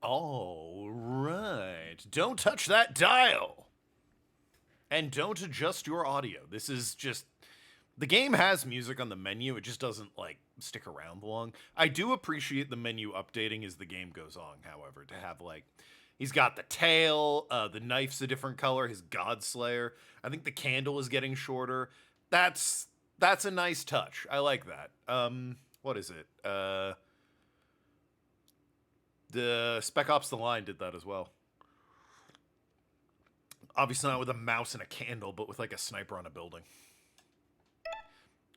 All right. Don't touch that dial. And don't adjust your audio. This is just. The game has music on the menu, it just doesn't, like, stick around long. I do appreciate the menu updating as the game goes on, however, to have, like. He's got the tail, the knife's a different color, his Godslayer. I think the candle is getting shorter. That's a nice touch. I like that. What is it? The Spec Ops The Line did that as well. Obviously not with a mouse and a candle, but with like a sniper on a building.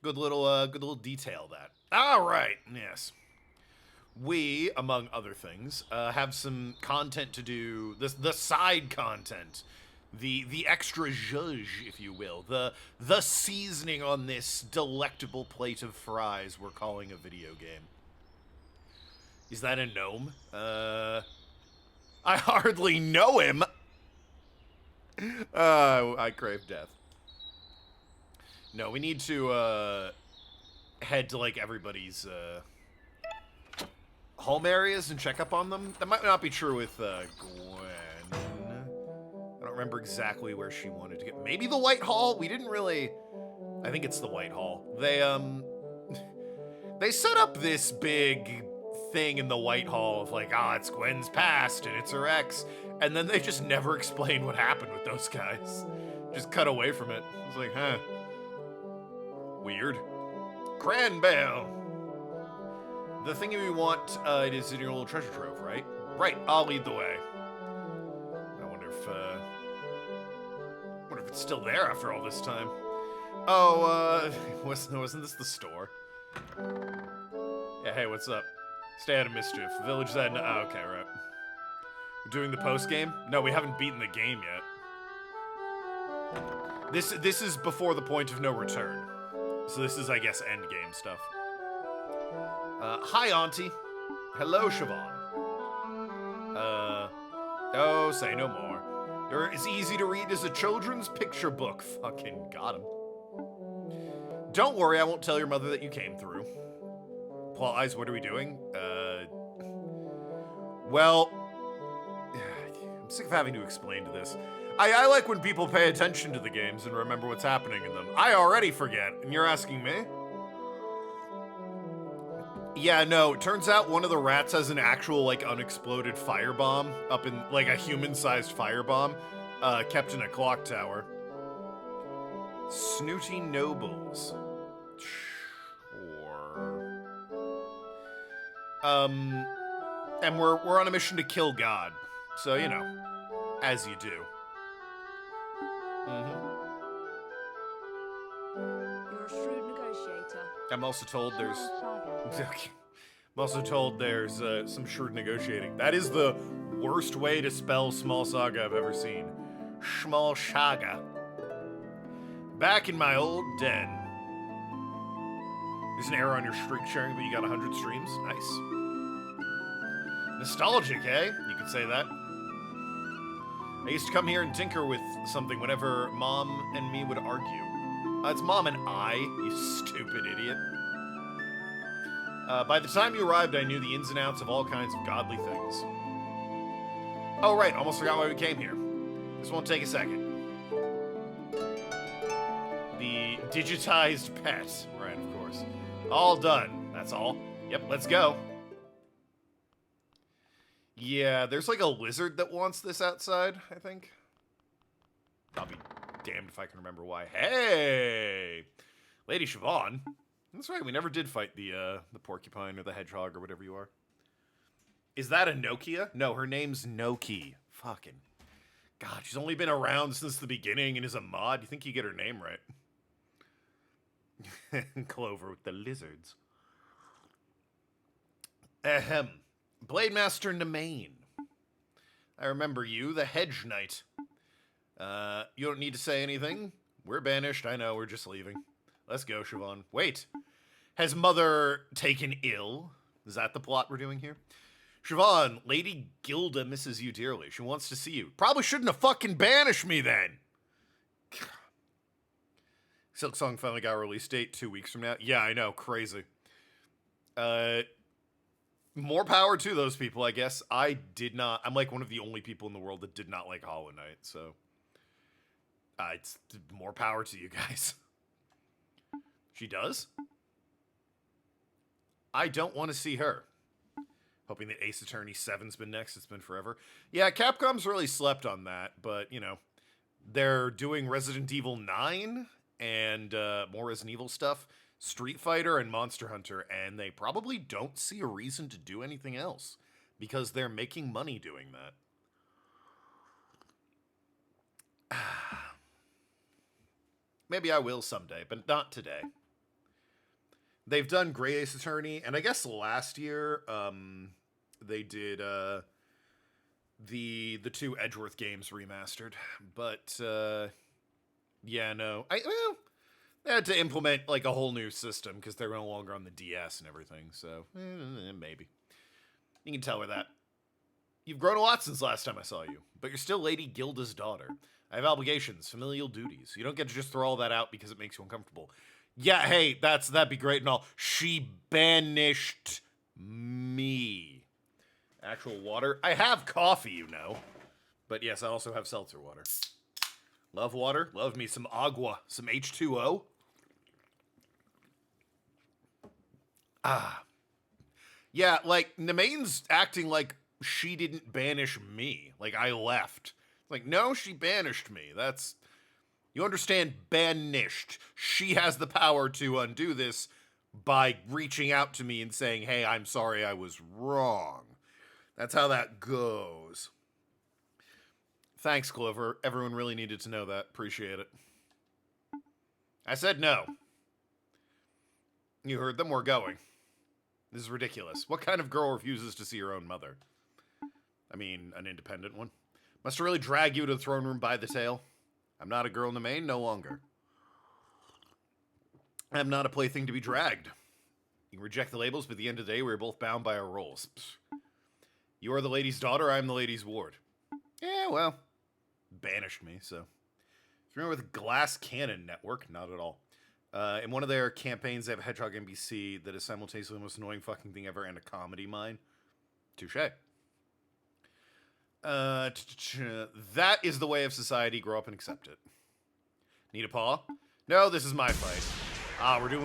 Good little detail that. All right, yes. We, among other things, have some content to do. The side content, the extra zhuzh, if you will, the seasoning on this delectable plate of fries we're calling a video game. Is that a gnome? I hardly know him. I crave death. No, we need to head to like everybody's home areas and check up on them. That might not be true with Gwen. I don't remember exactly where she wanted to get. Maybe the White Hall. We didn't really. I think it's the White Hall. They set up this big thing in the White Hall of like, it's Gwen's past and it's her ex, and then they just never explain what happened with those guys. Just cut away from it. It's like, huh. Weird. Cranbell. The thing we want, it is in your little treasure trove, right? Right, I'll lead the way. I wonder if it's still there after all this time. Oh, wasn't this the store? Yeah, hey, what's up? Stay out of mischief. Village said, oh, okay, right. We're doing the post game? No, we haven't beaten the game yet. This is before the point of no return. So this is, I guess, end game stuff. Hi, Auntie. Hello, Siobhan. Oh, say no more. You're as easy to read as a children's picture book. Fucking got him. Don't worry, I won't tell your mother that you came through. Plot eyes, what are we doing? Well, I'm sick of having to explain to this. I like when people pay attention to the games and remember what's happening in them. I already forget, and you're asking me? Yeah, no, it turns out one of the rats has an actual, like, unexploded firebomb up in, like, a human-sized firebomb, kept in a clock tower. Snooty nobles. Sure. And we're on a mission to kill God. So, you know, as you do. You're a shrewd negotiator. I'm also told there's some shrewd negotiating. That is the worst way to spell small saga I've ever seen. Small saga. Back in my old den. There's an error on your streak sharing, but you got 100 streams. Nice. Nostalgic, eh? You could say that. I used to come here and tinker with something whenever Mom and me would argue. It's Mom and I, you stupid idiot. By the time you arrived, I knew the ins and outs of all kinds of godly things. Oh, right, almost forgot why we came here. This won't take a second. The digitized pet. Right, of course. All done. That's all. Yep, let's go. Yeah, there's like a lizard that wants this outside, I think. I'll be damned if I can remember why. Hey! Lady Siobhan. That's right, we never did fight the porcupine or the hedgehog or whatever you are. Is that a Nokia? No, her name's Noki. Fucking. God, she's only been around since the beginning and is a mod. You think you get her name right? Clover with the lizards. Ahem. Blade Master Nemain. I remember you, the Hedge Knight. You don't need to say anything. We're banished. I know, we're just leaving. Let's go, Siobhan. Wait. Has Mother taken ill? Is that the plot we're doing here? Siobhan, Lady Gilda misses you dearly. She wants to see you. Probably shouldn't have fucking banished me then. Silk Song finally got a release date 2 weeks from now. Yeah, I know. Crazy. More power to those people, I guess. I did not. I'm like one of the only people in the world that did not like Hollow Knight, so it's more power to you guys. She does? I don't want to see her. Hoping that Ace Attorney 7's been next. It's been forever. Yeah, Capcom's really slept on that, but, you know, they're doing Resident Evil 9 and more Resident Evil stuff, Street Fighter and Monster Hunter, and they probably don't see a reason to do anything else because they're making money doing that. Maybe I will someday, but not today. They've done Grey Ace Attorney, and I guess last year they did the two Edgeworth games remastered. But yeah, no, they had to implement like a whole new system because they're no longer on the DS and everything. So maybe you can tell her that. You've grown a lot since last time I saw you, but you're still Lady Gilda's daughter. I have obligations, familial duties. You don't get to just throw all that out because it makes you uncomfortable. Yeah, hey, that'd be great and all. She banished me. Actual water? I have coffee, you know. But yes, I also have seltzer water. Love water. Love me some agua. Some H2O. Yeah, like, Nemane's acting like she didn't banish me. Like, I left. Like, no, she banished me. That's... You understand, banished. She has the power to undo this by reaching out to me and saying, hey, I'm sorry I was wrong. That's how that goes. Thanks, Clover. Everyone really needed to know that. Appreciate it. I said no. You heard them. We're going. This is ridiculous. What kind of girl refuses to see her own mother? I mean, an independent one. Must really drag you to the throne room by the tail. I'm not a girl in the main, no longer. I'm not a plaything to be dragged. You can reject the labels, but at the end of the day, we're both bound by our roles. Pfft. You are the lady's daughter, I'm the lady's ward. Yeah, well, banished me, so. Familiar with Glass Cannon Network? Not at all. In one of their campaigns, they have Hedgehog NPC that is simultaneously the most annoying fucking thing ever and a comedy mine. Touché. That is the way of society. Grow up and accept it. Need a paw? No, this is my fight.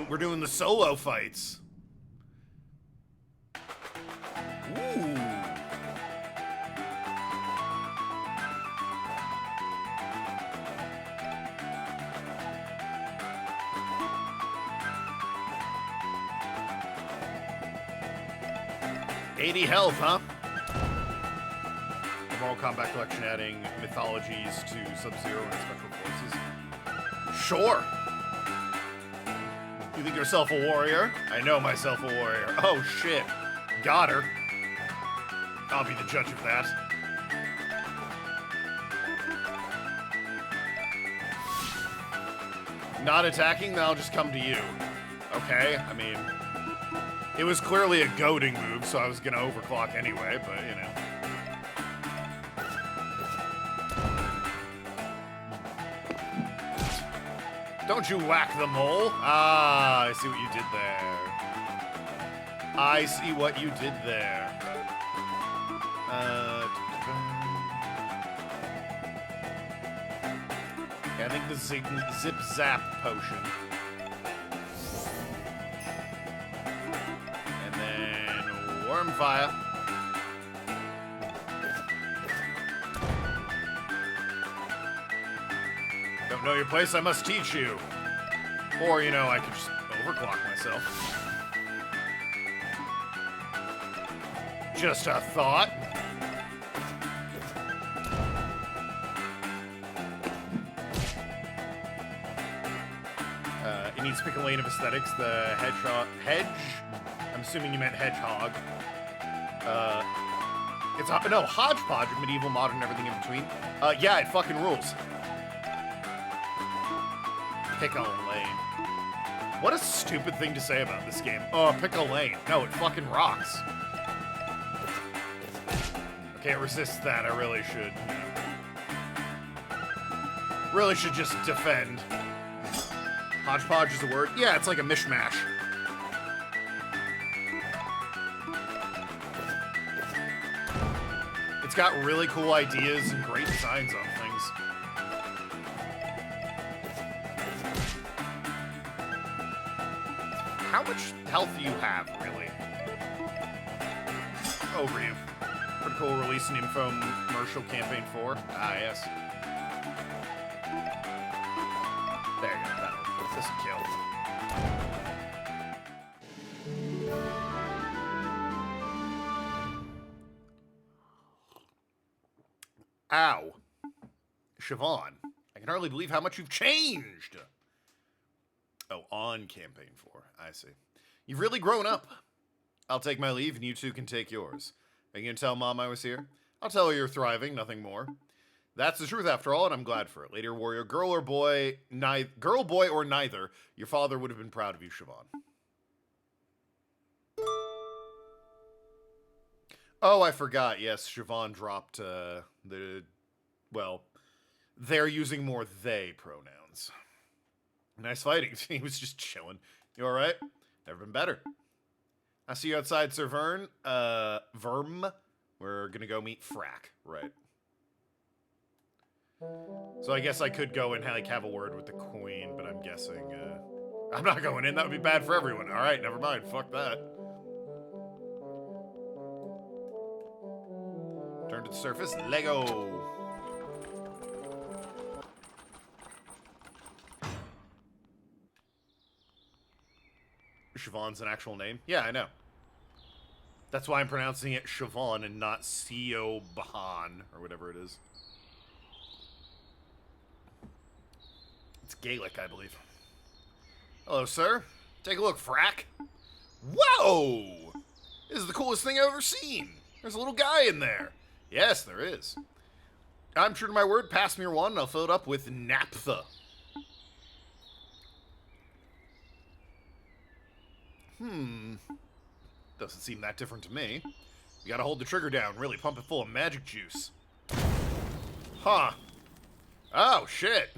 We're doing the solo fights. Ooh. $80 health, huh? Mortal Kombat Collection adding mythologies to Sub-Zero and Special Forces. Sure. You think yourself a warrior? I know myself a warrior. Oh shit. Got her. I'll be the judge of that. Not attacking? Then I'll just come to you. Okay, I mean... It was clearly a goading move, so I was gonna overclock anyway, but, you know. Don't you whack the mole? Ah, I see what you did there. I see what you did there. Yeah, I think the Zip Zap potion. And then Worm Fire. Don't know your place, I must teach you. Or, you know, I could just overclock myself. Just a thought. It needs to pick a lane of aesthetics. The hedge. I'm assuming you meant hedgehog. It's no hodgepodge of medieval, modern, everything in between. Yeah, it fucking rules. Pick a lane. What a stupid thing to say about this game. Oh, pick a lane. No, it fucking rocks. I can't resist that. I really should. You know. Really should just defend. Hodgepodge is a word? Yeah, it's like a mishmash. that's got really cool ideas and great designs on things. How much health do you have, really? Over you. Pretty cool release an infomercial campaign 4. Ah, yes. There you go. That'll this will kill. Ow. Siobhan, I can hardly believe how much you've changed. Oh, on campaign 4. I see. You've really grown up. I'll take my leave and you two can take yours. Are you going to tell Mom I was here? I'll tell her you're thriving, nothing more. That's the truth after all, and I'm glad for it. Lady or warrior, girl, boy, or neither, your father would have been proud of you, Siobhan. Oh, I forgot. Yes, Siobhan dropped well, they're using more they pronouns. Nice fighting. He was just chilling. You alright? Never been better. I see you outside, Sir Vern. Verm. We're gonna go meet Frack. Right. So I guess I could go and like have a word with the queen, but I'm guessing, I'm not going in. That would be bad for everyone. Alright, never mind. Fuck that. Turn to the surface. Lego. Siobhan's an actual name? Yeah, I know. That's why I'm pronouncing it Siobhan and not Bahan or whatever it is. It's Gaelic, I believe. Hello, sir. Take a look, Frack. Whoa! This is the coolest thing I've ever seen. There's a little guy in there. Yes, there is. I'm true to my word. Pass me your wand and I'll fill it up with naphtha. Doesn't seem that different to me. You gotta hold the trigger down, really pump it full of magic juice. Huh. Oh, shit.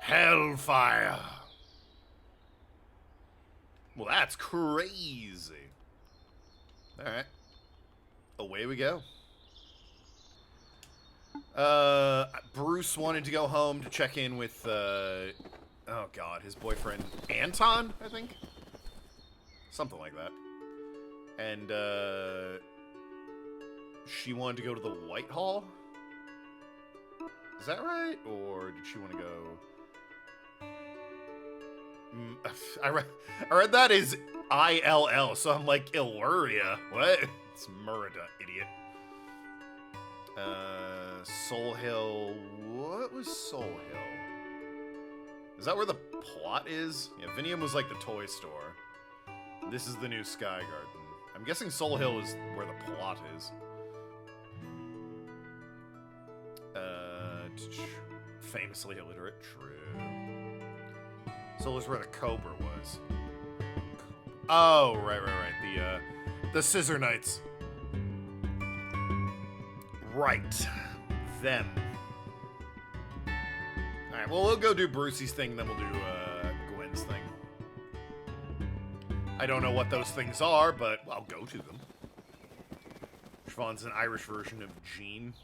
Hellfire. Well, that's crazy. Alright. Away we go. Bruce wanted to go home to check in with, oh god, his boyfriend, Anton, I think? Something like that. And, she wanted to go to the Whitehall? Is that right? Or did she want to go... I read that as I-L-L, so I'm like, Illyria. What? It's Murda, idiot. Soul Hill... What was Soul Hill? Is that where the plot is? Yeah, Vinium was like the toy store. This is the new Sky Garden. I'm guessing Soul Hill is where the plot is. Famously illiterate. True. Soul is where the Cobra was. Oh, right. The Scissor Knights. Right. Them. Alright, well, we'll go do Brucey's thing, then we'll do, Gwen's thing. I don't know what those things are, but I'll go to them. Siobhan's an Irish version of Jean.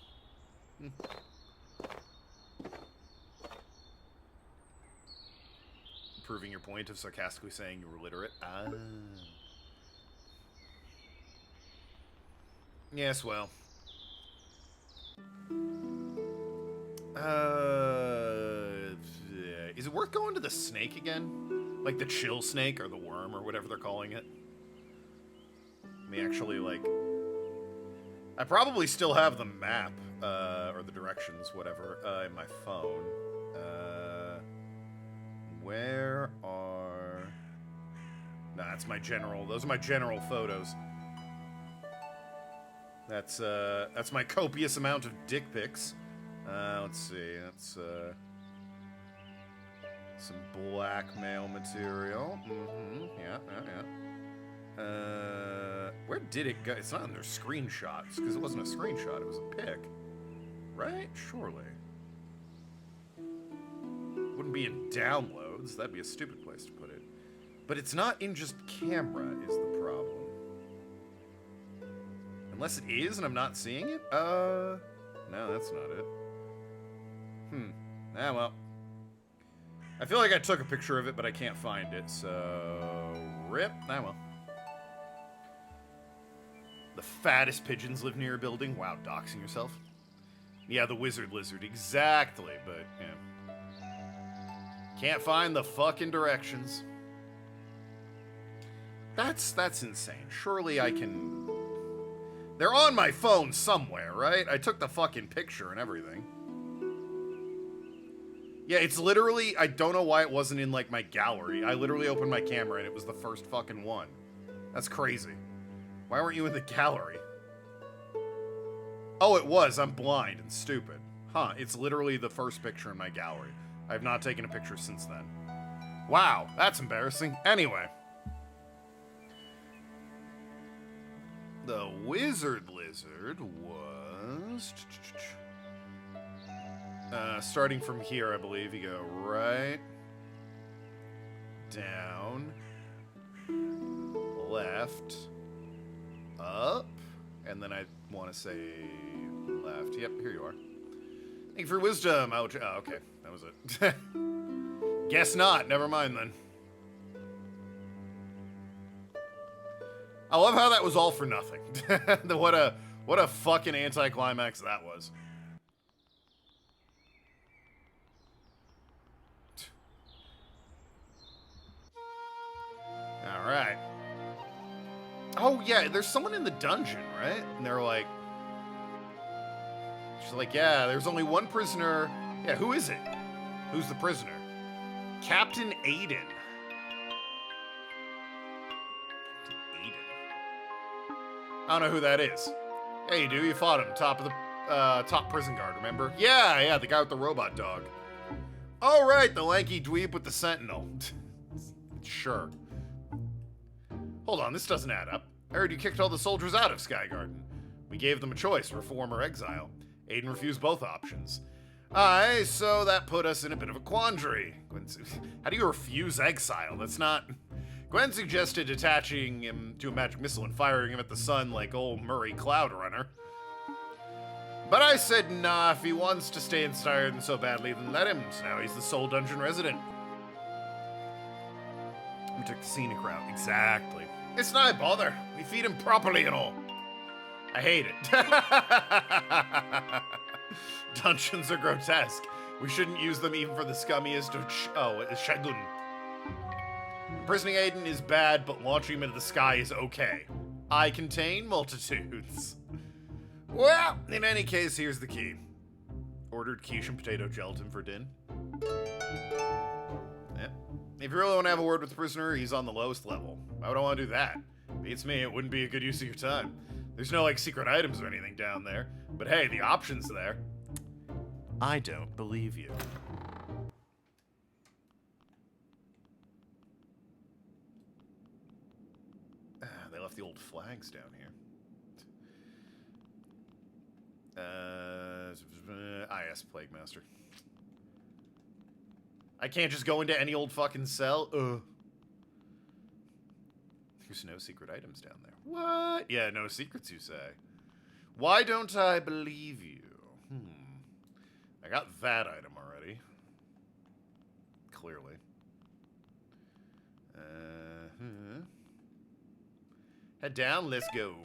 Proving your point of sarcastically saying you were literate. Ah. Yes, well. Is it worth going to the snake again? Like the chill snake or the worm or whatever they're calling it? Let me actually, like... I probably still have the map, or the directions, whatever, in my phone. Where are... Nah, that's my general... Those are my general photos. That's my copious amount of dick pics. Let's see, that's, some blackmail material. Yeah. Where did it go? It's not in their screenshots, because it wasn't a screenshot, it was a pic. Right? Surely. Wouldn't be in downloads, that'd be a stupid place to put it. But it's not in just camera, is the problem. Unless it is and I'm not seeing it? No, that's not it. Ah, well. I feel like I took a picture of it, but I can't find it, so... Rip. Ah, well. The fattest pigeons live near your building? Wow, doxing yourself? Yeah, the wizard lizard. Exactly, but, yeah. Can't find the fucking directions. That's insane. Surely I can... They're on my phone somewhere, right? I took the fucking picture and everything. Yeah, it's literally... I don't know why it wasn't in, like, my gallery. I literally opened my camera and it was the first fucking one. That's crazy. Why weren't you in the gallery? Oh, it was. I'm blind and stupid. Huh, it's literally the first picture in my gallery. I have not taken a picture since then. Wow, that's embarrassing. Anyway. The wizard lizard was... starting from here, I believe. You go right, down, left, up, and then I want to say left. Yep, here you are. Thank you for your wisdom. Oh, okay. That was it. Guess not. Never mind, then. I love how that was all for nothing. What a fucking anticlimax that was. Alright. Oh, yeah, there's someone in the dungeon, right? And they're like... She's like, yeah, there's only one prisoner. Yeah, who is it? Who's the prisoner? Captain Aiden. I don't know who that is. Yeah, you do. You fought him. Top of the top prison guard, remember? Yeah, the guy with the robot dog. All right, the lanky dweeb with the sentinel. Sure. Hold on, this doesn't add up. I heard you kicked all the soldiers out of Skygarden. We gave them a choice, reform or exile. Aiden refused both options. Aye, so that put us in a bit of a quandary. How do you refuse exile? That's not... Gwen suggested attaching him to a magic missile and firing him at the sun like old Murray Cloud Runner. But I said, nah, if he wants to stay in Skygarden so badly, then let him. So now he's the sole dungeon resident. We took the scenic route. Exactly. It's not a bother. We feed him properly and all. I hate it. Dungeons are grotesque. We shouldn't use them even for the scummiest of Shagun. Imprisoning Aiden is bad, but launching him into the sky is okay. I contain multitudes. Well, in any case, here's the key. Ordered quiche and potato gelatin for din. Yeah. If you really want to have a word with the prisoner, he's on the lowest level. Why would I want to do that? Beats me, it wouldn't be a good use of your time. There's no, like, secret items or anything down there. But hey, the option's there. I don't believe you. They left the old flags down here. Yes, Plague Master. I can't just go into any old fucking cell? There's no secret items down there. What? Yeah, no secrets, you say. Why don't I believe you? I got that item already. Clearly. Head down, let's go.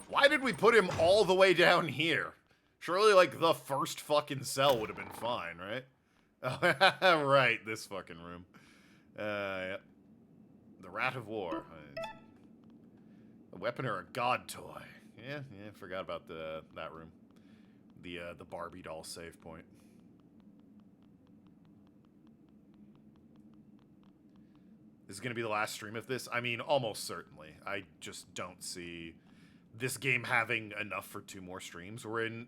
Why did we put him all the way down here? Surely, like, the first fucking cell would have been fine, right? Oh, right, this fucking room. Yep. The Rat of War. A weapon or a god toy? Yeah, forgot about that room. The Barbie doll save point. This is going to be the last stream of this? I mean, almost certainly. I just don't see this game having enough for 2 more streams. We're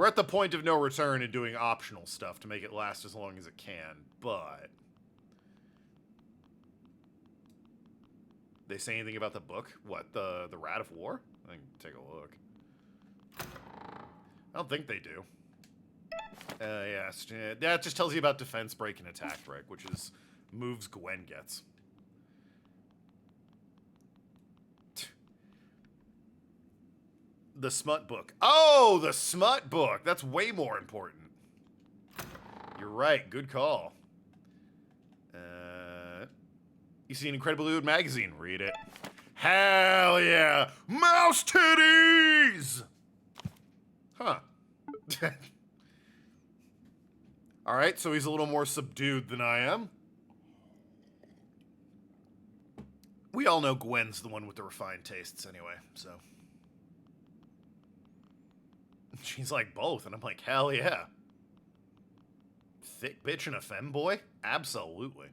at the point of no return and doing optional stuff to make it last as long as it can, but... They say anything about the book? What, the Rat of War? I can take a look. I don't think they do. Yes, that just tells you about defense break and attack break, which is moves Gwen gets. The smut book. Oh, the smut book. That's way more important. You're right. Good call. You see an Incredible Dude magazine. Read it. Hell yeah. Mouse titties! Huh. Alright, so he's a little more subdued than I am. We all know Gwen's the one with the refined tastes anyway, so. She's like, both, and I'm like, hell yeah. Thick bitch and a femboy? Absolutely.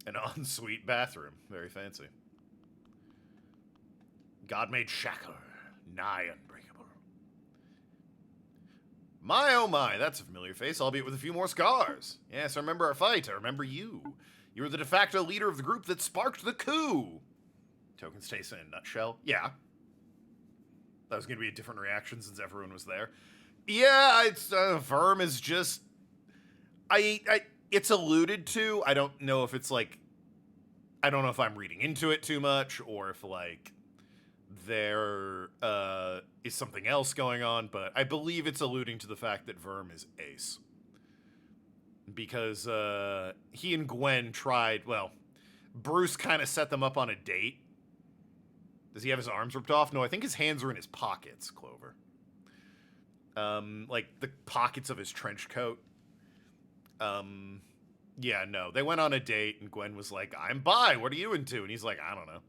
An ensuite bathroom. Very fancy. God made shackler, nigh unbreakable. My oh my, that's a familiar face, albeit with a few more scars. Yes, I remember our fight. I remember you. You were the de facto leader of the group that sparked the coup. Token's taste in a nutshell. Yeah. That was going to be a different reaction since everyone was there. Yeah, it's Verm is just it's alluded to. I don't know if it's like I don't know if I'm reading into it too much or if like there is something else going on, but I believe it's alluding to the fact that Verm is ace. Because he and Gwen tried, well, Bruce kind of set them up on a date. Does he have his arms ripped off? No, I think his hands are in his pockets, Clover. Like the pockets of his trench coat. Yeah, no. They went on a date and Gwen was like, I'm bi, what are you into? And he's like, I don't know.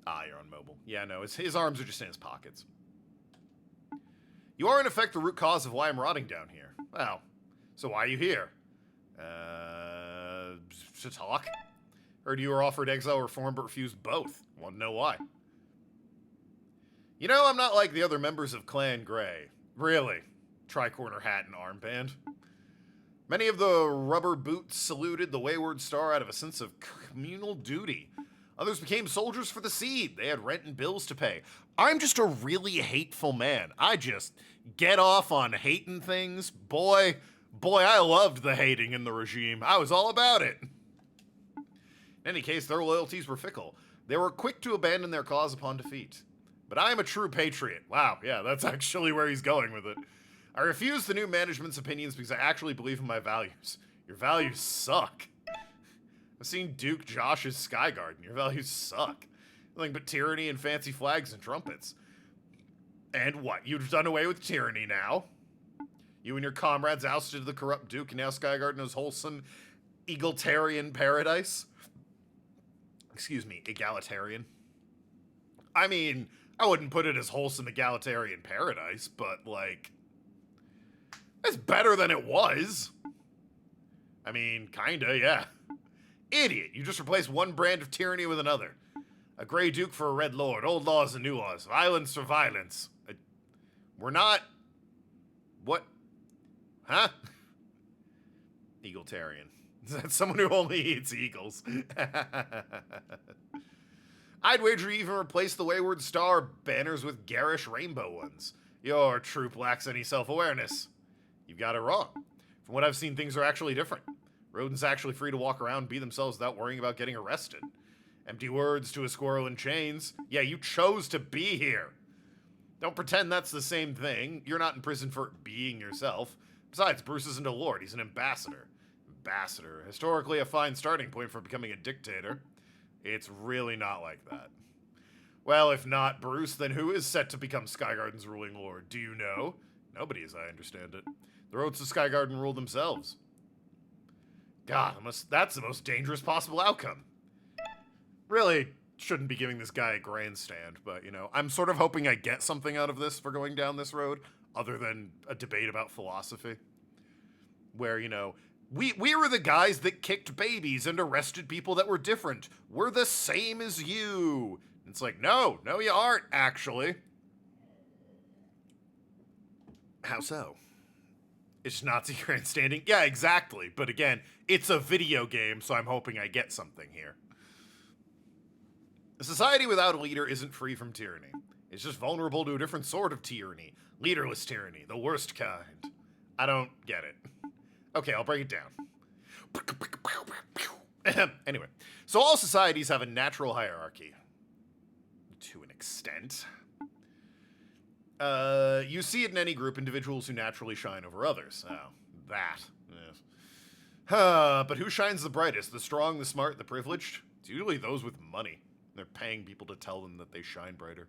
Ah, you're on mobile. Yeah, no, his arms are just in his pockets. You are in effect the root cause of why I'm rotting down here. Well, so why are you here? To talk? Heard you were offered exile reform but refused both. Want to know why? You know, I'm not like the other members of Clan Grey. Really. Tricorner hat and armband. Many of the rubber boots saluted the wayward star out of a sense of communal duty. Others became soldiers for the seed. They had rent and bills to pay. I'm just a really hateful man. I just get off on hating things. Boy, I loved the hating in the regime. I was all about it. In any case, their loyalties were fickle. They were quick to abandon their cause upon defeat. But I am a true patriot. Wow, yeah, that's actually where he's going with it. I refuse the new management's opinions because I actually believe in my values. Your values suck. I've seen Duke Josh's Skygarden. Your values suck. Nothing but tyranny and fancy flags and trumpets. And what? You've done away with tyranny now? You and your comrades ousted the corrupt Duke, and now Skygarden is wholesome, egalitarian paradise? Excuse me, egalitarian. I mean, I wouldn't put it as wholesome egalitarian paradise, but, like, it's better than it was. I mean, kinda, yeah. Idiot, you just replaced one brand of tyranny with another. A Grey Duke for a Red Lord, old laws and new laws, violence for violence. We're not... What? Huh? Egalitarian. That's someone who only eats eagles. I'd wager you even replace the Wayward Star banners with garish rainbow ones. Your troop lacks any self-awareness. You've got it wrong. From what I've seen, things are actually different. Rodents actually free to walk around and be themselves without worrying about getting arrested. Empty words to a squirrel in chains. Yeah, you chose to be here. Don't pretend that's the same thing. You're not in prison for being yourself. Besides, Bruce isn't a lord, he's an ambassador. Ambassador. Historically a fine starting point for becoming a dictator. It's really not like that. Well, if not Bruce, then who is set to become Skygarden's ruling lord? Do you know? Nobody, as I understand it. The roads to Skygarden rule themselves. God, that's the most dangerous possible outcome. Really shouldn't be giving this guy a grandstand, but, you know, I'm sort of hoping I get something out of this for going down this road, other than a debate about philosophy. Where, you know, we were the guys that kicked babies and arrested people that were different. We're the same as you. It's like, no, you aren't, actually. How so? It's Nazi grandstanding? Yeah, exactly. But again, it's a video game, so I'm hoping I get something here. A society without a leader isn't free from tyranny. It's just vulnerable to a different sort of tyranny. Leaderless tyranny, the worst kind. I don't get it. Okay, I'll break it down. Anyway, so all societies have a natural hierarchy. To an extent. You see it in any group, individuals who naturally shine over others. Oh, that. Yes. But who shines the brightest? The strong, the smart, the privileged? It's usually those with money. They're paying people to tell them that they shine brighter.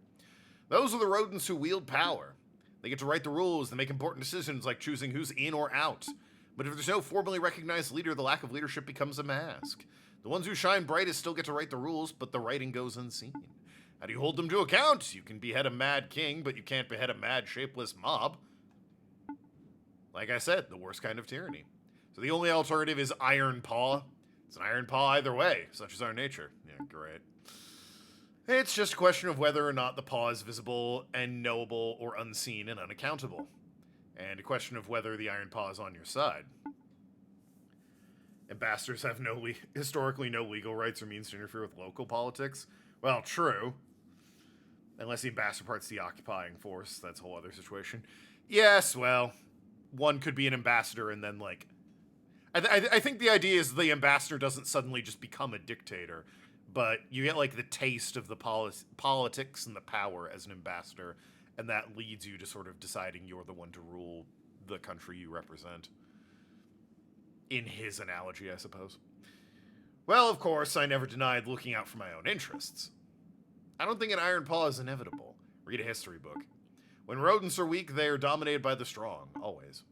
Those are the rodents who wield power. They get to write the rules, they make important decisions like choosing who's in or out. But if there's no formally recognized leader, the lack of leadership becomes a mask. The ones who shine brightest still get to write the rules, but the writing goes unseen. How do you hold them to account? You can behead a mad king, but you can't behead a mad, shapeless mob. Like I said, the worst kind of tyranny. So the only alternative is Iron Paw. It's an Iron Paw either way, such is our nature. Yeah, great. It's just a question of whether or not the paw is visible and knowable or unseen and unaccountable. And a question of whether the Iron Paw is on your side. Ambassadors have historically no legal rights or means to interfere with local politics. Well, true. Unless the ambassador part's the occupying force, that's a whole other situation. Yes, well, one could be an ambassador and then, like... I think the idea is the ambassador doesn't suddenly just become a dictator, but you get, like, the taste of the politics and the power as an ambassador, and that leads you to sort of deciding you're the one to rule the country you represent. In his analogy, I suppose. Well, of course, I never denied looking out for my own interests. I don't think an Iron Paw is inevitable. Read a history book. When rodents are weak, they are dominated by the strong, always.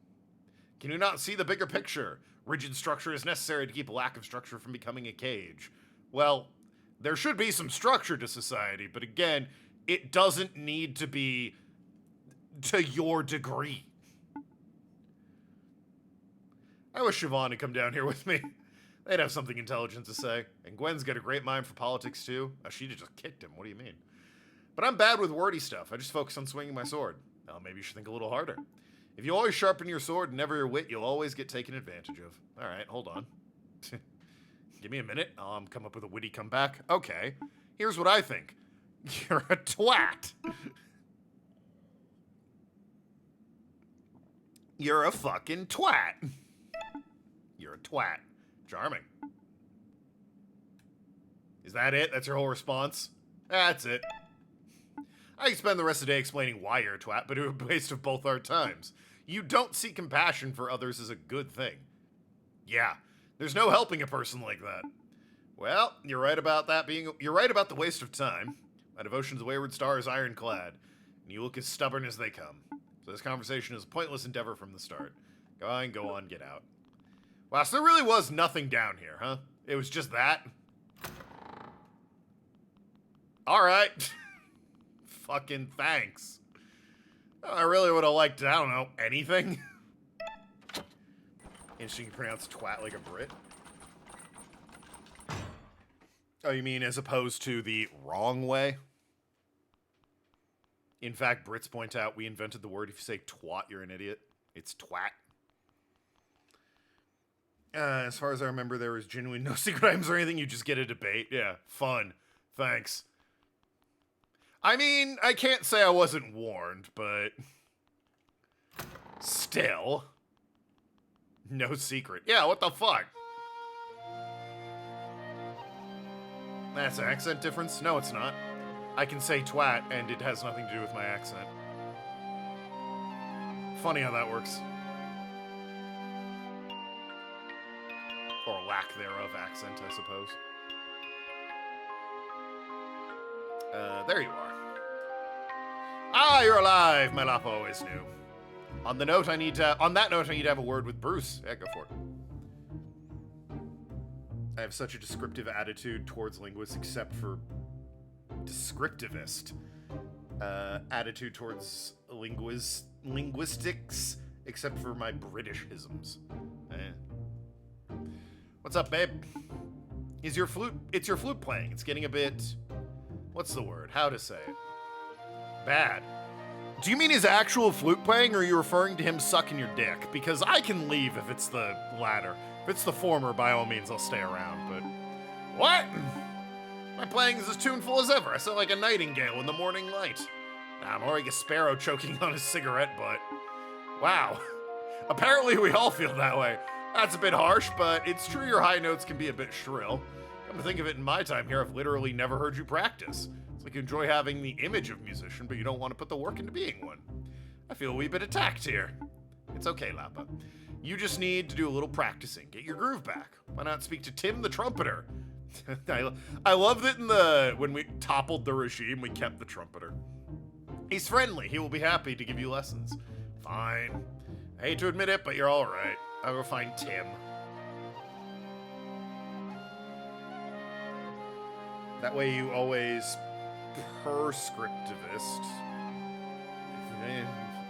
Can you not see the bigger picture? Rigid structure is necessary to keep a lack of structure from becoming a cage. Well, there should be some structure to society, but again, it doesn't need to be to your degree. I wish Siobhan had come down here with me. They'd have something intelligent to say. And Gwen's got a great mind for politics, too. Oh, she'd have just kicked him. What do you mean? But I'm bad with wordy stuff. I just focus on swinging my sword. Well, maybe you should think a little harder. If you always sharpen your sword and never your wit, you'll always get taken advantage of. All right, hold on. Give me a minute. I'll come up with a witty comeback. Okay, here's what I think. You're a twat. You're a fucking twat. You're a twat. Charming. Is that it? That's your whole response? That's it. I can spend the rest of the day explaining why you're a twat, but it would be a waste of both our times. You don't see compassion for others as a good thing. Yeah, there's no helping a person like that. Well, you're right about the waste of time. My devotion to the wayward star is ironclad, and you look as stubborn as they come. So this conversation is a pointless endeavor from the start. Go on, get out. Wow, so there really was nothing down here, huh? It was just that? Alright. Fucking thanks. I really would have liked, I don't know, anything. Interesting you pronounce twat like a Brit. Oh, you mean as opposed to the wrong way? In fact, Brits point out we invented the word. If you say twat, you're an idiot. It's twat. As far as I remember, there was genuinely no secret items or anything. You just get a debate. Yeah, fun. Thanks. I mean, I can't say I wasn't warned, but... still. No secret. Yeah, what the fuck? That's an accent difference? No, it's not. I can say twat, and it has nothing to do with my accent. Funny how that works. Or lack thereof accent, I suppose. There you are. Ah, you're alive, my lap always knew. On that note, I need to have a word with Bruce. Yeah, go for it. I have such a descriptive attitude towards linguists, except for descriptivist attitude towards linguistics, except for my Britishisms. What's up, babe? It's your flute playing. It's getting a bit... what's the word? How to say it? Bad. Do you mean his actual flute playing, or are you referring to him sucking your dick? Because I can leave if it's the latter. If it's the former, by all means, I'll stay around, but... what? My playing is as tuneful as ever. I sound like a nightingale in the morning light. I'm more like a sparrow choking on a cigarette butt. Wow. Apparently we all feel that way. That's a bit harsh, but it's true your high notes can be a bit shrill. Come to think of it, in my time here, I've literally never heard you practice. It's like you enjoy having the image of musician, but you don't want to put the work into being one. I feel a wee bit attacked here. It's okay, Lappa. You just need to do a little practicing. Get your groove back. Why not speak to Tim the trumpeter? I love that when we toppled the regime, we kept the trumpeter. He's friendly. He will be happy to give you lessons. Fine. I hate to admit it, but you're all right. I'll go find Tim. That way you always prescriptivist.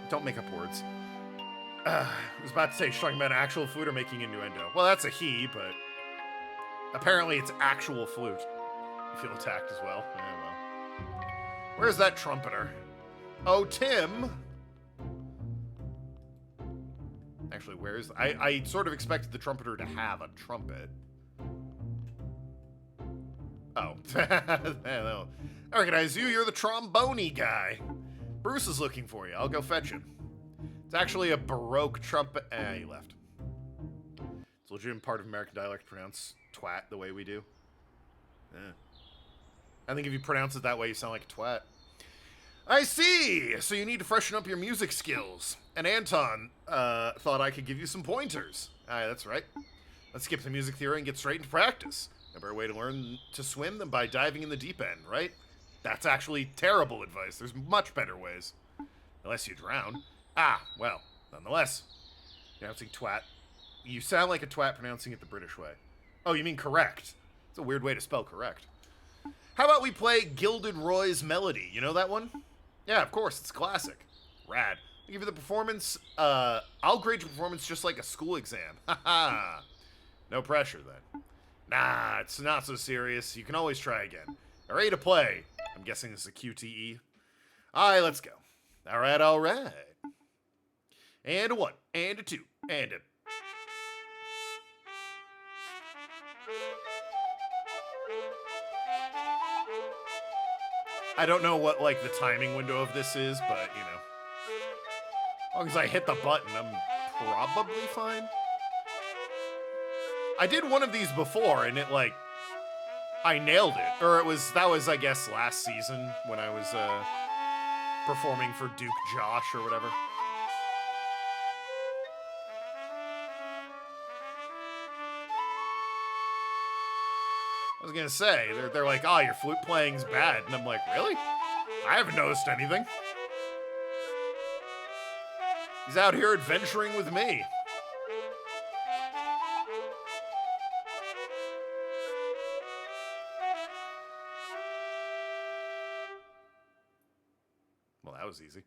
Don't make up words. I was about to say she's talking about an actual flute or making innuendo. Well, that's a he, but apparently it's actual flute. You feel attacked as well. Yeah, well. Where's that trumpeter? Oh, Tim. Actually, where's... I sort of expected the trumpeter to have a trumpet. Oh. I recognize you. You're the trombone guy. Bruce is looking for you. I'll go fetch him. It's actually a Baroque trumpet. He left. It's a legitimate part of American dialect to pronounce twat the way we do. I think if you pronounce it that way, you sound like a twat. I see! So you need to freshen up your music skills. And Anton thought I could give you some pointers. That's right. Let's skip the music theory and get straight into practice. No better way to learn to swim than by diving in the deep end, right? That's actually terrible advice. There's much better ways. Unless you drown. Well, nonetheless. Pronouncing twat. You sound like a twat pronouncing it the British way. Oh, you mean correct. It's a weird way to spell correct. How about we play Gilded Roy's Melody? You know that one? Yeah, of course. It's classic. Rad. I'll give you the performance. I'll grade your performance just like a school exam. Haha. No pressure, then. Nah, it's not so serious. You can always try again. Ready to play. I'm guessing this is a QTE. Alright, let's go. Alright, alright. And a 1, and a 2, and a... I don't know what, like, the timing window of this is, but, you know. As long as I hit the button, I'm probably fine. I did one of these before, and it, like... I nailed it. Or that was, I guess, last season when I was, performing for Duke Josh or whatever. I was gonna say, they're like, oh, your flute playing's bad. And I'm like, really? I haven't noticed anything. He's out here adventuring with me. Well, that was easy.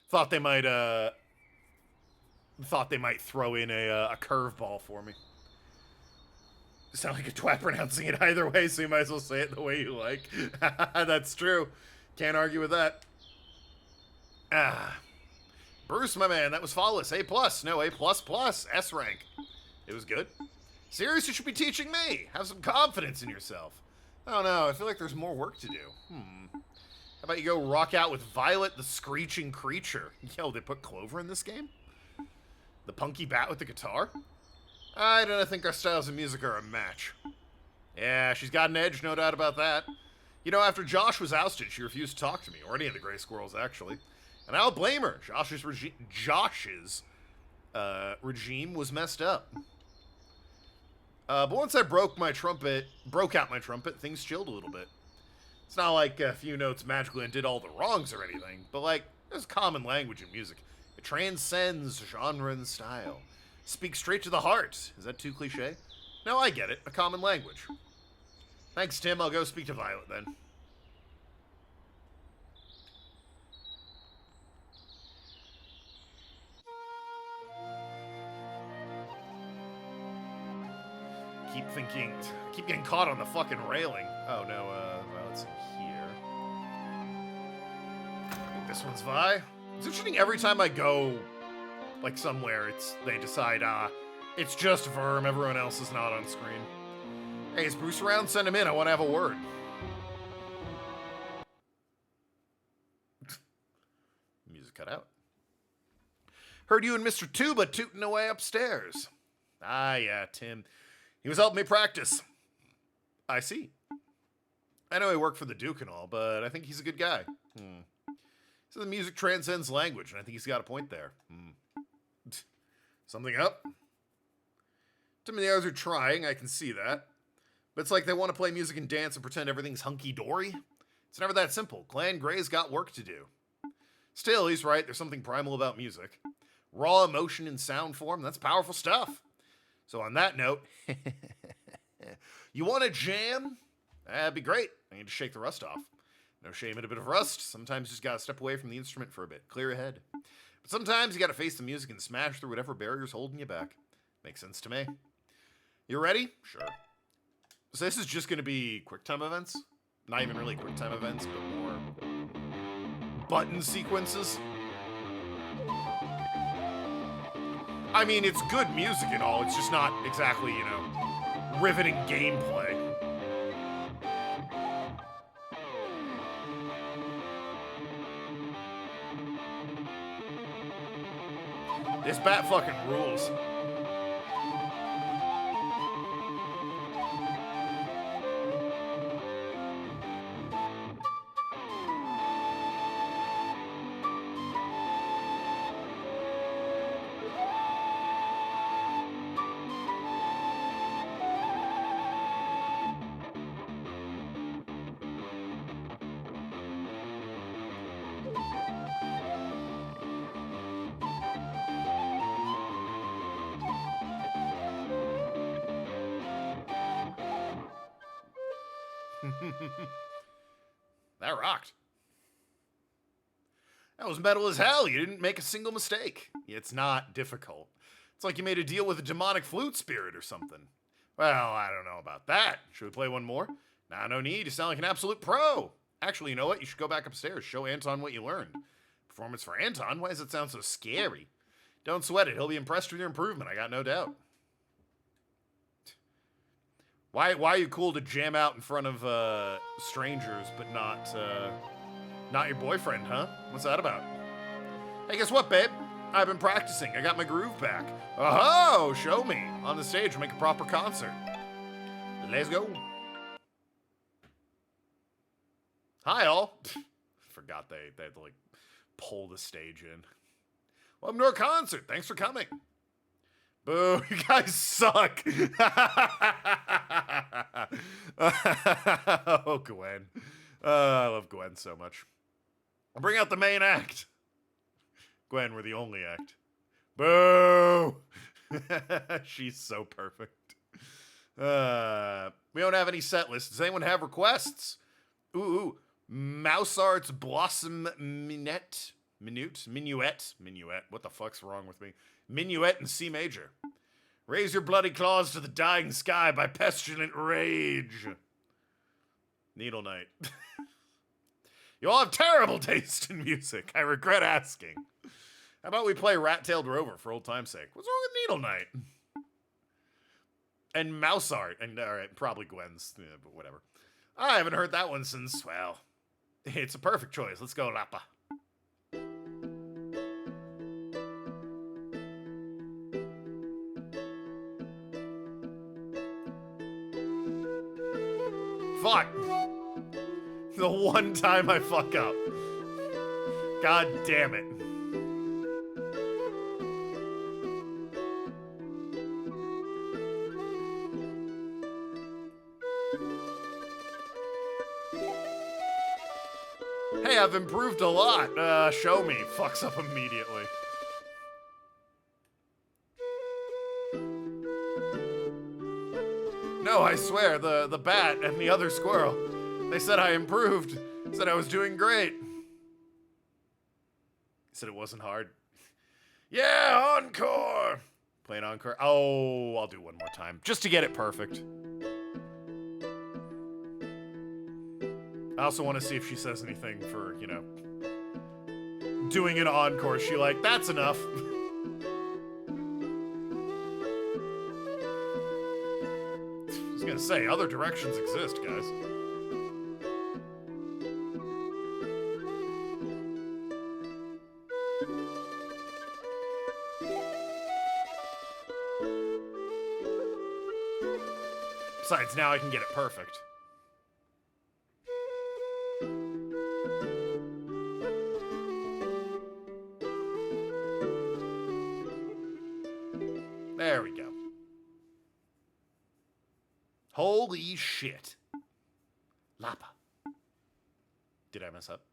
Thought they might throw in a curveball for me. You sound like a twat pronouncing it either way, so you might as well say it the way you like. That's true. Can't argue with that. Bruce, my man, that was flawless. A+, no, A++, S rank. It was good. Serious, you should be teaching me. Have some confidence in yourself. I don't know, I feel like there's more work to do. How about you go rock out with Violet the Screeching Creature? Yo, they put Clover in this game? The punky bat with the guitar? I don't think our styles of music are a match. Yeah, she's got an edge, no doubt about that. You know, after Josh was ousted, she refused to talk to me, or any of the Gray Squirrels, actually. And I don't blame her. Josh's regime was messed up. But once I broke out my trumpet, things chilled a little bit. It's not like a few notes magically undid all the wrongs or anything, but like, there's common language in music. It transcends genre and style. Speaks straight to the heart. Is that too cliche? No, I get it. A common language. Thanks, Tim. I'll go speak to Violet then. Keep getting caught on the fucking railing. Oh no, Violet's in here. I think this one's Vi. It's interesting every time I go, like, somewhere, they decide, it's just Verm, everyone else is not on screen. Hey, is Bruce around? Send him in, I want to have a word. Music cut out. Heard you and Mr. Tuba tooting away upstairs. Yeah, Tim. He was helping me practice. I see. I know he worked for the Duke and all, but I think he's a good guy. So the music transcends language, and I think he's got a point there. Something up? Too many others are trying, I can see that. But it's like they want to play music and dance and pretend everything's hunky-dory. It's never that simple. Clan Gray's got work to do. Still, he's right, there's something primal about music. Raw emotion in sound form, that's powerful stuff. So on that note, you want to jam? That'd be great. I need to shake the rust off. No shame in a bit of rust. Sometimes you just gotta step away from the instrument for a bit. Clear ahead. But sometimes you gotta face the music and smash through whatever barrier's holding you back. Makes sense to me. You ready? Sure. So this is just gonna be QuickTime events? Not even really QuickTime events, but more button sequences. I mean, it's good music and all. It's just not exactly, riveting gameplay. This bat fucking rules. That rocked. That was metal as hell. You didn't make a single mistake. It's not difficult. It's like you made a deal with a demonic flute spirit or something. Well, I don't know about that. Should we play one more? Nah, no need. You sound like an absolute pro. Actually, you know what? You should go back upstairs. Show Anton what you learned. Performance for Anton? Why does it sound so scary? Don't sweat it. He'll be impressed with your improvement. I got no doubt. Why are you cool to jam out in front of strangers, but not your boyfriend, huh? What's that about? Hey, guess what, babe? I've been practicing. I got my groove back. Oh, show me. On the stage, we'll make a proper concert. Let's go. Hi, all. Forgot they had to, pull the stage in. Welcome to our concert. Thanks for coming. Boo, you guys suck. Oh, Gwen. I love Gwen so much. I'll bring out the main act. Gwen, we're the only act. Boo! She's so perfect. We don't have any set lists. Does anyone have requests? Ooh. Mouseart's Blossom Minuet. What the fuck's wrong with me? Minuet in C major. Raise your bloody claws to the dying sky by pestilent rage. Needle Knight. You all have terrible taste in music. I regret asking. How about we play Rat-Tailed Rover for old time's sake? What's wrong with Needle Knight? And Mouseart. And, alright, probably Gwen's. Yeah, but whatever. I haven't heard that one since, well, it's a perfect choice. Let's go, Lappa. Fuck. The one time I fuck up. God damn it. Hey, I've improved a lot. Show me. Fucks up immediately. No, I swear, the bat and the other squirrel, they said I improved. Said I was doing great. Said it wasn't hard. Yeah, encore! Play an encore. Oh, I'll do one more time, just to get it perfect. I also want to see if she says anything for, doing an encore. She like, that's enough. I was gonna say, other directions exist, guys. Besides, now I can get it perfect. There we go. Holy shit. Lapa. Did I mess up?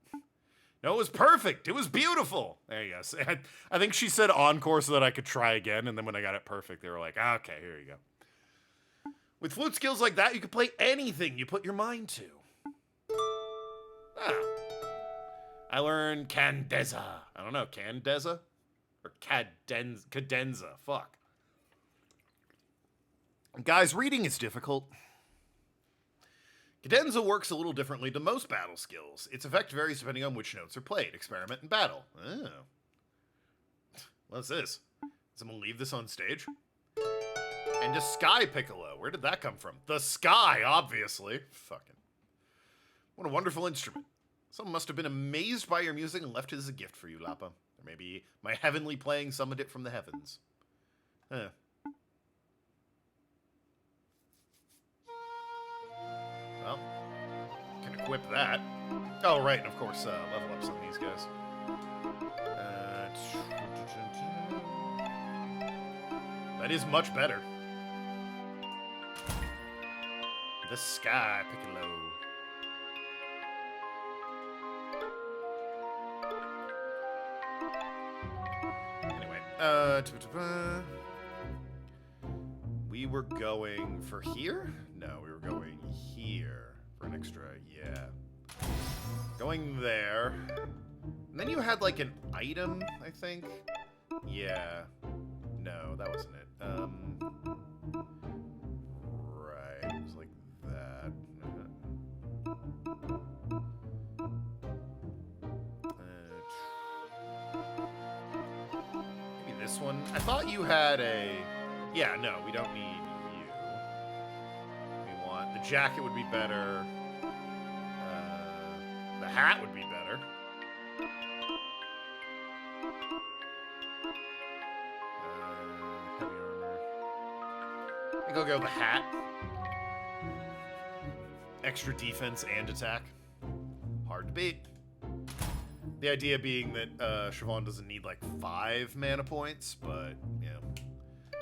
No, it was perfect. It was beautiful. There you go. I think she said encore so that I could try again, and then when I got it perfect, they were like, okay, here you go. With flute skills like that, you can play anything you put your mind to. Ah. I learned Candeza. I don't know, Candeza? Or Cadenza. Fuck. Guys, reading is difficult. Cadenza works a little differently to most battle skills. Its effect varies depending on which notes are played. Experiment in battle. Oh. What's this? Did someone leave this on stage? And a sky piccolo. Where did that come from? The sky, obviously. Fucking. What a wonderful instrument. Someone must have been amazed by your music and left it as a gift for you, Lapa. Or maybe my heavenly playing summoned it from the heavens. Huh. Well, can equip that. Oh, right, and of course, level up some of these guys. That is much better. The sky piccolo. Anyway, we were going for here? No, we were going here for an extra, yeah. Going there. And then you had like an item, I think. Yeah. No, that wasn't it. Right, it was like that. Maybe this one. I thought you had a... Yeah, no, we don't need you. We want... The jacket would be better. The hat would be better. Heavy armor. I think I'll go with the hat. Extra defense and attack. Hard to beat. The idea being that Siobhan doesn't need like 5 mana points, but yeah.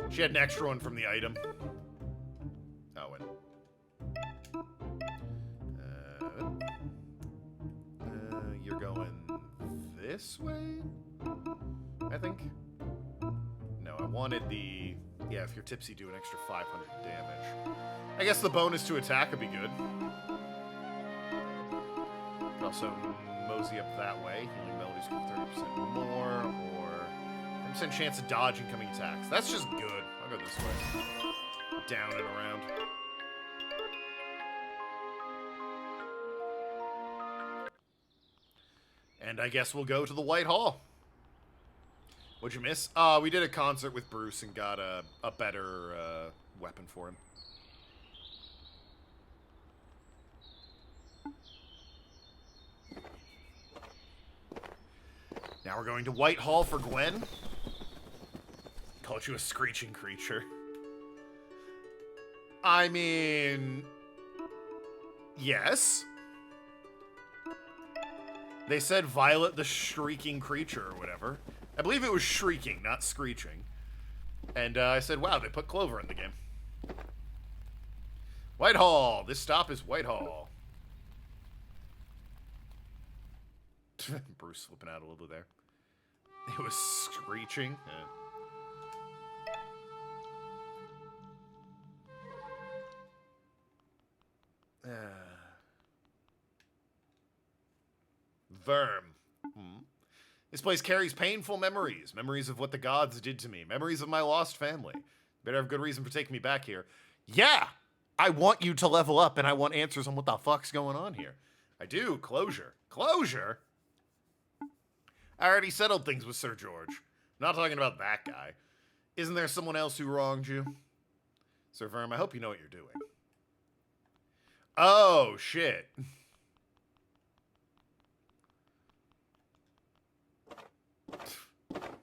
She had an extra one from the item. Oh, wait. You're going this way? I think? No, I wanted the... Yeah, if you're tipsy, do an extra 500 damage. I guess the bonus to attack would be good. Could also mosey up that way. Healing melodies give 30% more, or 10% chance of dodge incoming attacks. That's just good. I'll go this way. Down and around. And I guess we'll go to the White Hall. What'd you miss? We did a concert with Bruce and got a better weapon for him. Now we're going to White Hall for Gwen. Called you a screeching creature. I mean... Yes. They said Violet the Shrieking Creature or whatever. I believe it was shrieking, not screeching. And I said, wow, they put Clover in the game. Whitehall! This stop is Whitehall. Bruce flipping out a little bit there. It was screeching. Verm. This place carries painful memories. Memories of what the gods did to me. Memories of my lost family. Better have good reason for taking me back here. Yeah! I want you to level up, and I want answers on what the fuck's going on here. I do. Closure. Closure? I already settled things with Sir George. I'm not talking about that guy. Isn't there someone else who wronged you? Sir Verm, I hope you know what you're doing. Oh, shit.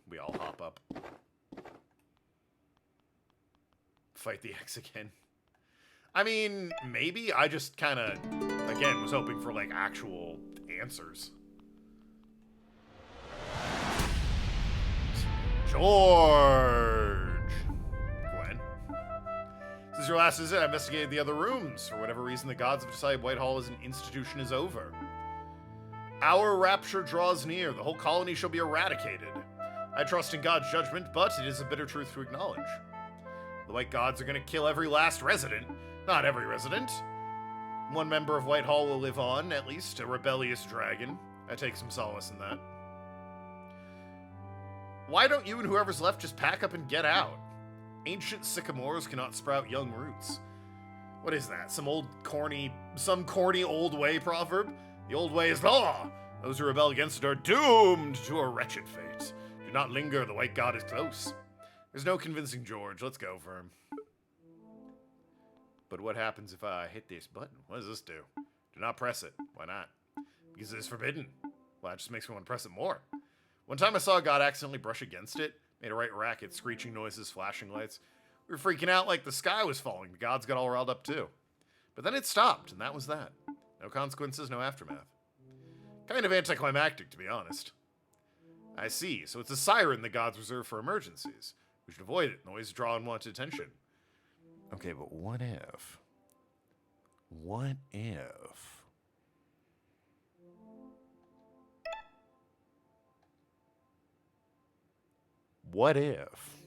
We all hop up. Fight the X again. I mean, maybe. I just kind of, again, was hoping for, like, actual answers. George! Gwen. Since your last visit, I investigated the other rooms. For whatever reason, the gods have decided Whitehall as an institution is over. Our rapture draws near. The whole colony shall be eradicated. I trust in God's judgment, but it is a bitter truth to acknowledge. The White Gods are going to kill every last resident. Not every resident. One member of Whitehall will live on, at least, a rebellious dragon. I take some solace in that. Why don't you and whoever's left just pack up and get out? Ancient sycamores cannot sprout young roots. What is that? Some corny old way proverb? The old way is law. Those who rebel against it are doomed to a wretched fate. Do not linger, the White God is close. There's no convincing George. Let's go for him. But what happens if I hit this button? What does this do? Do not press it. Why not? Because it is forbidden. Well, that just makes me want to press it more. One time I saw a god accidentally brush against it. Made a right racket, screeching noises, flashing lights. We were freaking out like the sky was falling. The gods got all riled up too. But then it stopped, and that was that. No consequences, no aftermath. Kind of anticlimactic, to be honest. I see. So it's a siren the gods reserve for emergencies. We should avoid it. Noise draw unwanted attention. Okay, but what if? What if? What if?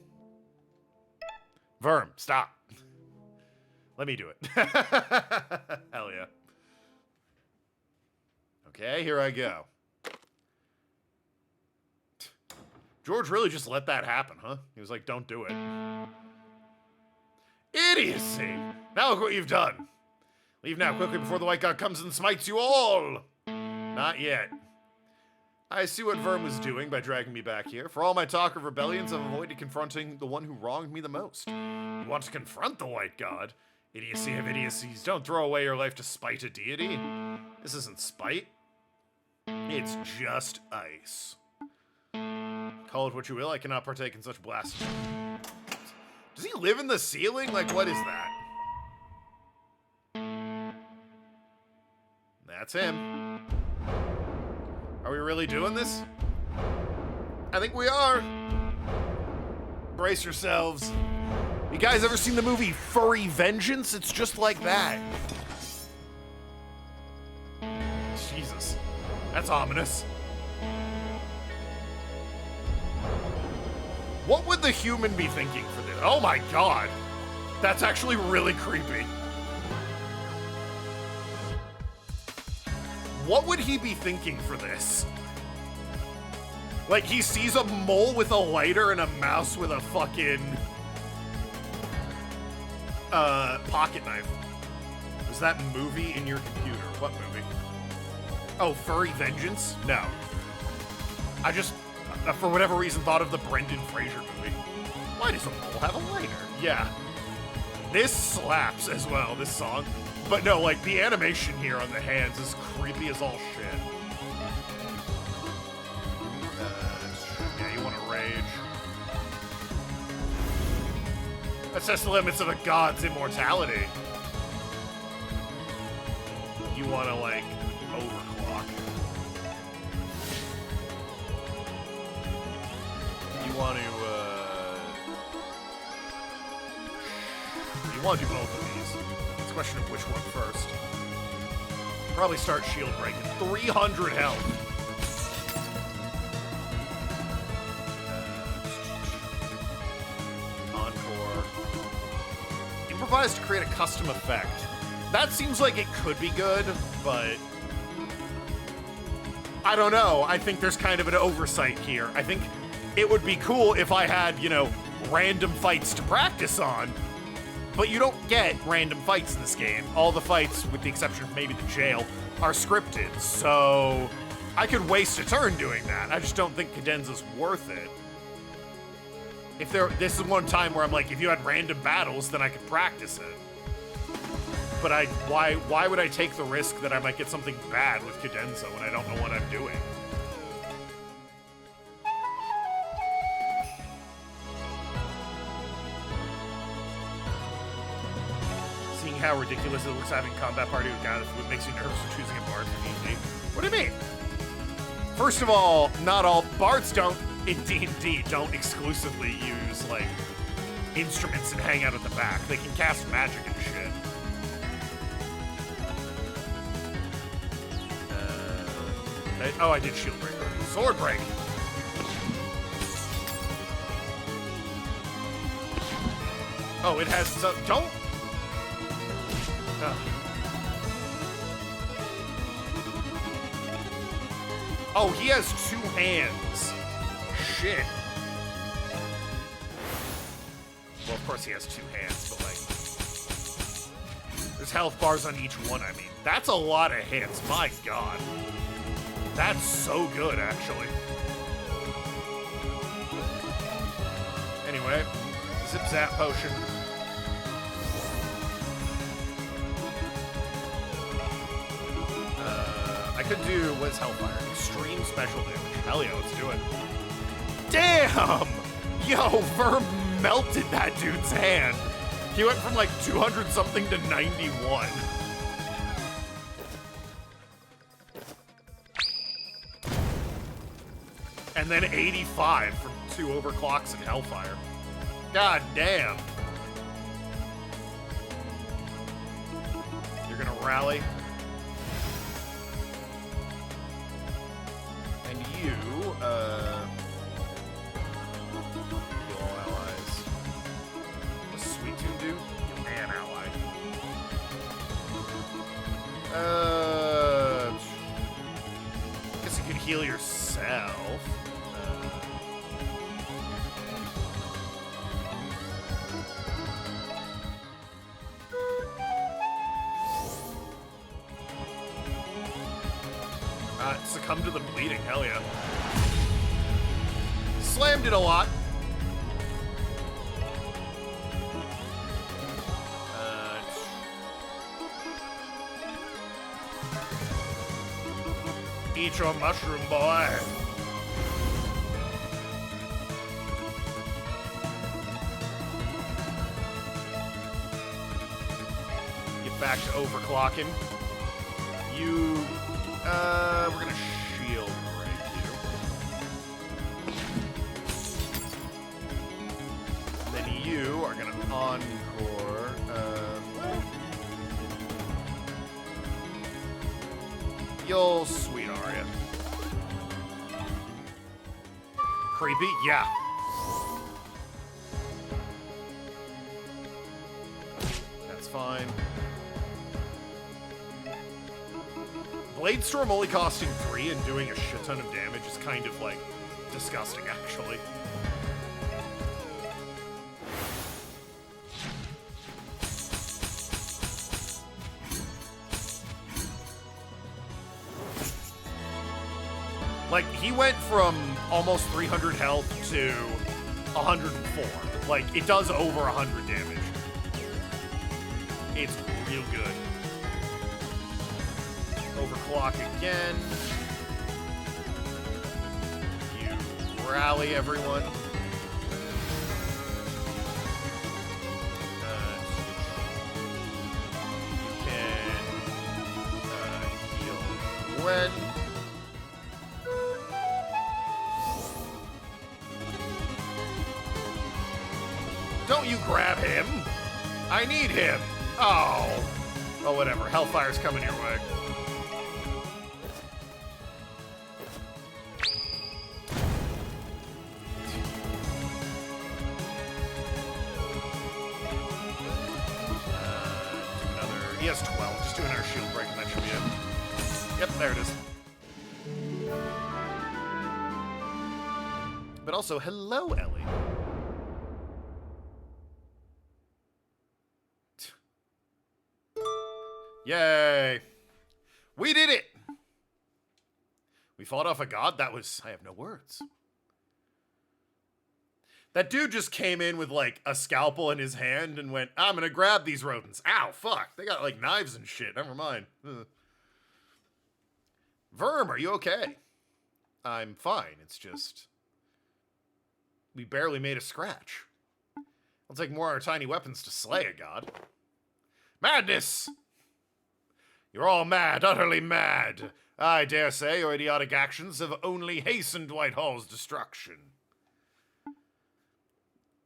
Verm, stop. Let me do it. Hell yeah. Okay, here I go. George really just let that happen, huh? He was like, don't do it. Idiocy! Now look what you've done. Leave now quickly before the White God comes and smites you all. Not yet. I see what Verm was doing by dragging me back here. For all my talk of rebellions, I've avoided confronting the one who wronged me the most. You want to confront the White God? Idiocy of idiocies. Don't throw away your life to spite a deity. This isn't spite. It's just ice. Call it what you will, I cannot partake in such blasphemy. Does he live in the ceiling? Like, what is that? That's him. Are we really doing this? I think we are. Brace yourselves. You guys ever seen the movie Furry Vengeance? It's just like that. Jesus. That's ominous. What would the human be thinking for this? Oh my god. That's actually really creepy. What would he be thinking for this? Like, he sees a mole with a lighter and a mouse with a fucking pocket knife. Was that movie in your computer? What movie? Oh, Furry Vengeance? No. I just, for whatever reason, thought of the Brendan Fraser movie. Why does a mole have a lighter? Yeah. This slaps as well, this song. But no, like, the animation here on the hands is creepy as all shit. Yeah, you want to rage. Assess the limits of a god's immortality. You want to, like, overclock. You want to, you want to do both of these. It's a question of which one first. Probably start shield breaking. 300 health. Encore. Improvise to create a custom effect. That seems like it could be good, but I don't know. I think there's kind of an oversight here. I think it would be cool if I had, you know, random fights to practice on, but you don't get random fights in this game. All the fights, with the exception of maybe the jail, are scripted, so I could waste a turn doing that. I just don't think Cadenza's worth it. If this is one time where I'm like, if you had random battles, then I could practice it. But why would I take the risk that I might get something bad with Cadenza when I don't know what I'm doing? how ridiculous it looks having combat party with God if it makes you nervous for choosing a bard for D&D. What do you mean? First of all, not all bards don't in D&D don't exclusively use like instruments and hang out at the back. They can cast magic and shit. I did shield break. Sword break. Oh, it has so don't. Oh, he has 2 hands. Shit. Well, of course he has 2 hands, but like, there's health bars on each one. I mean, that's a lot of hits. My God, that's so good, actually. Anyway, zip zap potion. I could do, what's Hellfire? Extreme special damage. Hell yeah, let's do it. Damn! Yo, Verm melted that dude's hand. He went from like 200 something to 91. And then 85 from 2 overclocks and Hellfire. God damn. You're gonna rally. And you, heal all allies. What's Sweet Tune do? You're an ally. Guess you could heal yourself. Succumb to the bleeding, hell yeah. Slammed it a lot. Eat your mushroom, boy. Get back to overclocking. You... we're gonna shield break you. Then you are gonna encore. You'll sweet Aria. Creepy? Yeah. That's fine. Blade Storm only costing 3 and doing a shit ton of damage is kind of, like, disgusting, actually. Like, he went from almost 300 health to 104. Like, it does over 100 damage. It's real good. Overclock again. You rally everyone. You can heal Gwen. Don't you grab him! I need him! Oh! Oh, whatever. Hellfire's coming your way. He has 12. Just do another shield break and that should be it. Yep, there it is. But also, hello, Ellie. Yay. We did it! We fought off a god? That was... I have no words. That dude just came in with, like, a scalpel in his hand and went, I'm gonna grab these rodents. Ow, fuck. They got, like, knives and shit. Never mind. Ugh. Verm, are you okay? I'm fine. It's just... we barely made a scratch. It'll take more of our tiny weapons to slay a god. Madness! You're all mad, utterly mad. I dare say your idiotic actions have only hastened Whitehall's destruction.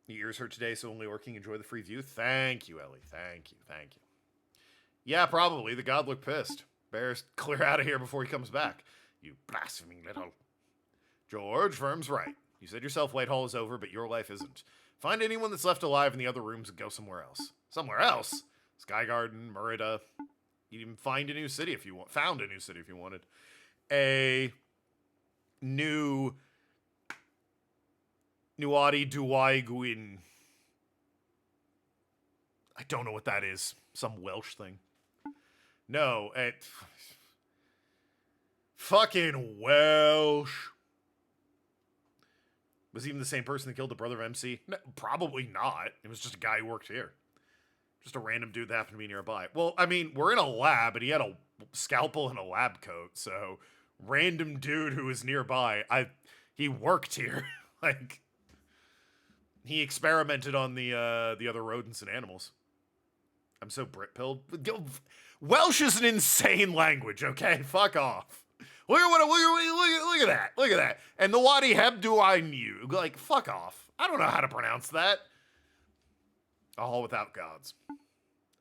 Your ears hurt today, so only working. Enjoy the free view. Thank you, Ellie. Thank you. Thank you. Yeah, probably. The god looked pissed. Bears, clear out of here before he comes back. You blaspheming little... George, Firm's right. You said yourself Whitehall is over, but your life isn't. Find anyone that's left alive in the other rooms and go somewhere else. Somewhere else? Skygarden, Merida. You'd even find a new city if you want. Found a new city if you wanted. A new... Nuadi Duai Gwyn. I don't know what that is. Some Welsh thing. No, fucking Welsh. Was he even the same person that killed the brother of MC? No, probably not. It was just a guy who worked here. Just a random dude that happened to be nearby. Well, I mean, we're in a lab, and he had a scalpel and a lab coat, so random dude who was nearby. He worked here. Like, he experimented on the other rodents and animals. I'm so Brit-pilled. Welsh is an insane language, okay? Fuck off. Look at that. Look at that. And the Wadi Hebdo I knew. Like, fuck off. I don't know how to pronounce that. A hall without gods.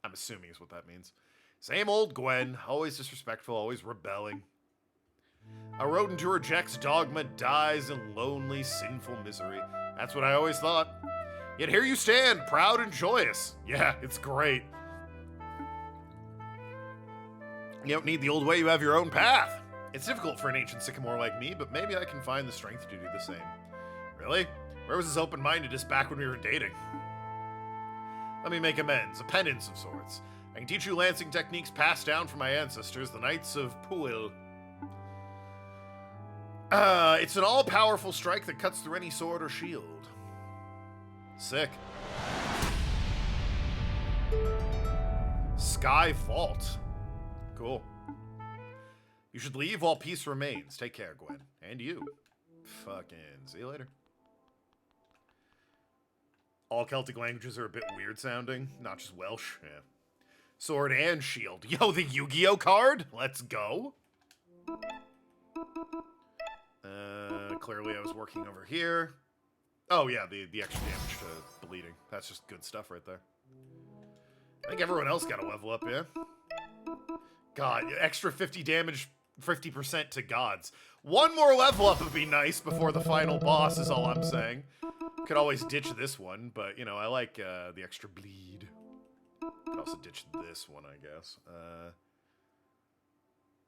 I'm assuming is what that means. Same old Gwen. Always disrespectful, always rebelling. A rodent who rejects dogma dies in lonely, sinful misery. That's what I always thought. Yet here you stand, proud and joyous. Yeah, it's great. You don't need the old way, you have your own path. It's difficult for an ancient sycamore like me, but maybe I can find the strength to do the same. Really? Where was this open-mindedness back when we were dating? Let me make amends, a penance of sorts. I can teach you lancing techniques passed down from my ancestors, the Knights of Puil. It's an all-powerful strike that cuts through any sword or shield. Sick. Sky Vault. Cool. You should leave while peace remains. Take care, Gwen. And you. Fucking see you later. All Celtic languages are a bit weird sounding. Not just Welsh. Yeah. Sword and shield. Yo, the Yu-Gi-Oh card? Let's go. Clearly I was working over here. Oh yeah, the extra damage to bleeding. That's just good stuff right there. I think everyone else got a level up, yeah? God, extra 50 damage, 50% to gods. One more level up would be nice before the final boss is all I'm saying. Could always ditch this one, but, you know, I like the extra bleed. Could also ditch this one, I guess.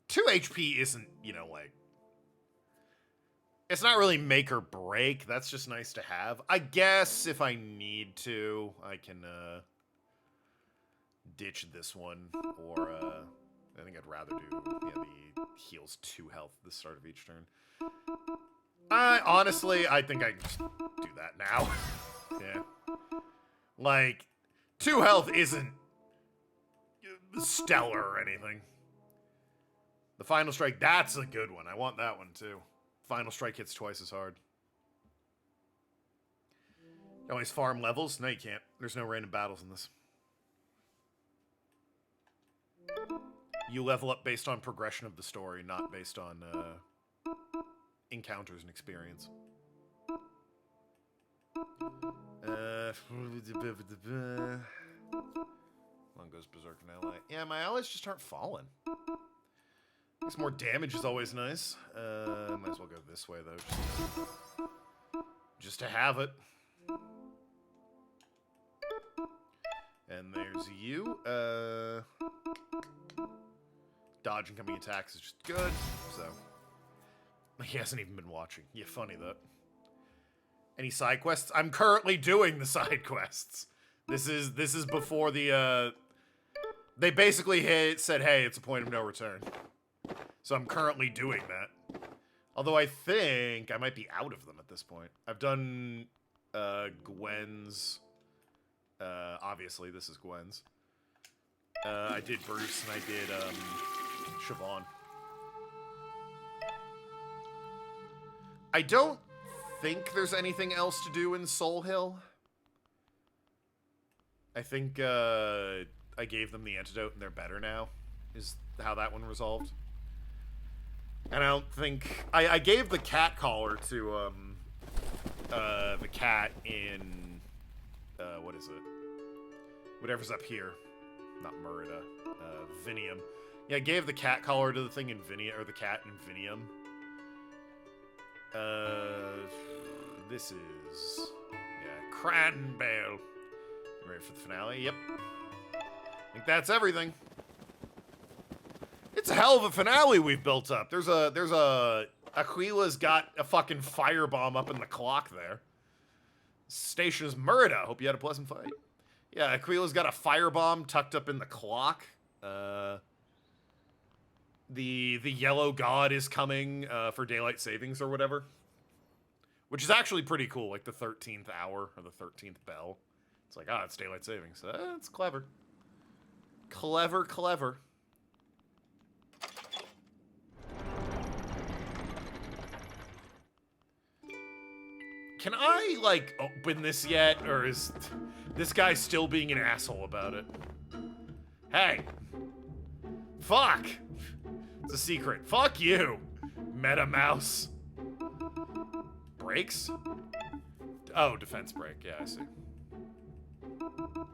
2 HP isn't, you know, like... It's not really make or break. That's just nice to have. I guess if I need to, I can ditch this one. Or I think I'd rather do the heals 2 health at the start of each turn. Honestly, I think I can just do that now. Yeah. Like, 2 health isn't stellar or anything. The Final Strike, that's a good one. I want that one too. Final Strike hits twice as hard. You always farm levels? No, you can't. There's no random battles in this. You level up based on progression of the story, not based on encounters and experience. One goes berserk in ally. Yeah, my allies just aren't falling. Guess more damage is always nice. Might as well go this way, though. Just to have it. And there's you. Dodge incoming attacks is just good, so... He hasn't even been watching. Yeah, funny, though. Any side quests? I'm currently doing the side quests. This is before the, They basically said, hey, it's a point of no return. So I'm currently doing that. Although I think I might be out of them at this point. I've done Gwen's. Obviously, this is Gwen's. I did Bruce and I did Siobhan. I don't think there's anything else to do in Soul Hill. I think I gave them the antidote and they're better now, is how that one resolved. And I don't think... I gave the cat collar to, the cat in... what is it? Whatever's up here. Not Merida. Vinium. Yeah, I gave the cat collar to the thing in Vinium, or the cat in Vinium. This is... yeah, Cranbale. You ready for the finale? Yep. I think that's everything. It's a hell of a finale we've built up. There's a Aquila's got a fucking firebomb up in the clock there. Station is Merida. Hope you had a pleasant fight. Yeah, Aquila's got a firebomb tucked up in the clock. The yellow god is coming for daylight savings or whatever. Which is actually pretty cool, like the 13th hour or the 13th bell. It's like, it's daylight savings. It's clever. Clever, clever. Can I, like, open this yet? Or is this guy still being an asshole about it? Hey. Fuck. It's a secret. Fuck you, Meta Mouse. Brakes? Oh, defense brake. Yeah, I see.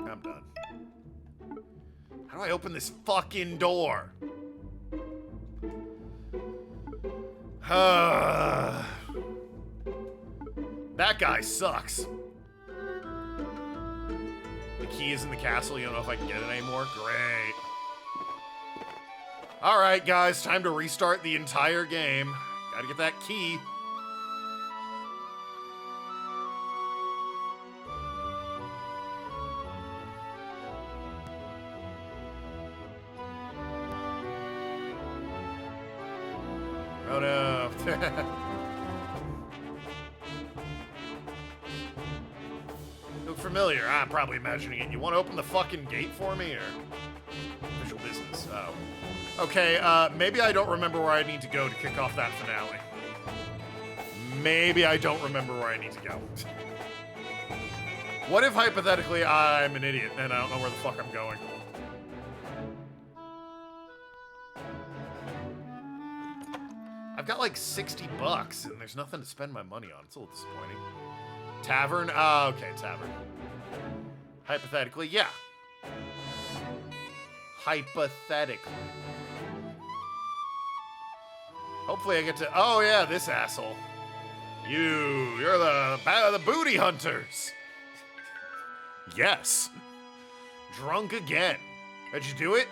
I'm done. How do I open this fucking door? That guy sucks. The key is in the castle. You don't know if I can get it anymore? Great. Alright, guys. Time to restart the entire game. Gotta get that key. Oh no. Look familiar. I'm probably imagining it. You want to open the fucking gate for me, or official business? Oh. Okay, maybe I don't remember where I need to go to kick off that finale. Maybe I don't remember where I need to go. What if, hypothetically, I'm an idiot and I don't know where the fuck I'm going? I've got like 60 bucks and there's nothing to spend my money on. It's a little disappointing. Tavern? Okay, tavern. Hypothetically, yeah. Hypothetically. Hopefully I get to... Oh, yeah, this asshole. You're the booty hunters. Yes. Drunk again. Did you do it?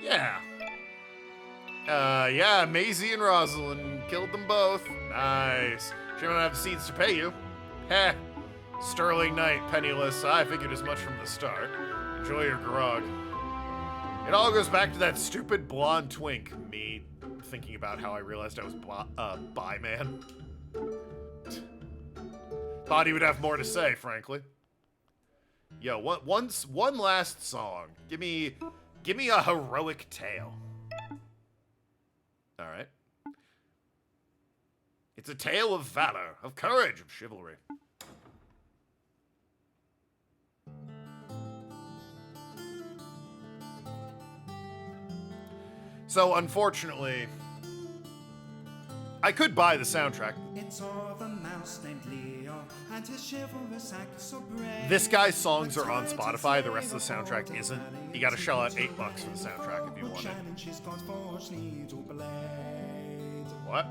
Yeah. Yeah, Maisie and Rosalind killed them both. Nice. She don't have seeds to pay you. Heh. Sterling night, penniless. I figured as much from the start. Enjoy your grog. It all goes back to that stupid blonde twink. Me thinking about how I realized I was bi man. Thought he would have more to say, frankly. Yo, one last song. Give me a heroic tale. All right. It's a tale of valor, of courage, of chivalry. So, unfortunately, I could buy the soundtrack. It's of a mouse named Leo and his chivalrous act so brave. This guy's songs are on Spotify. The rest of the soundtrack isn't. You gotta shell out $8 for the soundtrack if you want it. What?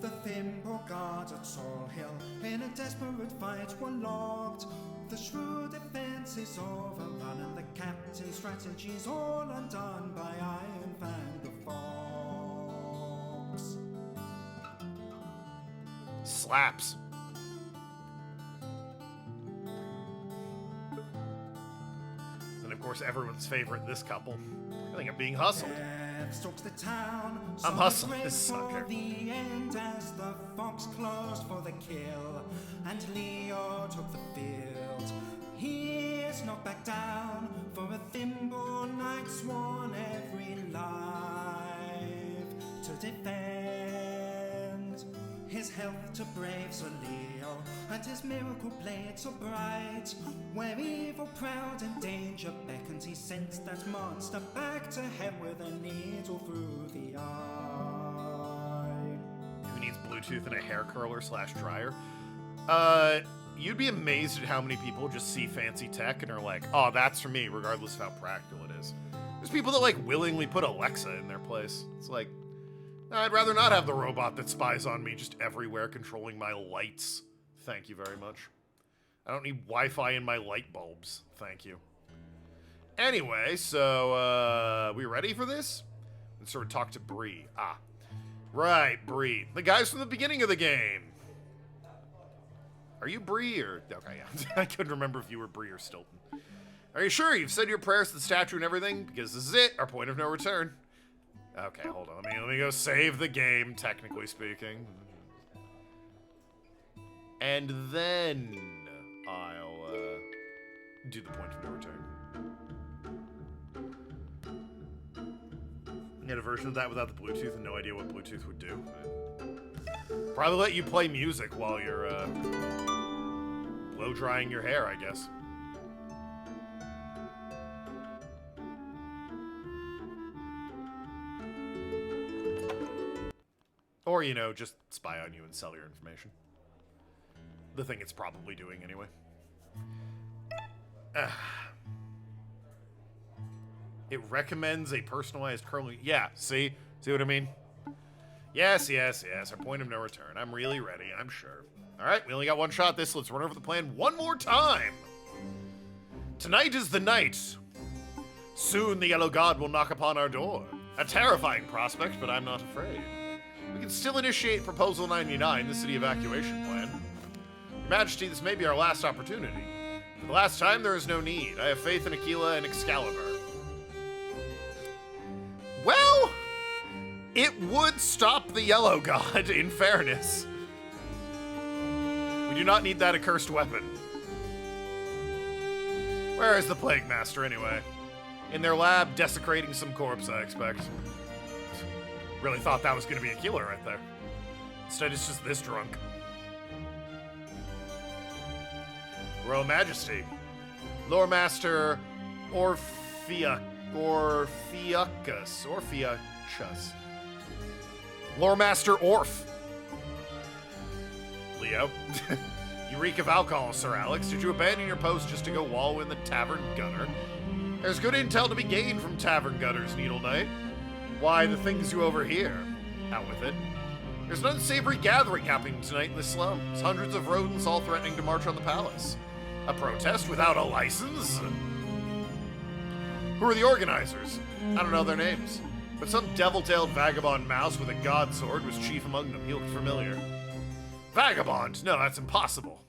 The thimble guards at Saul Hill in a desperate fight were locked. The shrewd defense is overrun and the captain's strategies all undone by Iron Fang the Fox. Slaps. And of course, everyone's favorite, this couple. I think I'm being hustled. Stalks the town, I'm hustling this sucker. The end as the fox closed for the kill, and Leo took the field. He is knocked back down for a thimble knight sworn every life. defend. His health to brave Sir Leo, and his miracle blade so bright. Where evil, proud, and danger beckons, he sends that monster back to hell with a needle through the eye. Who needs Bluetooth and a hair curler / dryer? You'd be amazed at how many people just see fancy tech and are like, oh, that's for me, regardless of how practical it is. There's people that, like, willingly put Alexa in their place. It's like, I'd rather not have the robot that spies on me just everywhere controlling my lights. Thank you very much. I don't need Wi-Fi in my light bulbs. Thank you. Anyway, so, we ready for this? Let's sort of talk to Bree. Ah. Right, Bree. The guys from the beginning of the game. Are you Bree or... Okay, yeah. I couldn't remember if you were Bree or Stilton. Are you sure you've said your prayers to the statue and everything? Because this is it, our point of no return. Okay, hold on. Let me go save the game, technically speaking. And then I'll do the point of no return. Get a version of that without the Bluetooth and no idea what Bluetooth would do. Probably let you play music while you're blow drying your hair, I guess. Or, you know, just spy on you and sell your information. The thing it's probably doing anyway. It recommends a personalized curling... Yeah, see? See what I mean? Yes, yes, yes. Our point of no return. I'm really ready, I'm sure. Alright, we only got one shot at this. Let's run over the plan one more time. Tonight is the night. Soon the Yellow God will knock upon our door. A terrifying prospect, but I'm not afraid. We can still initiate Proposal 99, the city evacuation plan. Your Majesty, this may be our last opportunity. For the last time, there is no need. I have faith in Aquila and Excalibur. Well, it would stop the Yellow God, in fairness. We do not need that accursed weapon. Where is the Plague Master, anyway? In their lab, desecrating some corpse, I expect. Really thought that was going to be a killer right there. Instead, it's just this drunk. Royal Majesty. Lore Master Orpheus. Lore Master Orf. Leo. You reek of alcohol, Sir Alex. Did you abandon your post just to go wallow in the Tavern Gutter? There's good intel to be gained from Tavern Gutters, Needle Knight. Why, the things you overhear. Out with it. There's an unsavory gathering happening tonight in the slums. Hundreds of rodents all threatening to march on the palace. A protest without a license? Who are the organizers? I don't know their names. But some devil-tailed vagabond mouse with a god sword was chief among them. He looked familiar. Vagabond? No, that's impossible.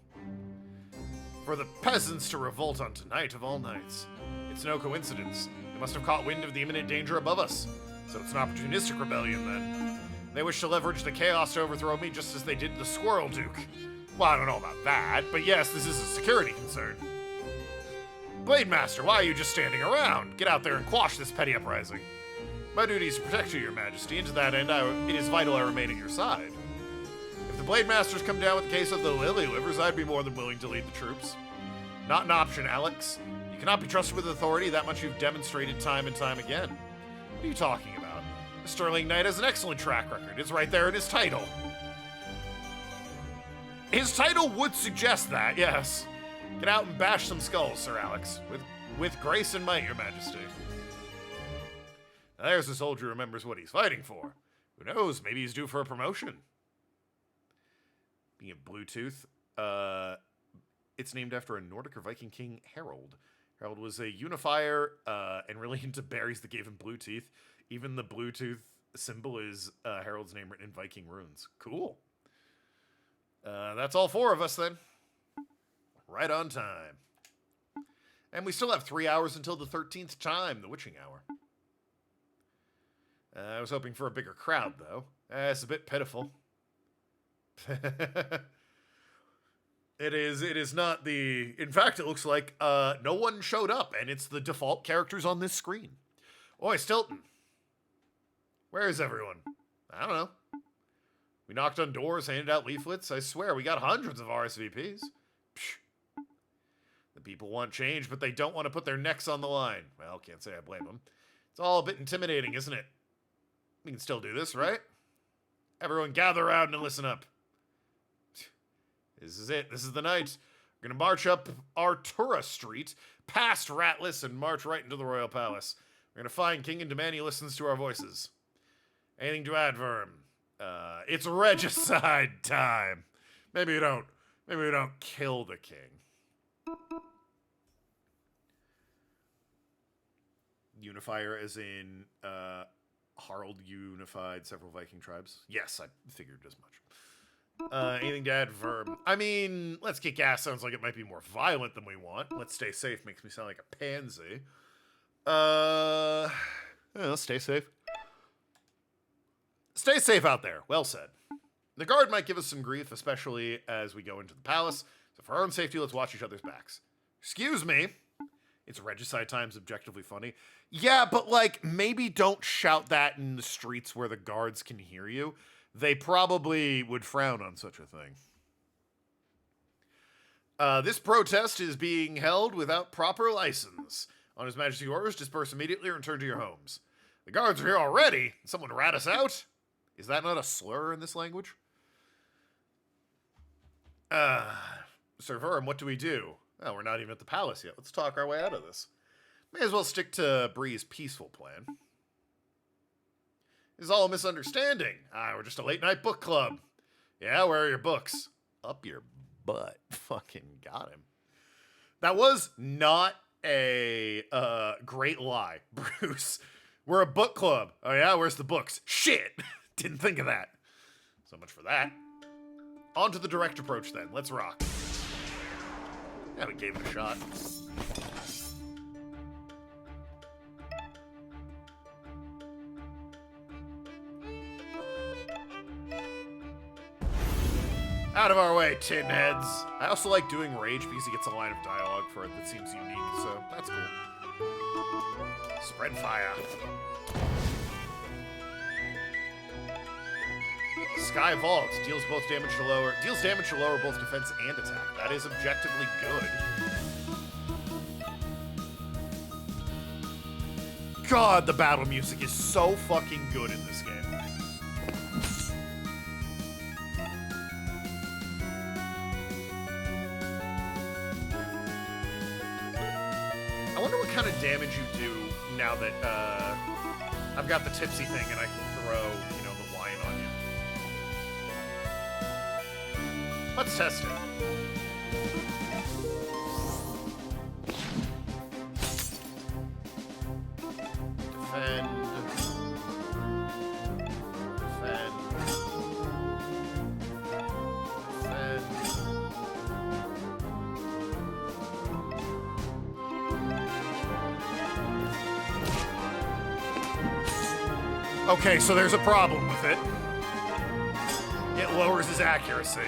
For the peasants to revolt on tonight of all nights. It's no coincidence. They must have caught wind of the imminent danger above us. So it's an opportunistic rebellion, then. They wish to leverage the chaos to overthrow me just as they did the Squirrel Duke. Well, I don't know about that, but yes, this is a security concern. Blade Master, why are you just standing around? Get out there and quash this petty uprising. My duty is to protect you, Your Majesty, and to that end, it is vital I remain at your side. If the Blade Masters come down with the case of the Lily Livers, I'd be more than willing to lead the troops. Not an option, Alex. You cannot be trusted with authority, that much you've demonstrated time and time again. What are you talking about? The Sterling Knight has an excellent track record. It's right there in his title. His title would suggest that, yes. Get out and bash some skulls, Sir Alex. With grace and might, Your Majesty. Now there's a soldier who remembers what he's fighting for. Who knows, maybe he's due for a promotion. Being a Bluetooth, it's named after a Nordic or Viking king, Harold. Harold was a unifier and really into berries that gave him blue teeth. Even the Bluetooth symbol is Harold's name written in Viking runes. Cool. That's all 4 of us then. Right on time. And we still have 3 hours until the 13th time, the witching hour. I was hoping for a bigger crowd, though. It's a bit pitiful. It is not the... In fact, it looks like no one showed up, and it's the default characters on this screen. Oi, Stilton. Where is everyone? I don't know. We knocked on doors, handed out leaflets. I swear, we got hundreds of RSVPs. Psh. The people want change, but they don't want to put their necks on the line. Well, can't say I blame them. It's all a bit intimidating, isn't it? We can still do this, right? Everyone gather around and listen up. This is it. This is the night. We're going to march up Artura Street, past Ratless, and march right into the Royal Palace. We're going to find King and demand he listens to our voices. Anything to add, Verm? It's regicide time. Maybe we don't kill the king. Unifier as in, Harald unified several Viking tribes. Yes, I figured as much. Anything to add, Verm? I mean, let's kick ass sounds like it might be more violent than we want. Let's stay safe makes me sound like a pansy. Yeah, let's stay safe. Stay safe out there. Well said. The guard might give us some grief, especially as we go into the palace. So for our own safety, let's watch each other's backs. Excuse me. It's regicide time's objectively funny. Yeah, but like, maybe don't shout that in the streets where the guards can hear you. They probably would frown on such a thing. This protest is being held without proper license. On His Majesty's orders, disperse immediately or return to your homes. The guards are here already. Someone rat us out? Is that not a slur in this language? Sir Verm, what do we do? Oh, we're not even at the palace yet. Let's talk our way out of this. May as well stick to Bree's peaceful plan. This is all a misunderstanding. We're just a late-night book club. Yeah, where are your books? Up your butt. Fucking got him. That was not a great lie, Bruce. We're a book club. Oh yeah, where's the books? Shit! Didn't think of that. So much for that. On to the direct approach then. Let's rock. Yeah, we gave it a shot. Out of our way, tin heads. I also like doing rage because he gets a line of dialogue for it that seems unique, so that's cool. Spread fire. Sky Vault deals damage to lower both defense and attack. That is objectively good. God, the battle music is so fucking good in this game. I wonder what kind of damage you do now that I've got the tipsy thing and I can throw, the wine on you. Let's test it. Defend. Defend. Defend. Okay, so there's a problem with it. It lowers his accuracy.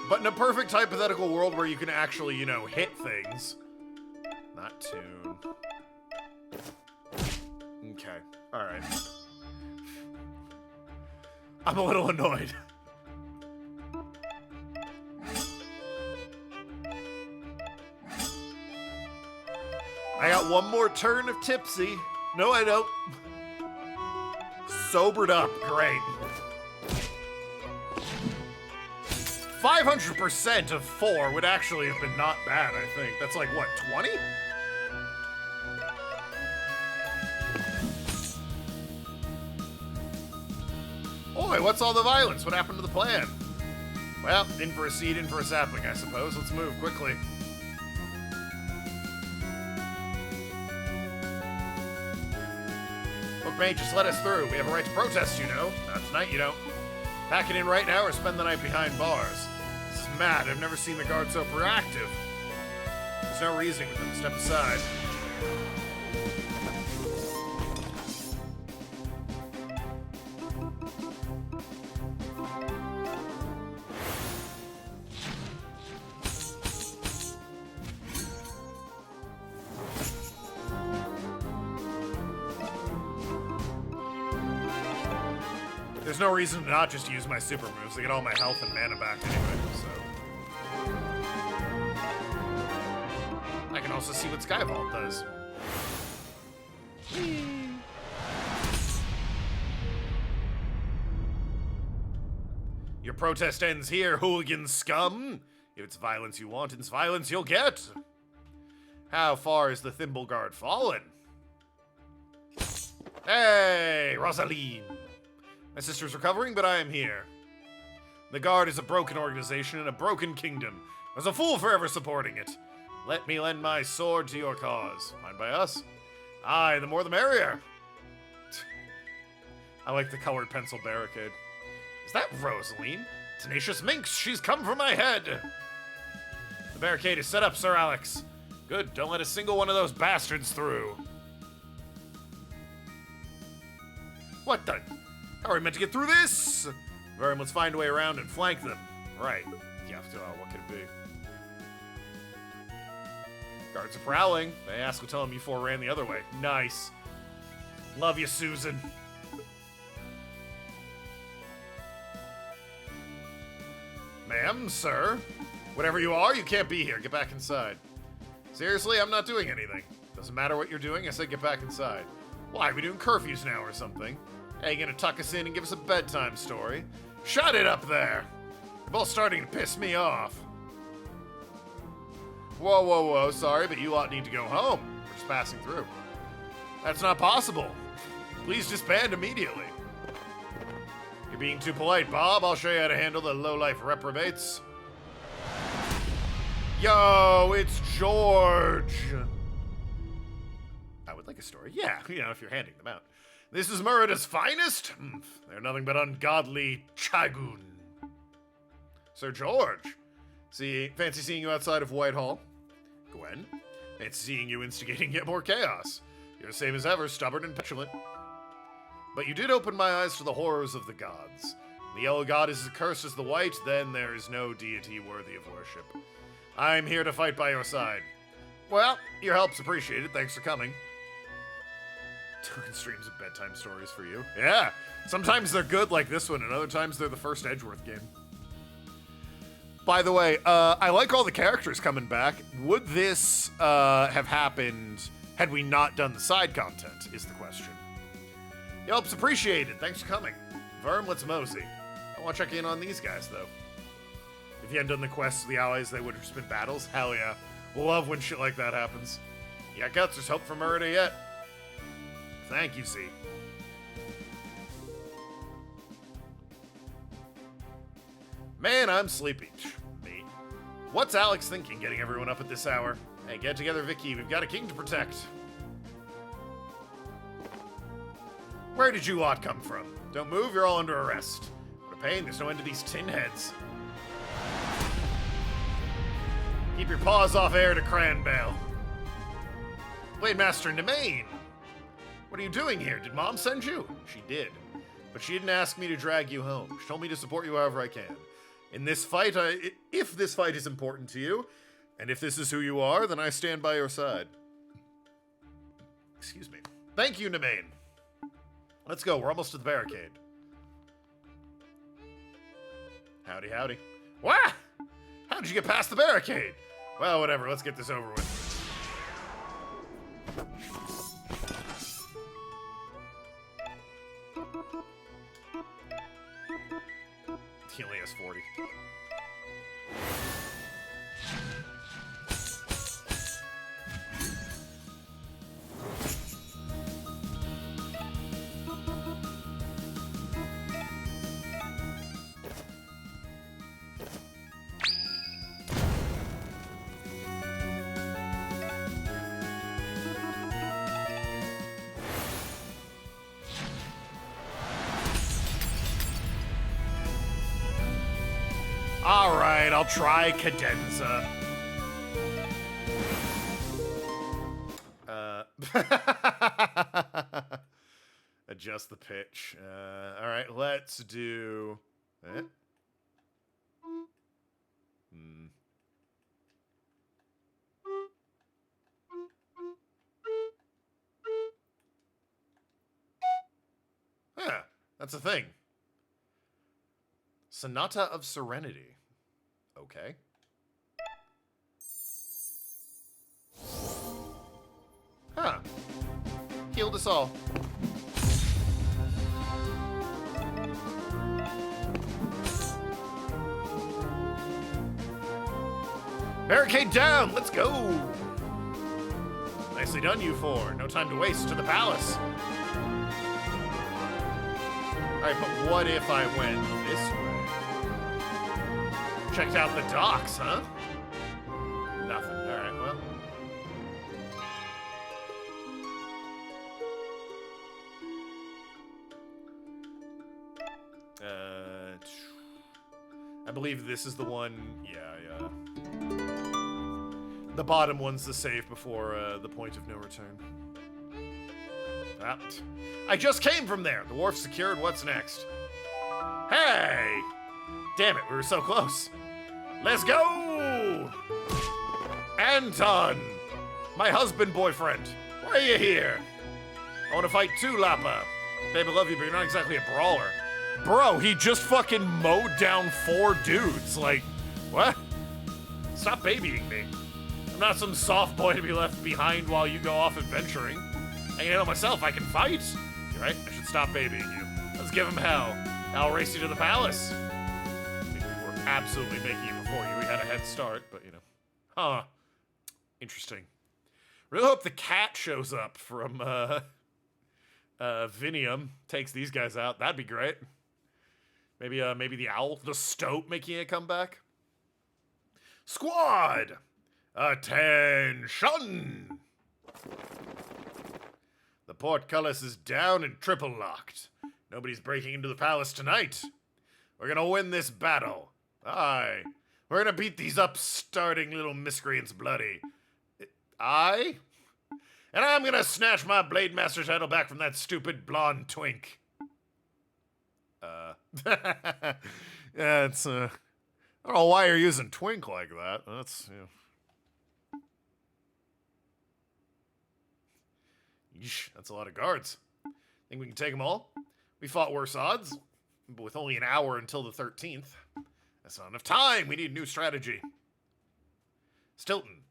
But in a perfect hypothetical world where you can actually, hit things. Not tune. Okay. Alright. I'm a little annoyed. I got one more turn of tipsy. No, I don't. Sobered up. Great. 500% of 4 would actually have been not bad, I think. That's like, what, 20? Oi, what's all the violence? What happened to the plan? Well, in for a seed, in for a sapling, I suppose. Let's move, quickly. Look, mate, just let us through. We have a right to protest, Not tonight, you don't. Pack it in right now or spend the night behind bars. This is mad. I've never seen the guard so proactive. There's no reasoning with them. Step aside. there's no reason to not just use my super moves. I get all my health and mana back anyway, so. I can also see what Skyvault does. Your protest ends here, hooligan scum. If it's violence you want, it's violence you'll get. How far is the Thimble Guard fallen? Hey, Rosaline. My sister's recovering, but I am here. The Guard is a broken organization in a broken kingdom. I was a fool for ever supporting it. Let me lend my sword to your cause. Fine by us. Aye, the more the merrier. I like the colored pencil barricade. Is that Rosaline? Tenacious minx, she's come for my head. The barricade is set up, Sir Alex. Good, don't let a single one of those bastards through. What the? How are we meant to get through this? Very, let's find a way around and flank them. Right. Yeah, what could it be? Guards are prowling. They ask will tell them you four ran the other way. Nice. Love you, Susan. Ma'am, sir. Whatever you are, you can't be here. Get back inside. Seriously, I'm not doing anything. Doesn't matter what you're doing, I said get back inside. Why, we doing curfews now or something? Hey, you gonna tuck us in and give us a bedtime story? Shut it up there! You're both starting to piss me off. Whoa, whoa, whoa, sorry, but you lot need to go home. We're just passing through. That's not possible. Please disband immediately. You're being too polite, Bob. I'll show you how to handle the lowlife reprobates. Yo, it's George. I would like a story. Yeah, if you're handing them out. This is Merida's finest? They're nothing but ungodly chagoon. Sir George. Fancy seeing you outside of Whitehall. Gwen. Fancy seeing you instigating yet more chaos. You're the same as ever, stubborn and petulant. But you did open my eyes to the horrors of the gods. The yellow god is as cursed as the white, then there is no deity worthy of worship. I'm here to fight by your side. Well, your help's appreciated. Thanks for coming. Token streams of bedtime stories for you. Yeah, sometimes they're good like this one, and other times they're the first Edgeworth game. By the way, I like all the characters coming back. Would this have happened had we not done the side content, is the question. Your help's appreciated. Thanks for coming. Verm, let's mosey. I want to check in on these guys, though. If you hadn't done the quests of the allies, they would have just been battles. Hell yeah. Love when shit like that happens. Yeah, guts, there's hope for Merida yet. Thank you, Z. Man, I'm sleepy. Me. What's Alex thinking, getting everyone up at this hour? Hey, get together, Vicky. We've got a king to protect. Where did you lot come from? Don't move, you're all under arrest. What a pain, there's no end to these tin heads. Keep your paws off Heir to Cranbale. Blade Master Nemain. What are you doing here? Did Mom send you? She did. But she didn't ask me to drag you home. She told me to support you however I can. In this fight, if this fight is important to you, and if this is who you are, then I stand by your side. Excuse me. Thank you, Nemain. Let's go. We're almost to the barricade. Howdy, howdy. Wah! How did you get past the barricade? Well, whatever. Let's get this over with. He only has 40. Alright, I'll try Cadenza. Adjust the pitch. Alright, let's do... Huh, that's a thing. Sonata of Serenity. Okay. Huh. Healed us all. Barricade down! Let's go! Nicely done, you four. No time to waste to the palace. Alright, but what if I went this way? Checked out the docks, huh? Nothing. Alright, well. I believe this is the one. Yeah. The bottom one's the save before the point of no return. Ah, I just came from there. The wharf's secured. What's next? Hey! Damn it, we were so close. Let's go! Anton! My husband boyfriend. Why are you here? I want to fight too, Lapa. Babe, I love you, but you're not exactly a brawler. Bro, he just fucking mowed down 4 dudes. Like, what? Stop babying me. I'm not some soft boy to be left behind while you go off adventuring. I know myself, I can fight. You're right, I should stop babying you. Let's give him hell. I'll race you to the palace. I think we were absolutely making it before you. We had a head start, but you know. Huh. Interesting. Really hope the cat shows up from Vinium, takes these guys out. That'd be great. Maybe the owl, the stoat making a comeback. Squad! Attention! The portcullis is down and triple locked. Nobody's breaking into the palace tonight. We're gonna win this battle. Aye. We're gonna beat these upstarting little miscreants bloody. Aye? And I'm gonna snatch my Blade Master title back from that stupid blonde twink. Yeah, it's, I don't know why you're using twink like that. That's, you know. Yeesh, that's a lot of guards. Think we can take them all? We fought worse odds, but with only an hour until the 13th. That's not enough time. We need a new strategy. Stilton.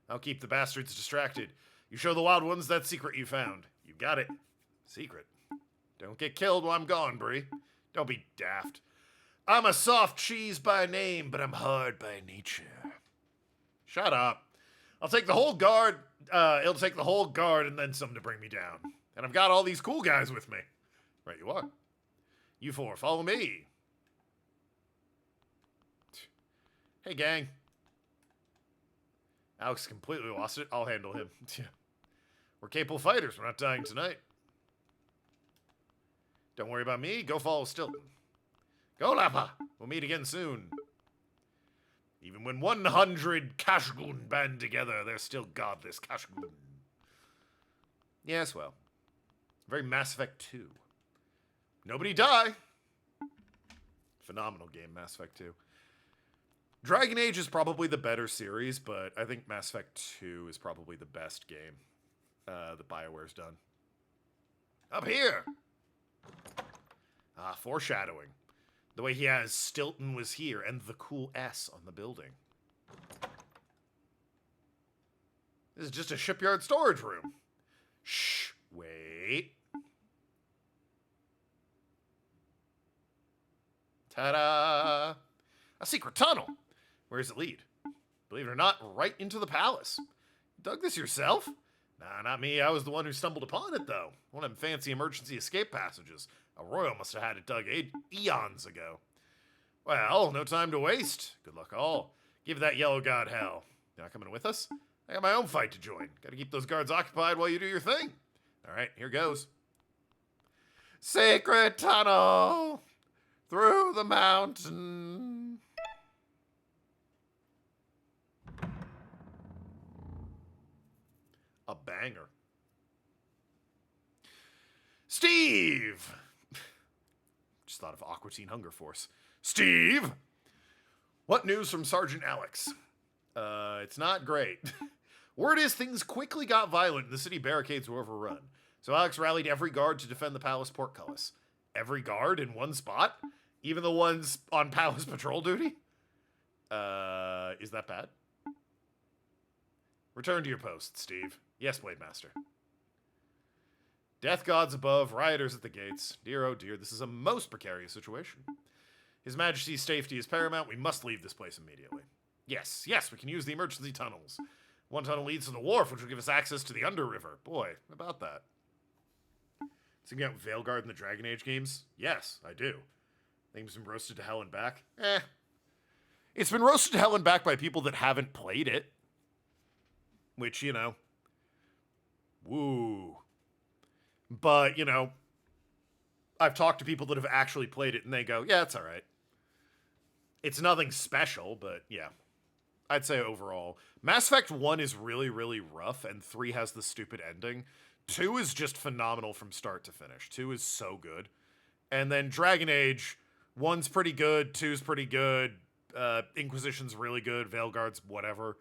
I'll keep the bastards distracted. You show the wild ones that secret you found. You got it. Secret. Don't get killed while I'm gone, Bree. Don't be daft. I'm a soft cheese by name, but I'm hard by nature. Shut up. I'll take the whole guard. It'll take the whole guard and then some to bring me down. And I've got all these cool guys with me. Right you are. You four, follow me. Hey, gang. Alex completely lost it. I'll handle him. We're capable fighters. We're not dying tonight. Don't worry about me. Go follow Stilton. Go, Lapa. We'll meet again soon. Even when 100 Kashgun band together, they're still godless Kashgun. Yes, well. Very Mass Effect 2. Nobody die. Phenomenal game, Mass Effect 2. Dragon Age is probably the better series, but I think Mass Effect 2 is probably the best game that BioWare's done. Up here! Ah, foreshadowing. The way he has Stilton was here and the cool S on the building. This is just a shipyard storage room. Shh, wait. Ta-da! A secret tunnel. Where does it lead? Believe it or not, right into the palace. You dug this yourself? Nah, not me. I was the one who stumbled upon it, though. One of them fancy emergency escape passages. A royal must have had it dug eons ago. Well, no time to waste. Good luck all. Give that yellow god hell. You're not coming with us? I got my own fight to join. Gotta keep those guards occupied while you do your thing. All right, here goes. Sacred tunnel through the mountain. A banger. Steve! Just thought of Aqua Teen Hunger Force. Steve! What news from Sergeant Alex? It's not great. Word is things quickly got violent and the city barricades were overrun. So Alex rallied every guard to defend the palace portcullis. Every guard in one spot? Even the ones on palace patrol duty? Is that bad? Return to your post, Steve. Yes, Blade Master. Death gods above, rioters at the gates. Dear, oh dear, this is a most precarious situation. His Majesty's safety is paramount. We must leave this place immediately. Yes, we can use the emergency tunnels. One tunnel leads to the wharf, which will give us access to the Underriver. Boy, about that. Thinking out Veilguard in the Dragon Age games? Yes, I do. Think it's been roasted to hell and back? It's been roasted to hell and back by people that haven't played it. Which, you know. Woo. But, you know, I've talked to people that have actually played it, and they go, yeah, it's alright. It's nothing special, but yeah. I'd say overall. Mass Effect 1 is really, really rough, and 3 has the stupid ending. 2 is just phenomenal from start to finish. 2 is so good. And then Dragon Age, 1's pretty good, 2's pretty good, Inquisition's really good, Veilguard's whatever.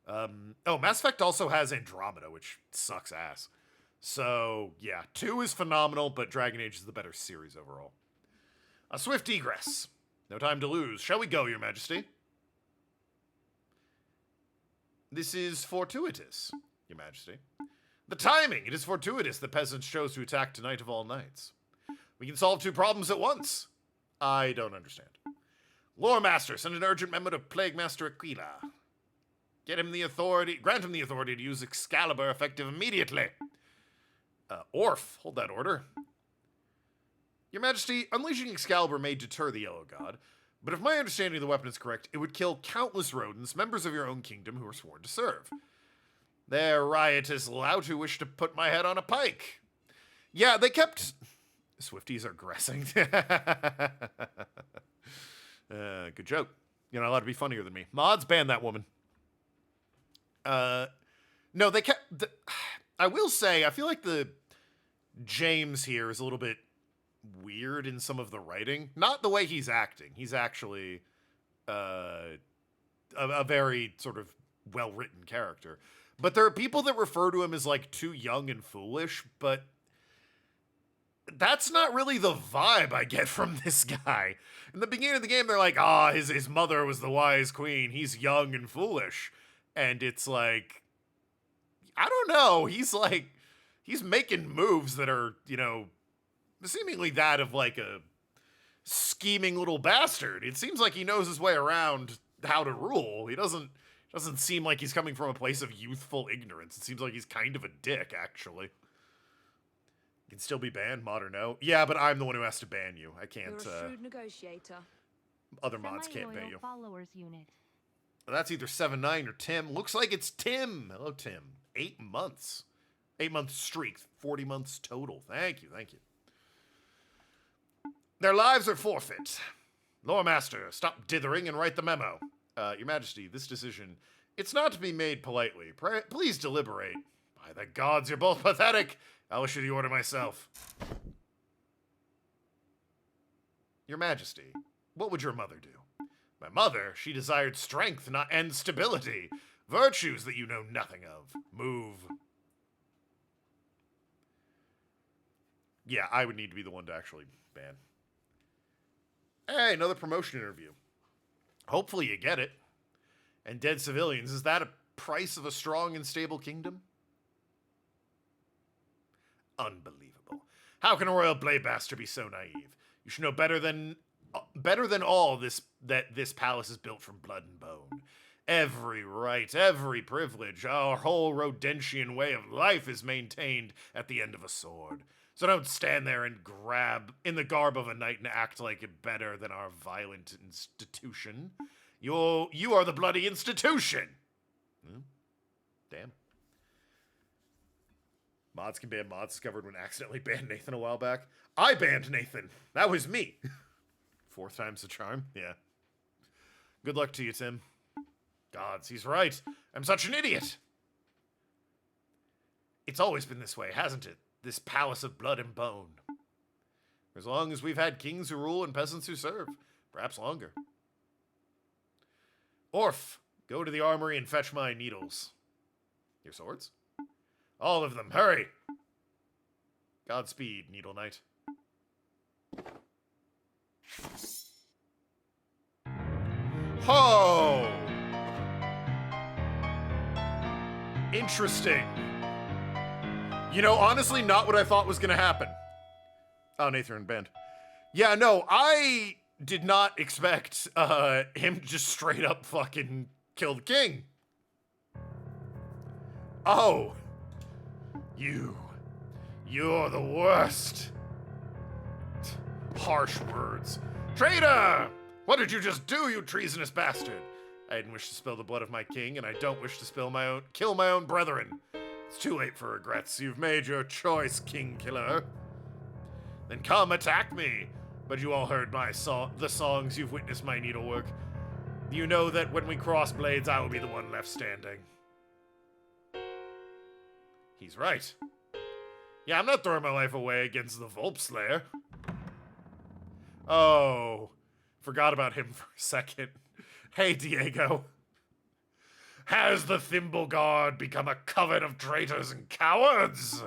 Mass Effect also has Andromeda, which sucks ass. So, yeah, 2 is phenomenal, but Dragon Age is the better series overall. A swift egress. No time to lose. Shall we go, Your Majesty? This is fortuitous, Your Majesty. The timing! It is fortuitous the peasants chose to attack tonight of all nights. We can solve 2 problems at once. I don't understand. Lore Master, send an urgent memo to Plague Master Aquila. Grant him the authority to use Excalibur effective immediately. Orf, hold that order. Your Majesty, unleashing Excalibur may deter the Yellow God, but if my understanding of the weapon is correct, it would kill countless rodents, members of your own kingdom who are sworn to serve. They're riotous lout who wish to put my head on a pike. Yeah, they kept... Swifties are aggressing. Good joke. You're not allowed to be funnier than me. Mods, ban that woman. No, they kept... I will say, I feel like the James here is a little bit weird in some of the writing. Not the way he's acting. He's actually a very sort of well-written character. But there are people that refer to him as, like, too young and foolish, but that's not really the vibe I get from this guy. In the beginning of the game, they're like, his mother was the wise queen. He's young and foolish. And it's like... I don't know. He's making moves that are, you know, seemingly that of like a scheming little bastard. It seems like he knows his way around how to rule. He doesn't seem like he's coming from a place of youthful ignorance. It seems like he's kind of a dick, actually. He can still be banned, mod or no. Yeah, but I'm the one who has to ban you. I can't. You're a shrewd negotiator. Other mods can't ban you. Followers unit. That's either 7-9 or Tim. Looks like it's Tim. Hello, Tim. 8 months. 8-month streak. 40 months total. Thank you. Their lives are forfeit. Lore Master, stop dithering and write the memo. Your Majesty, this decision, it's not to be made politely. Please deliberate. By the gods, you're both pathetic. I'll issue the order myself. Your Majesty, what would your mother do? My mother, she desired strength and stability. Virtues that you know nothing of. Move. Yeah, I would need to be the one to actually ban. Hey, another promotion interview. Hopefully you get it. And dead civilians, is that a price of a strong and stable kingdom? Unbelievable. How can a royal blade master be so naive? You should know better than all that this palace is built from blood and bone. Every right, every privilege, our whole Rodentian way of life is maintained at the end of a sword. So don't stand there and grab in the garb of a knight and act like it better than our violent institution. You are the bloody institution. Damn. Mods can ban mods discovered when accidentally banned Nathan a while back. I banned Nathan. That was me. 4th time's the charm. Yeah. Good luck to you, Tim. Gods, he's right. I'm such an idiot. It's always been this way, hasn't it? This palace of blood and bone. As long as we've had kings who rule and peasants who serve. Perhaps longer. Orf, go to the armory and fetch my needles. Your swords? All of them, hurry! Godspeed, Needle Knight. Oh! Interesting. You know, honestly, not what I thought was gonna happen. Oh, Nathan and Bend. Yeah, no, I did not expect him to just straight up fucking kill the king. Oh. You're the worst. Harsh words. Traitor! What did you just do, you treasonous bastard? I didn't wish to spill the blood of my king, and I don't wish to kill my own brethren. It's too late for regrets. You've made your choice, king killer. Then come attack me. But you all heard the songs. You've witnessed my needlework. You know that when we cross blades, I will be the one left standing. He's right. Yeah, I'm not throwing my life away against the Volp Slayer. Oh, forgot about him for a second. Hey, Diego. Has the Thimble Guard become a coven of traitors and cowards?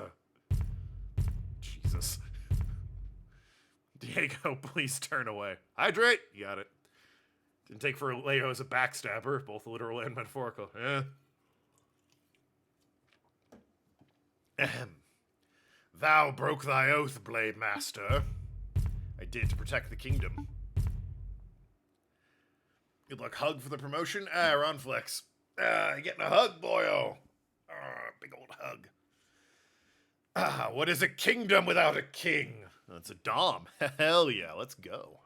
Jesus. Diego, please turn away. Hydrate. You got it. Didn't take for Alejo as a backstabber, both literal and metaphorical. Ahem. Thou broke thy oath, Blade Master. I did to protect the kingdom. Good luck, hug for the promotion. Ron Flex. Getting a hug, boyo. Big old hug. What is a kingdom without a king? That's a dom. Hell yeah, let's go.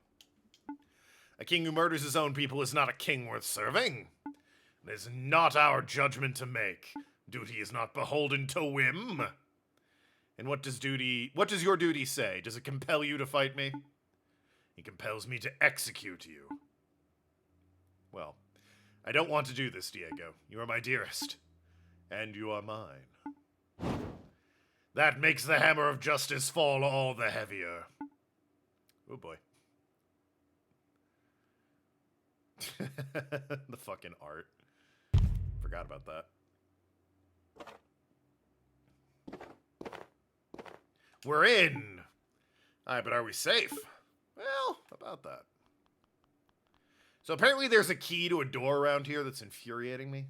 A king who murders his own people is not a king worth serving. It is not our judgment to make. Duty is not beholden to whim. And what does your duty say? Does it compel you to fight me? It compels me to execute you. Well, I don't want to do this, Diego. You are my dearest. And you are mine. That makes the hammer of justice fall all the heavier. Oh boy. The fucking art. Forgot about that. We're in! Alright, but are we safe? Well, about that. So apparently there's a key to a door around here that's infuriating me.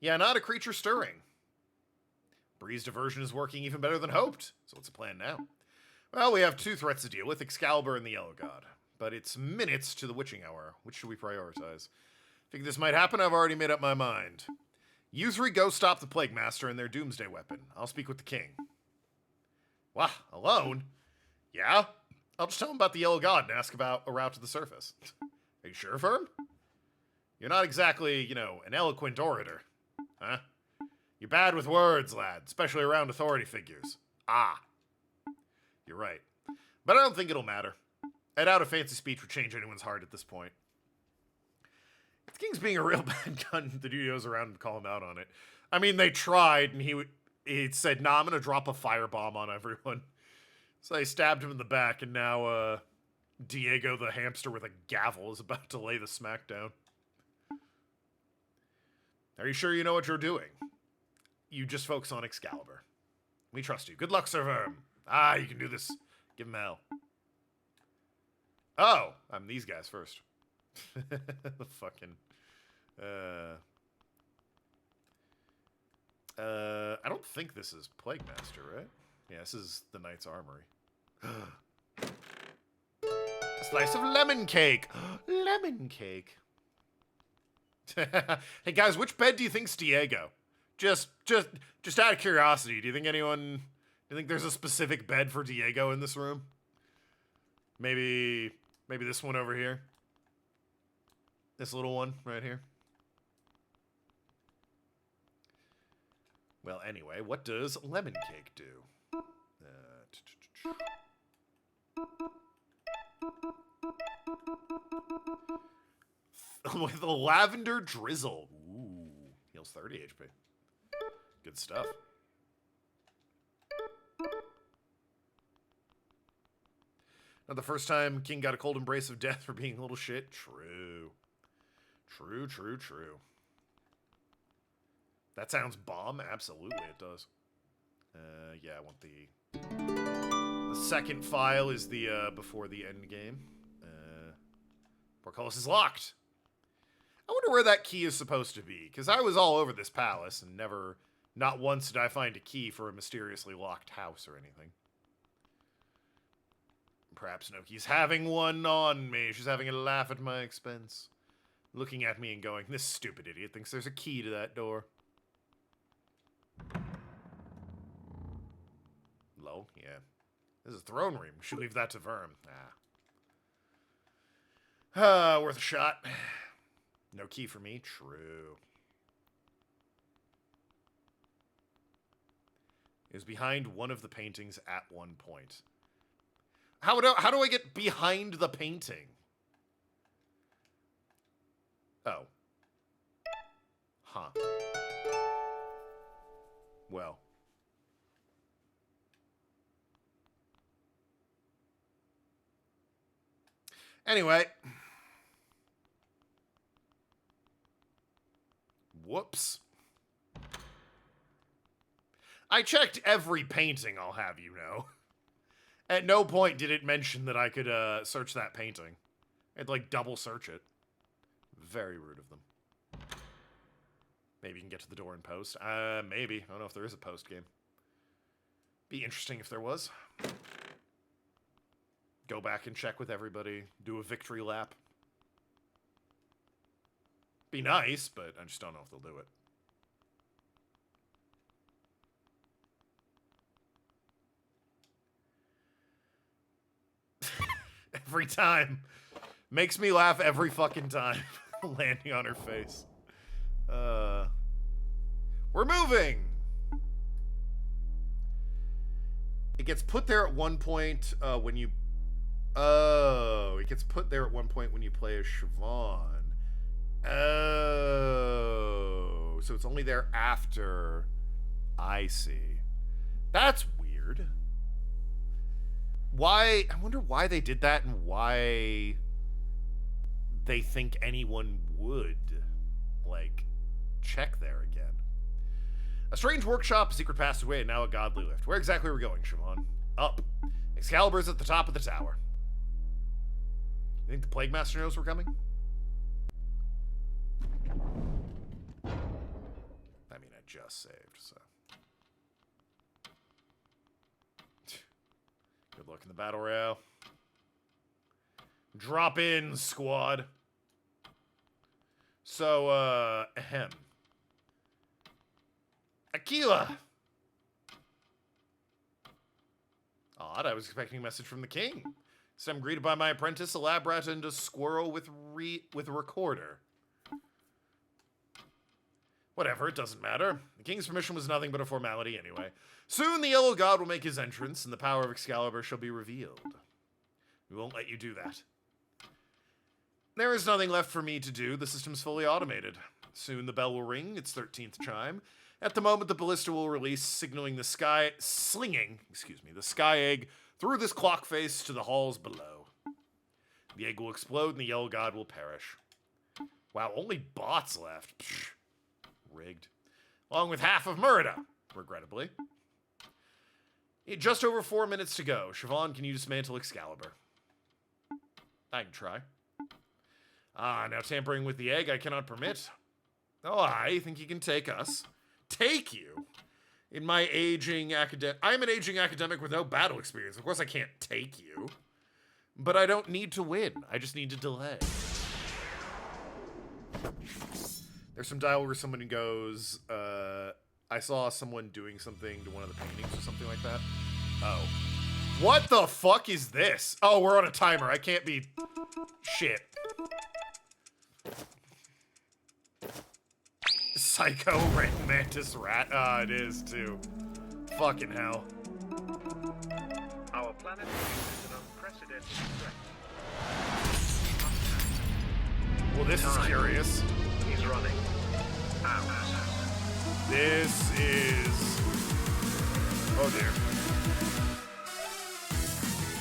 Yeah, not a creature stirring. Breeze diversion is working even better than hoped. So what's the plan now? Well, we have two threats to deal with, Excalibur and the Yellow God. But it's minutes to the witching hour. Which should we prioritize? Think this might happen? I've already made up my mind. You three go stop the Plague Master and their doomsday weapon. I'll speak with the king. Wow, alone? Yeah? I'll just tell him about the Yellow God and ask about a route to the surface. Are you sure, Firm? You're not exactly, an eloquent orator. Huh? You're bad with words, lad, especially around authority figures. Ah. You're right. But I don't think it'll matter. I doubt a fancy speech would change anyone's heart at this point. If the king's being a real bad gun, the dude goes around and call him out on it. I mean, they tried, and he said, nah, I'm gonna drop a firebomb on everyone. So they stabbed him in the back, and now, Diego the hamster with a gavel is about to lay the smackdown. Are you sure you know what you're doing? You just focus on Excalibur. We trust you. Good luck, Sir Verm. Ah, you can do this. Give him hell. Oh, I'm these guys first. The fucking... I don't think this is Plague Master, right? Yeah, this is the Knight's Armory. A slice of lemon cake! Lemon cake! Hey guys, which bed do you think's Diego? Just out of curiosity, do you think there's a specific bed for Diego in this room? Maybe this one over here? This little one right here? Well, anyway, what does lemon cake do? With a lavender drizzle. Ooh, heals 30 HP. Good stuff. Not the first time King got a cold embrace of death for being a little shit. True. True. That sounds bomb. Absolutely, it does. Yeah, I want the second file is the before the end game. Portcullis is locked. I wonder where that key is supposed to be, because I was all over this palace and not once did I find a key for a mysteriously locked house or anything. Perhaps Noki's having one on me. She's having a laugh at my expense. Looking at me and going, this stupid idiot thinks there's a key to that door. Low? Yeah. This is a throne room. Should leave that to Verm. Worth a shot. No key for me? True. It was behind one of the paintings at one point. How do I get behind the painting? Oh. Huh. Well. Anyway. Whoops. I checked every painting, I'll have you know. At no point did it mention that I could search that painting. I'd like double search it. Very rude of them. Maybe you can get to the door in post. Maybe. I don't know if there is a post game. Be interesting if there was. Go back and check with everybody. Do a victory lap. Be nice, but I just don't know if they'll do it. Every time. Makes me laugh every fucking time. Landing on her face. We're moving! It gets put there at one point when you... Oh, it gets put there at one point when you play as Siobhan. Oh, so it's only there after. I see. That's weird. Why? I wonder why they did that and why they think anyone would, like, check there again. A strange workshop, a secret passageway, and now a godly lift. Where exactly are we going, Siobhan? Up. Excalibur's at the top of the tower. You think the Plague Master knows we're coming? I mean, I just saved, so. Good luck in the battle royale. Drop in, squad. So, ahem. Aquila! Odd, I was expecting a message from the king. So I'm greeted by my apprentice, a lab rat, and a squirrel with a recorder. Whatever, it doesn't matter. The king's permission was nothing but a formality anyway. Soon the Yellow God will make his entrance, and the power of Excalibur shall be revealed. We won't let you do that. There is nothing left for me to do. The system's fully automated. Soon the bell will ring, its 13th chime. At the moment, the ballista will release, slinging the sky egg through this clock face to the halls below. The egg will explode, and the Yellow God will perish. Wow, only bots left. Psh, rigged. Along with half of Merida, regrettably. Just over 4 minutes to go. Siobhan, can you dismantle Excalibur? I can try. Now tampering with the egg I cannot permit. Oh, I think you can take us. Take you? In my aging academic... I'm an aging academic with no battle experience. Of course I can't take you. But I don't need to win. I just need to delay. There's some dial where someone goes, I saw someone doing something to one of the paintings or something like that. Oh. What the fuck is this? Oh, we're on a timer. I can't be... Shit. Psycho red mantis rat. It is too. Fucking hell. Our planet faces an unprecedented threat. Well, this is curious. He's running. Out. This is... Oh dear.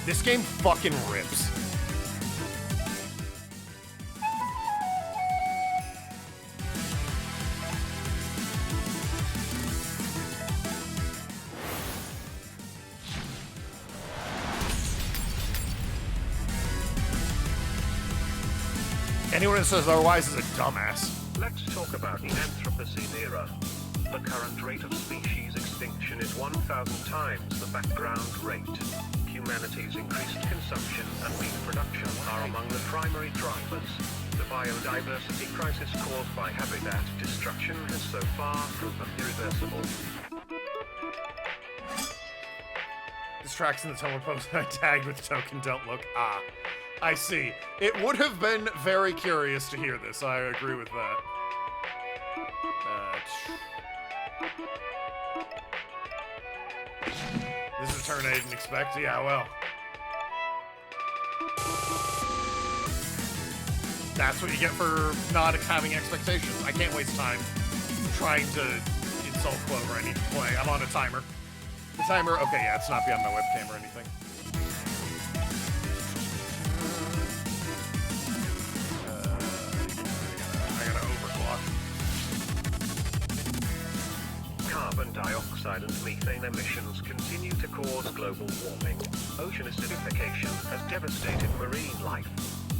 This game fucking rips. Anyone that says otherwise is a dumbass. Let's talk about the Anthropocene era. The current rate of species extinction is 1,000 times the background rate. Humanity's increased consumption and meat production are among the primary drivers. The biodiversity crisis caused by habitat destruction has so far proven irreversible. This track's in the Tumblr post I tagged with token don't look. Ah, I see. It would have been very curious to hear this. I agree with that. This is a turn I didn't expect. Yeah, well. That's what you get for not having expectations. I can't waste time trying to insult Clover. I need to play. I'm on a timer. The timer, okay, yeah, it's not beyond my webcam or anything. I gotta overclock. Carbon dioxide and methane emissions continue to cause global warming. Ocean acidification has devastated marine life.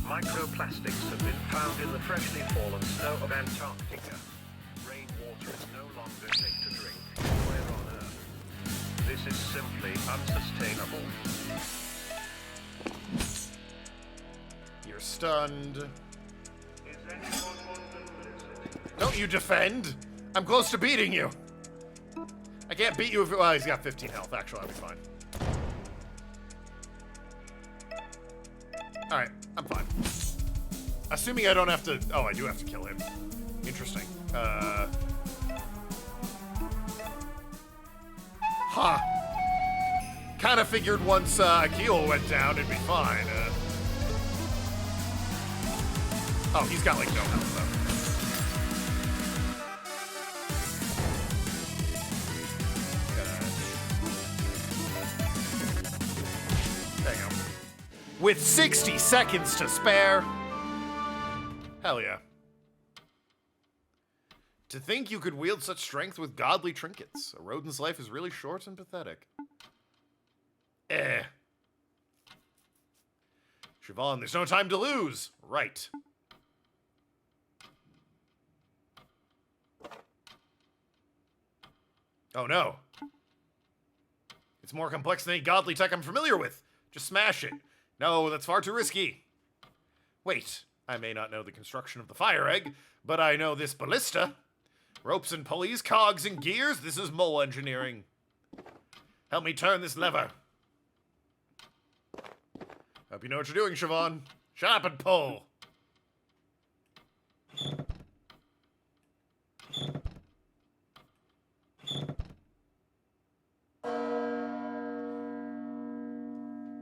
Microplastics have been found in the freshly fallen snow of Antarctica. Rainwater is no longer safe to drink anywhere on Earth. This is simply unsustainable. You're stunned. Is anyone on the Don't you defend! I'm close to beating you! I can't beat you if... Well, he's got 15 health. Actually, I'll be fine. Alright, I'm fine. Assuming I don't have to... Oh, I do have to kill him. Interesting. Huh. Kind of figured once Akil went down, it'd be fine. Oh, he's got, like, no health, though. There you go. With 60 seconds to spare. Hell yeah. To think you could wield such strength with godly trinkets. A rodent's life is really short and pathetic. Siobhan, there's no time to lose. Right. Oh no. It's more complex than any godly tech I'm familiar with. Just smash it. No, that's far too risky. Wait, I may not know the construction of the fire egg, but I know this ballista. Ropes and pulleys, cogs and gears, this is mole engineering. Help me turn this lever. Hope you know what you're doing, Siobhan. Shut up and pull.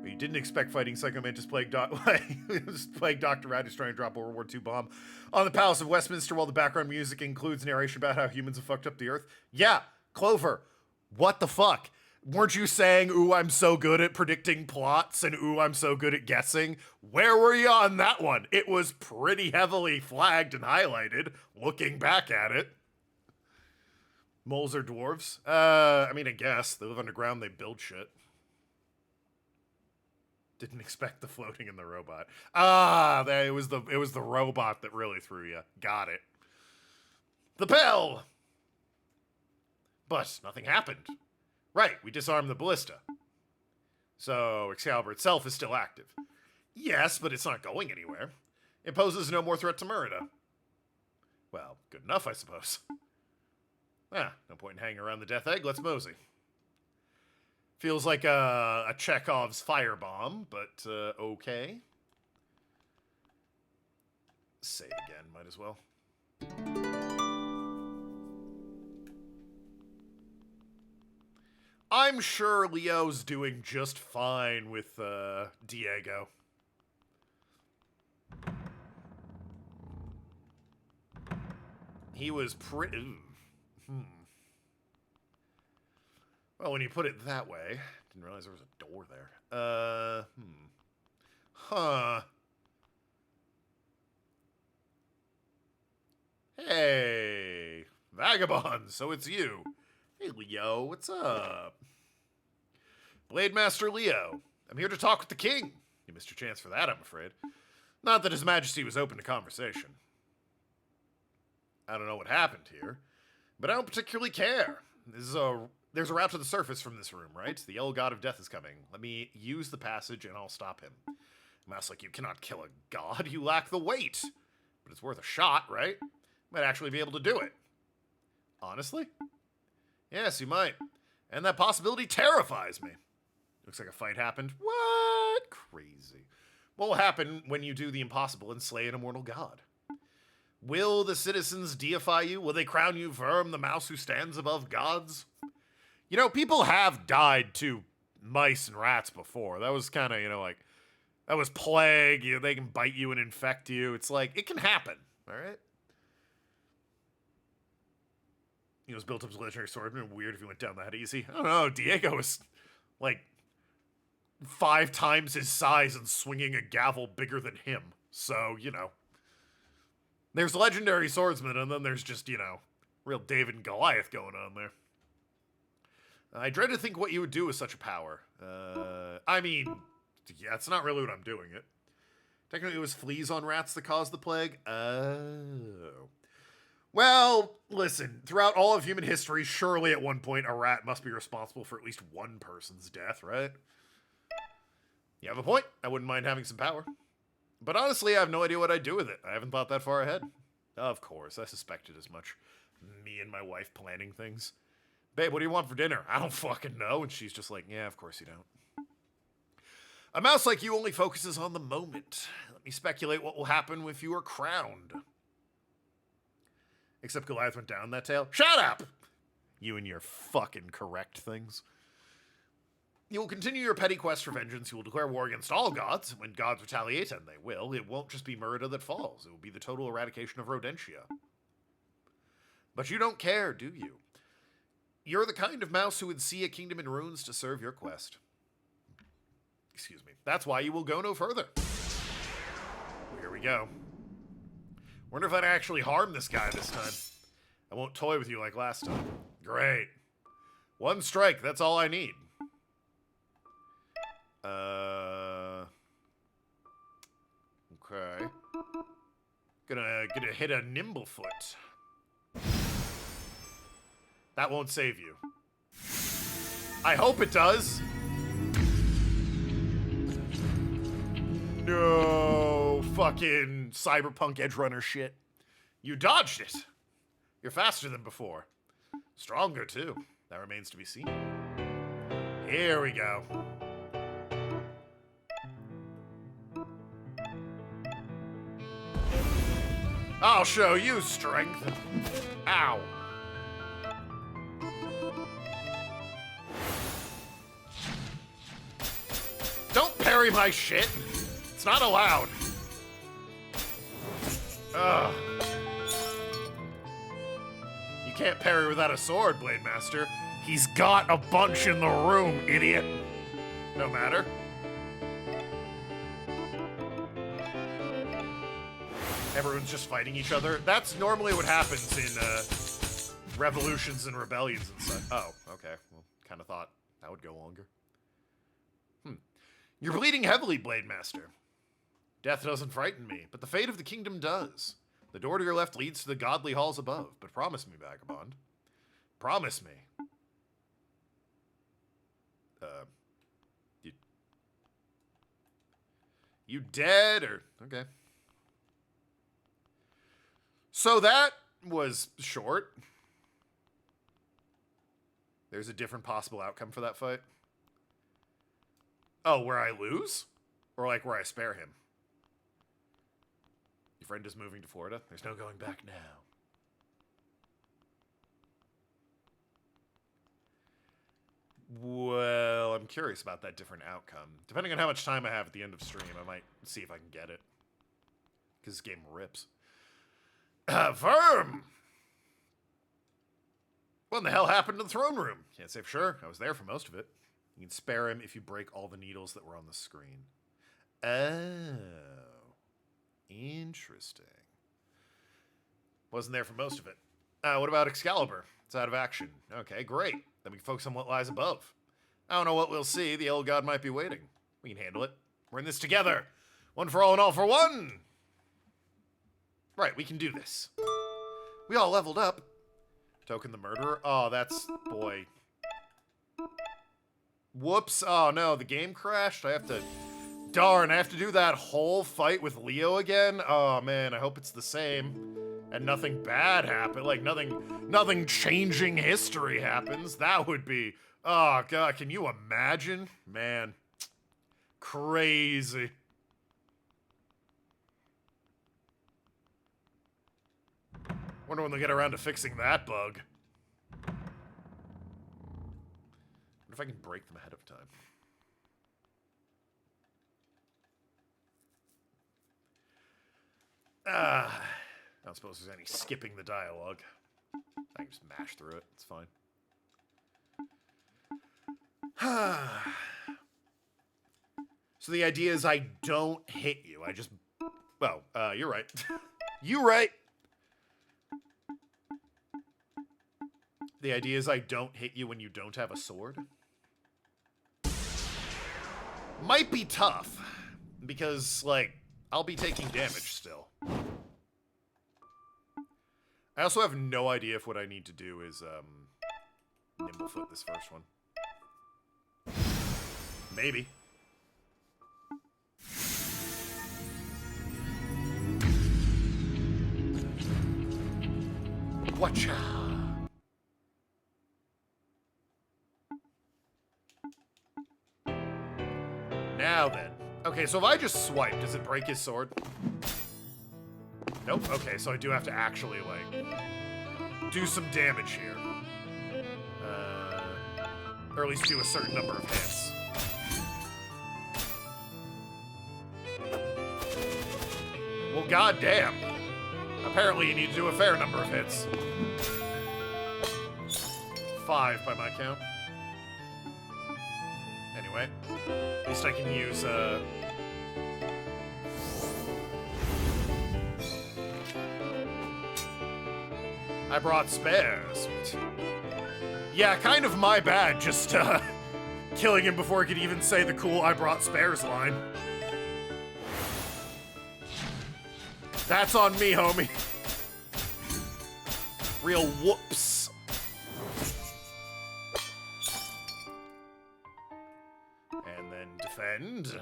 You didn't expect fighting Psycho Mantis plague Dr. Radish trying to drop a World War II bomb on the Palace of Westminster while the background music includes narration about how humans have fucked up the Earth? Yeah, Clover, what the fuck? Weren't you saying, ooh, I'm so good at predicting plots and ooh, I'm so good at guessing? Where were you on that one? It was pretty heavily flagged and highlighted, looking back at it. Moles are dwarves? I mean, I guess. They live underground, they build shit. Didn't expect the floating in the robot. Ah, it was the robot that really threw you. Got it. The bell! But nothing happened. Right, we disarmed the ballista. So Excalibur itself is still active. Yes, but it's not going anywhere. It poses no more threat to Merida. Well, good enough, I suppose. No point in hanging around the Death Egg. Let's mosey. Feels like a Chekhov's firebomb, but okay. Save again, might as well. I'm sure Leo's doing just fine with Diego. He was pretty... Well, when you put it that way, didn't realize there was a door there. Huh. Hey, Vagabond, so it's you. Hey, Leo, what's up? Blade Master Leo, I'm here to talk with the king. You missed your chance for that, I'm afraid. Not that His Majesty was open to conversation. I don't know what happened here, but I don't particularly care. There's a route to the surface from this room, right? The yellow god of death is coming. Let me use the passage and I'll stop him. Mouse, like, you cannot kill a god. You lack the weight. But it's worth a shot, right? Might actually be able to do it. Honestly? Yes, you might. And that possibility terrifies me. Looks like a fight happened. What? Crazy. What will happen when you do the impossible and slay an immortal god? Will the citizens deify you? Will they crown you Verm, the mouse who stands above gods? You know, people have died to mice and rats before. That was kind of, like, that was plague. They can bite you and infect you. It's like, it can happen, all right? It's built up as a legendary sword. It'd been weird if he went down that easy. I don't know. Diego is, like, 5 times his size and swinging a gavel bigger than him. So, There's legendary swordsman, and then there's just, real David and Goliath going on there. I dread to think what you would do with such a power. Yeah, it's not really what I'm doing it. Technically, it was fleas on rats that caused the plague. Oh. Well, listen, throughout all of human history, surely at one point a rat must be responsible for at least one person's death, right? You have a point. I wouldn't mind having some power. But honestly, I have no idea what I'd do with it. I haven't thought that far ahead. Of course, I suspected as much. Me and my wife planning things. Babe, what do you want for dinner? I don't fucking know. And she's just like, yeah, of course you don't. A mouse like you only focuses on the moment. Let me speculate what will happen if you are crowned. Except Goliath went down that tail. Shut up! You and your fucking correct things. You will continue your petty quest for vengeance. You will declare war against all gods. When gods retaliate, and they will, it won't just be Merida that falls. It will be the total eradication of Rodentia. But you don't care, do you? You're the kind of mouse who would see a kingdom in ruins to serve your quest. Excuse me. That's why you will go no further. Here we go. Wonder if I'd actually harm this guy this time. I won't toy with you like last time. Great. One strike, that's all I need. Okay. Gonna hit a Nimblefoot. That won't save you. I hope it does. No fucking cyberpunk edgerunner shit. You dodged it. You're faster than before. Stronger, too. That remains to be seen. Here we go. I'll show you strength. Ow. Don't parry my shit. It's not allowed. Ugh. You can't parry without a sword, Blade Master. He's got a bunch in the room, idiot. No matter. Everyone's just fighting each other. That's normally what happens in revolutions and rebellions and such. Oh, okay. Well, kind of thought that would go longer. You're bleeding heavily, Blade Master. Death doesn't frighten me, but the fate of the kingdom does. The door to your left leads to the godly halls above, but promise me, Vagabond. Promise me. You dead, or... Okay. So that was short. There's a different possible outcome for that fight. Oh, where I lose? Or like where I spare him? Your friend is moving to Florida. There's no going back now. Well, I'm curious about that different outcome. Depending on how much time I have at the end of stream, I might see if I can get it. Because this game rips. Verm! What in the hell happened to the throne room? Can't say for sure. I was there for most of it. You can spare him if you break all the needles that were on the screen. Oh. Interesting. Wasn't there for most of it. What about Excalibur? It's out of action. Okay, great. Then we can focus on what lies above. I don't know what we'll see. The old god might be waiting. We can handle it. We're in this together. One for all and all for one! Right, we can do this. We all leveled up. Token the murderer. Oh, that's... boy. Whoops. Oh, no, the game crashed. I have to... Darn, I have to do that whole fight with Leo again? Oh, man, I hope it's the same. And nothing bad happened. Like, nothing changing history happens. That would be... Oh, God, can you imagine? Man. Crazy. Wonder when they'll get around to fixing that bug. Wonder if I can break them ahead of time. I don't suppose there's any skipping the dialogue. I can just mash through it. It's fine. So the idea is I don't hit you. I just... Well, you're right. You're right. The idea is I don't hit you when you don't have a sword. Might be tough. Because, like, I'll be taking damage still. I also have no idea if what I need to do is, Nimblefoot this first one. Maybe. Watcha! Now then. Okay, so if I just swipe, does it break his sword? Nope. Okay, so I do have to actually, like, do some damage here. Or at least do a certain number of hits. Well, goddamn. Apparently you need to do a fair number of hits. 5 by my count. Anyway, at least I can use, I brought spares. Yeah, kind of my bad, just, killing him before he could even say the cool I brought spares line. That's on me, homie. Real whoops. And then defend.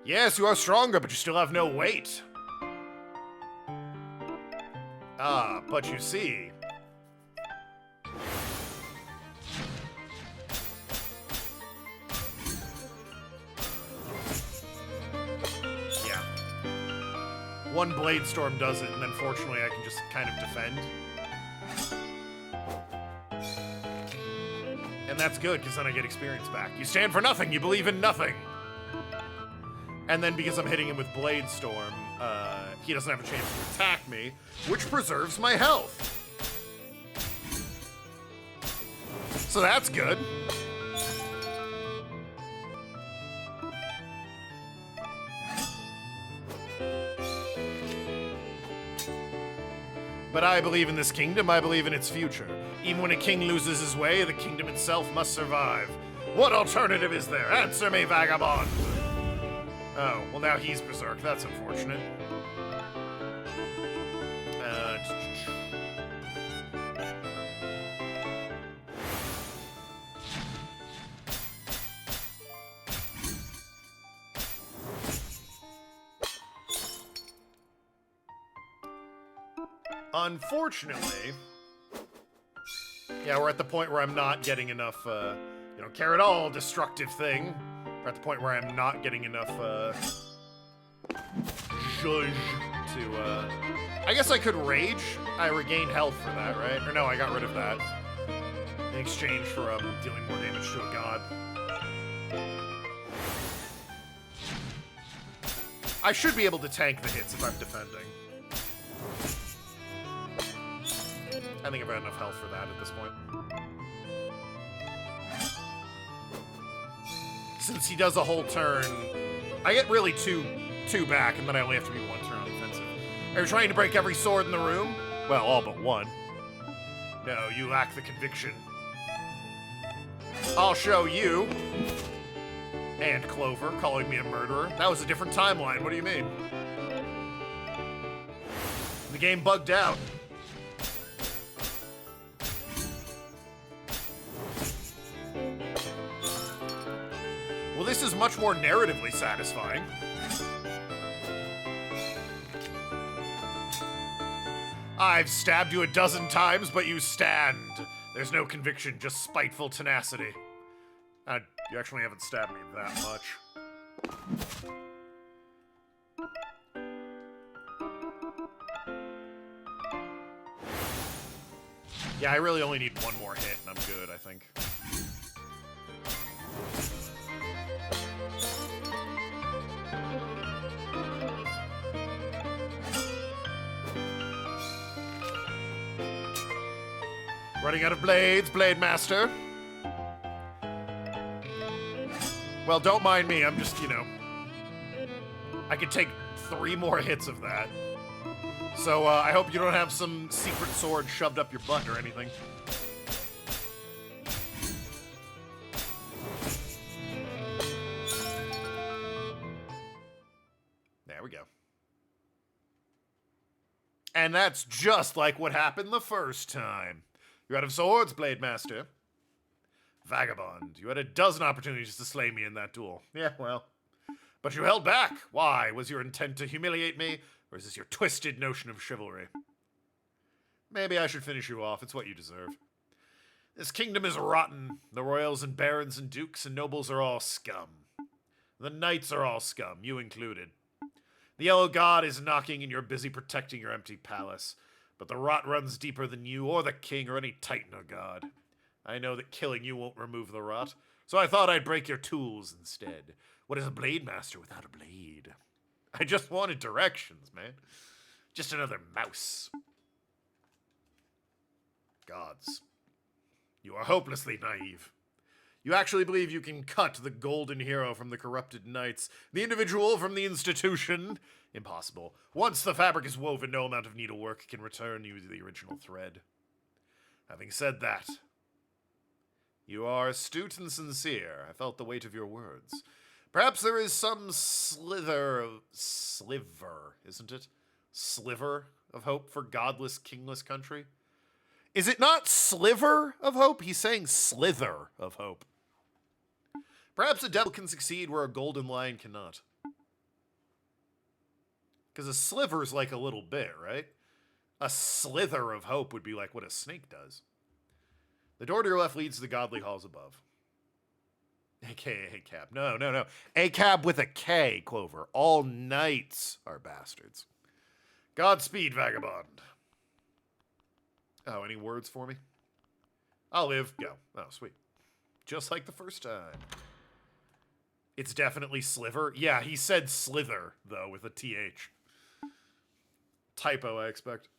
Yes, you are stronger, but you still have no weight. Ah, but you see... Yeah. One Blade Storm does it, and then fortunately I can just kind of defend. And that's good, because then I get experience back. You stand for nothing, you believe in nothing! And then because I'm hitting him with Blade Storm, he doesn't have a chance to attack me, which preserves my health. So that's good. But I believe in this kingdom, I believe in its future. Even when a king loses his way, the kingdom itself must survive. What alternative is there? Answer me, vagabond! Oh, well now he's berserk. That's unfortunate. Unfortunately, yeah, we're at the point where I'm not getting enough, you don't care at all, destructive thing. We're at the point where I'm not getting enough, zhuzh to, I guess I could rage. I regained health for that, right? Or no, I got rid of that. In exchange for, dealing more damage to a god. I should be able to tank the hits if I'm defending. I think I've got enough health for that at this point. Since he does a whole turn, I get really two back, and then I only have to be 1 turn on defensive. Are you trying to break every sword in the room? Well, all but one. No, you lack the conviction. I'll show you. And Clover calling me a murderer. That was a different timeline. What do you mean? The game bugged out. Well, this is much more narratively satisfying. I've stabbed you a dozen times, but you stand. There's no conviction, just spiteful tenacity. You actually haven't stabbed me that much. Yeah, I really only need one more hit, and I'm good, I think. Running out of blades, Blade Master. Well, don't mind me, I'm just, I could take 3 more hits of that. So, I hope you don't have some secret sword shoved up your butt or anything. There we go. And that's just like what happened the first time. You're out of swords, Blade Master. Vagabond, you had a dozen opportunities to slay me in that duel. Yeah, well. But you held back. Why? Was your intent to humiliate me, or is this your twisted notion of chivalry? Maybe I should finish you off. It's what you deserve. This kingdom is rotten. The royals and barons and dukes and nobles are all scum. The knights are all scum, you included. The Yellow God is knocking and you're busy protecting your empty palace. But the rot runs deeper than you or the king or any titan or god. I know that killing you won't remove the rot, so I thought I'd break your tools instead. What is a blade master without a blade? I just wanted directions, man. Just another mouse. Gods, you are hopelessly naive. You actually believe you can cut the golden hero from the corrupted knights, the individual from the institution? Impossible. Once the fabric is woven, no amount of needlework can return you to the original thread. Having said that, you are astute and sincere. I felt the weight of your words. Perhaps there is some sliver, isn't it? Sliver of hope for godless, kingless country? Is it not sliver of hope? He's saying slither of hope. Perhaps a devil can succeed where a golden lion cannot. Because a sliver's like a little bit, right? A slither of hope would be like what a snake does. The door to your left leads to the godly halls above. AKA ACAB. No. ACAB with a K, Clover. All knights are bastards. Godspeed, vagabond. Oh, any words for me? I'll live. Go. Oh, sweet. Just like the first time. It's definitely sliver. Yeah, he said slither, though, with a TH. Typo, I expect.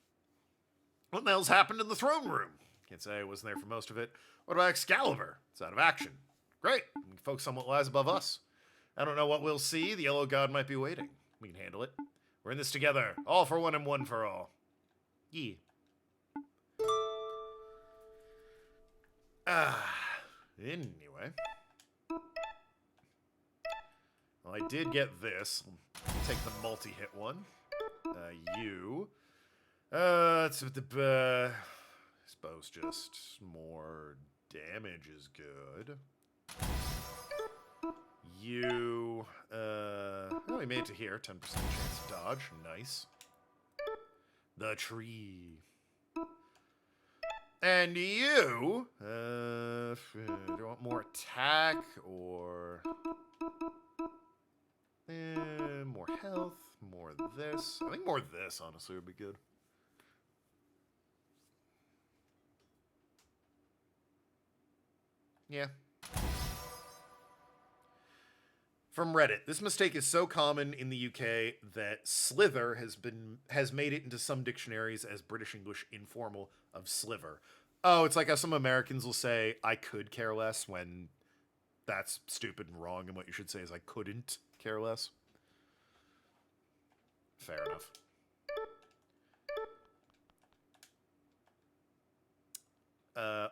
What the hell's happened in the throne room? Can't say I wasn't there for most of it. What about Excalibur? It's out of action. Great. We can focus on what lies above us. I don't know what we'll see. The Yellow God might be waiting. We can handle it. We're in this together. All for one and one for all. Yeah. Anyway. Well, I did get this. Take the multi-hit one. It's I suppose just more damage is good. You, oh, we made it to here. 10% chance to dodge. Nice. The tree. And you, do you want more attack or more health, more this? I think more this, honestly, would be good. Yeah. From Reddit, this mistake is so common in the UK that slither has made it into some dictionaries as British English informal of sliver. Oh, it's like how some Americans will say, I could care less, when that's stupid and wrong, and what you should say is I couldn't care less. Fair enough.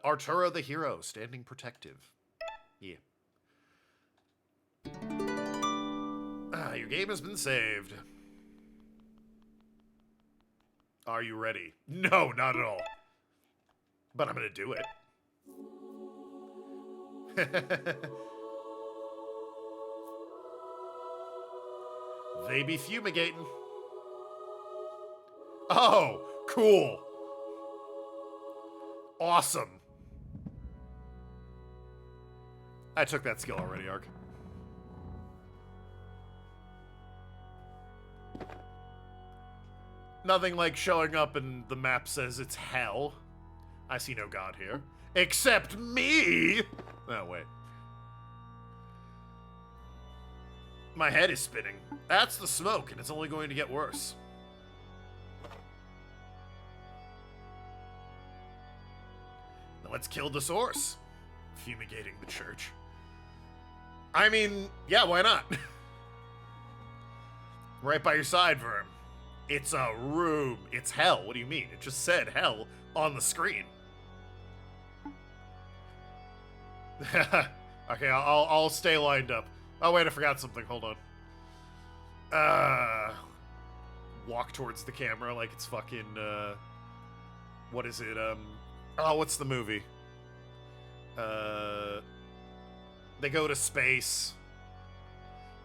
Arturo the hero, standing protective. Yeah. Your game has been saved. Are you ready? No, not at all. But I'm gonna do it. They be fumigating. Oh, cool. Awesome. I took that skill already, Ark. Nothing like showing up and the map says it's hell. I see no god here. Except me! Oh, wait. My head is spinning. That's the smoke, and it's only going to get worse. Now let's kill the source. Fumigating the church. I mean, yeah, why not? Right by your side, Verm. It's a room. It's hell. What do you mean? It just said hell on the screen. Okay, I'll stay lined up. Oh wait, I forgot something. Hold on. Walk towards the camera like it's fucking what is it? Oh, what's the movie? They go to space.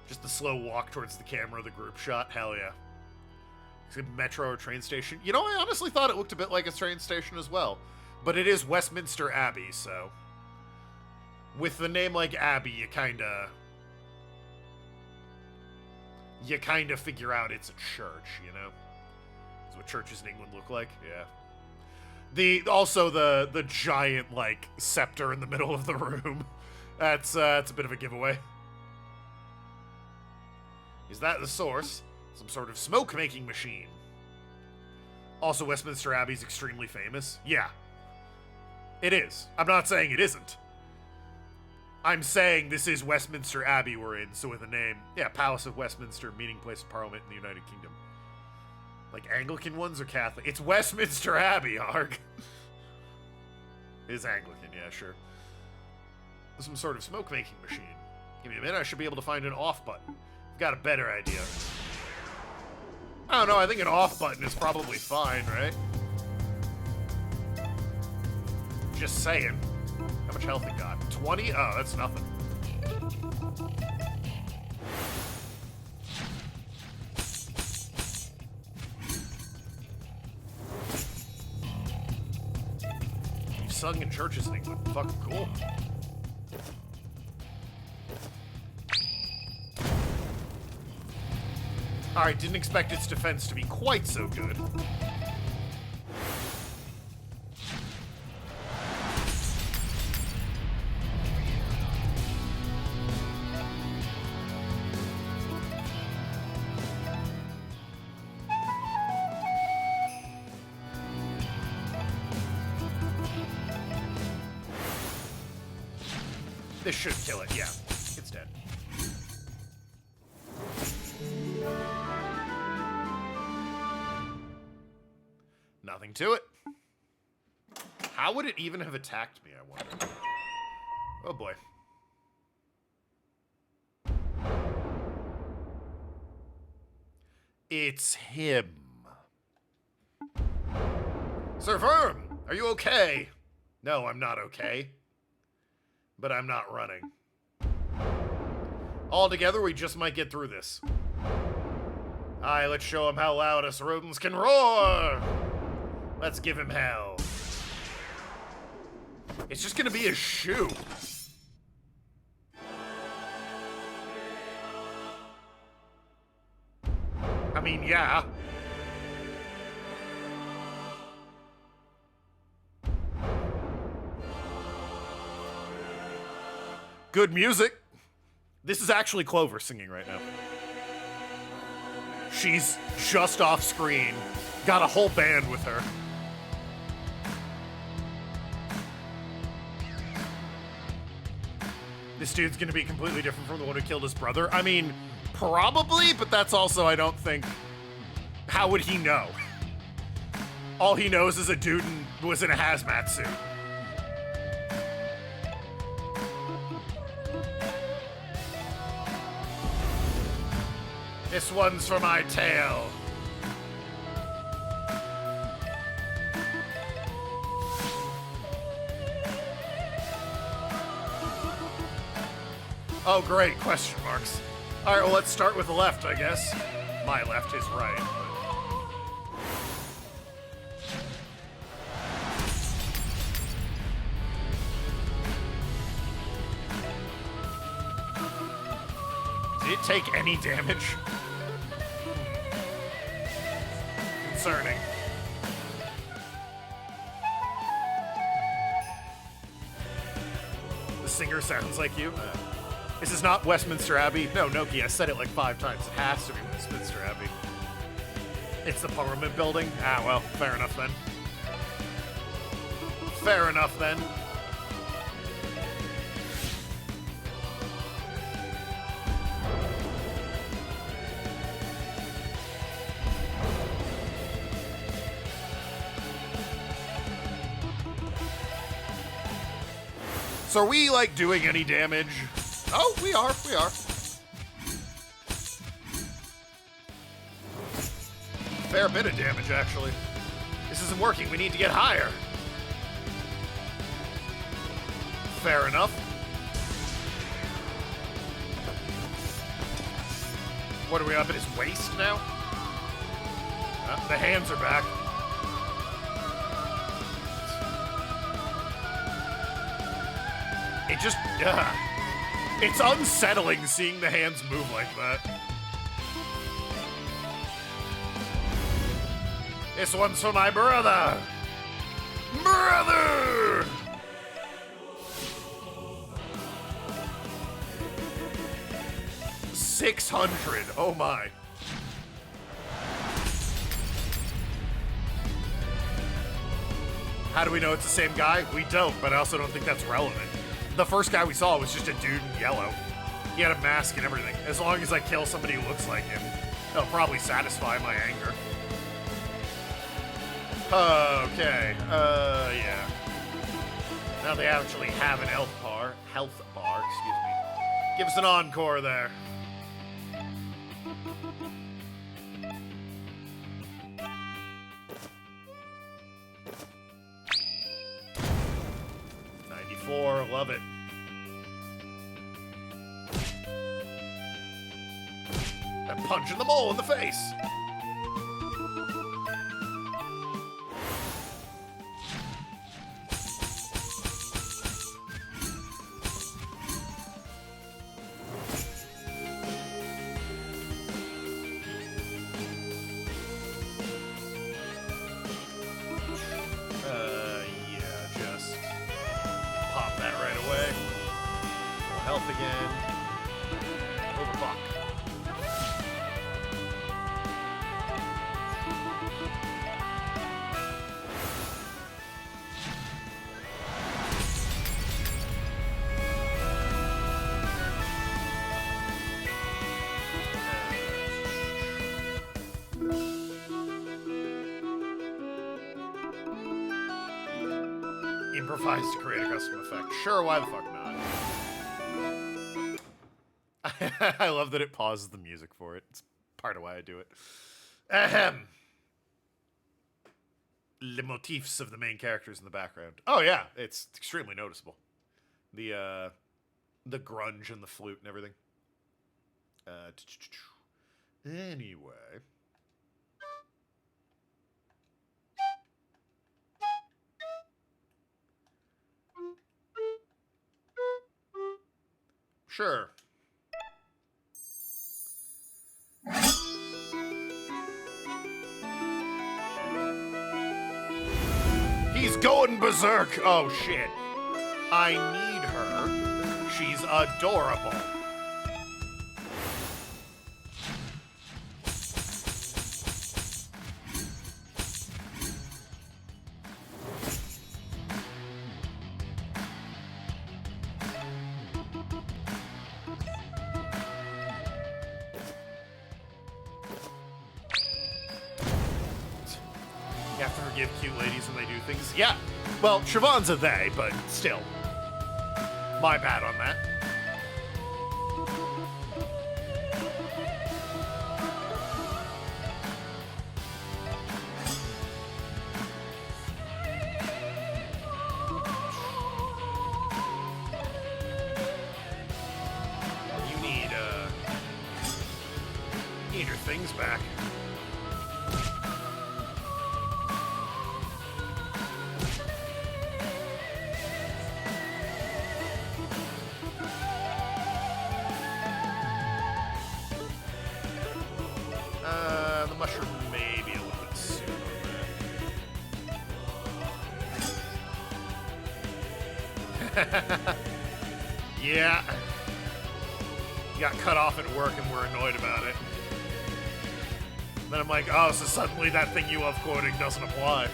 Just the slow walk towards the camera, the group shot. Hell yeah. It's a metro or train station. You know, I honestly thought it looked a bit like a train station as well. But it is Westminster Abbey, so with the name like Abbey, you kinda figure out it's a church, you know? That's what churches in England look like, yeah. Also the giant, like, scepter in the middle of the room. That's a bit of a giveaway. Is that the source? Some sort of smoke-making machine. Also, Westminster Abbey's extremely famous. Yeah. It is. I'm not saying it isn't. I'm saying this is Westminster Abbey we're in, so with a name. Yeah, Palace of Westminster, meeting place of Parliament in the United Kingdom. Like Anglican ones or Catholic? It's Westminster Abbey, Arg. It is Anglican, yeah, sure. Some sort of smoke-making machine. Give me a minute, I should be able to find an off button. I've got a better idea. I don't know, I think an off button is probably fine, right? Just saying. How much health it got? 20? Oh, that's nothing. You've sung in churches in England. Fucking cool. Alright, didn't expect its defense to be quite so good. This should kill it, yeah. It's dead. Nothing to it. How would it even have attacked me, I wonder? Oh boy. It's him. Sir Verm, are you okay? No, I'm not okay. But I'm not running. Altogether, we just might get through this. Aye, let's show him how loud us rodents can roar! Let's give him hell. It's just gonna be a shoe. I mean, yeah. Good music. This is actually Clover singing right now. She's just off screen. Got a whole band with her. This dude's gonna be completely different from the one who killed his brother. I mean, probably, but that's also, I don't think... How would he know? All he knows is a dude was in a hazmat suit. This one's for my tail. Oh, great, question marks. All right, well, let's start with the left, I guess. My left is right. Did it take any damage? Concerning. The singer sounds like you. This is not Westminster Abbey. No, Noki, I said it like 5 times. It has to be Westminster Abbey. It's the Parliament building? Ah, well, fair enough then. Fair enough then. So are we, like, doing any damage? Oh, we are. Fair bit of damage, actually. This isn't working. We need to get higher. Fair enough. What are we up at his waist now? The hands are back. It just, it's unsettling seeing the hands move like that. This one's for my brother! Brother! $600, oh my. How do we know it's the same guy? We don't, but I also don't think that's relevant. The first guy we saw was just a dude in yellow. He had a mask and everything. As long as I kill somebody who looks like him, it'll probably satisfy my anger. Okay, yeah. Now they actually have an health bar, excuse me. Give us an encore there. Love it. And punching them all in the face. Improvise to create a custom effect. Sure, why the fuck not? I love that it pauses the music for it. It's part of why I do it. Ahem. The motifs of the main characters in the background. Oh yeah, it's extremely noticeable. The grunge and the flute and everything. Anyway. Sure. He's going berserk. Oh, shit. I need her. She's adorable. Give cute ladies when they do things. Yeah. Well, Siobhan's a they, but still. My bad on that. things back. The mushroom may be a little bit soon on that. Yeah. You got cut off at work and we're annoyed about it. Then I'm like, oh, so suddenly that thing you love quoting doesn't apply.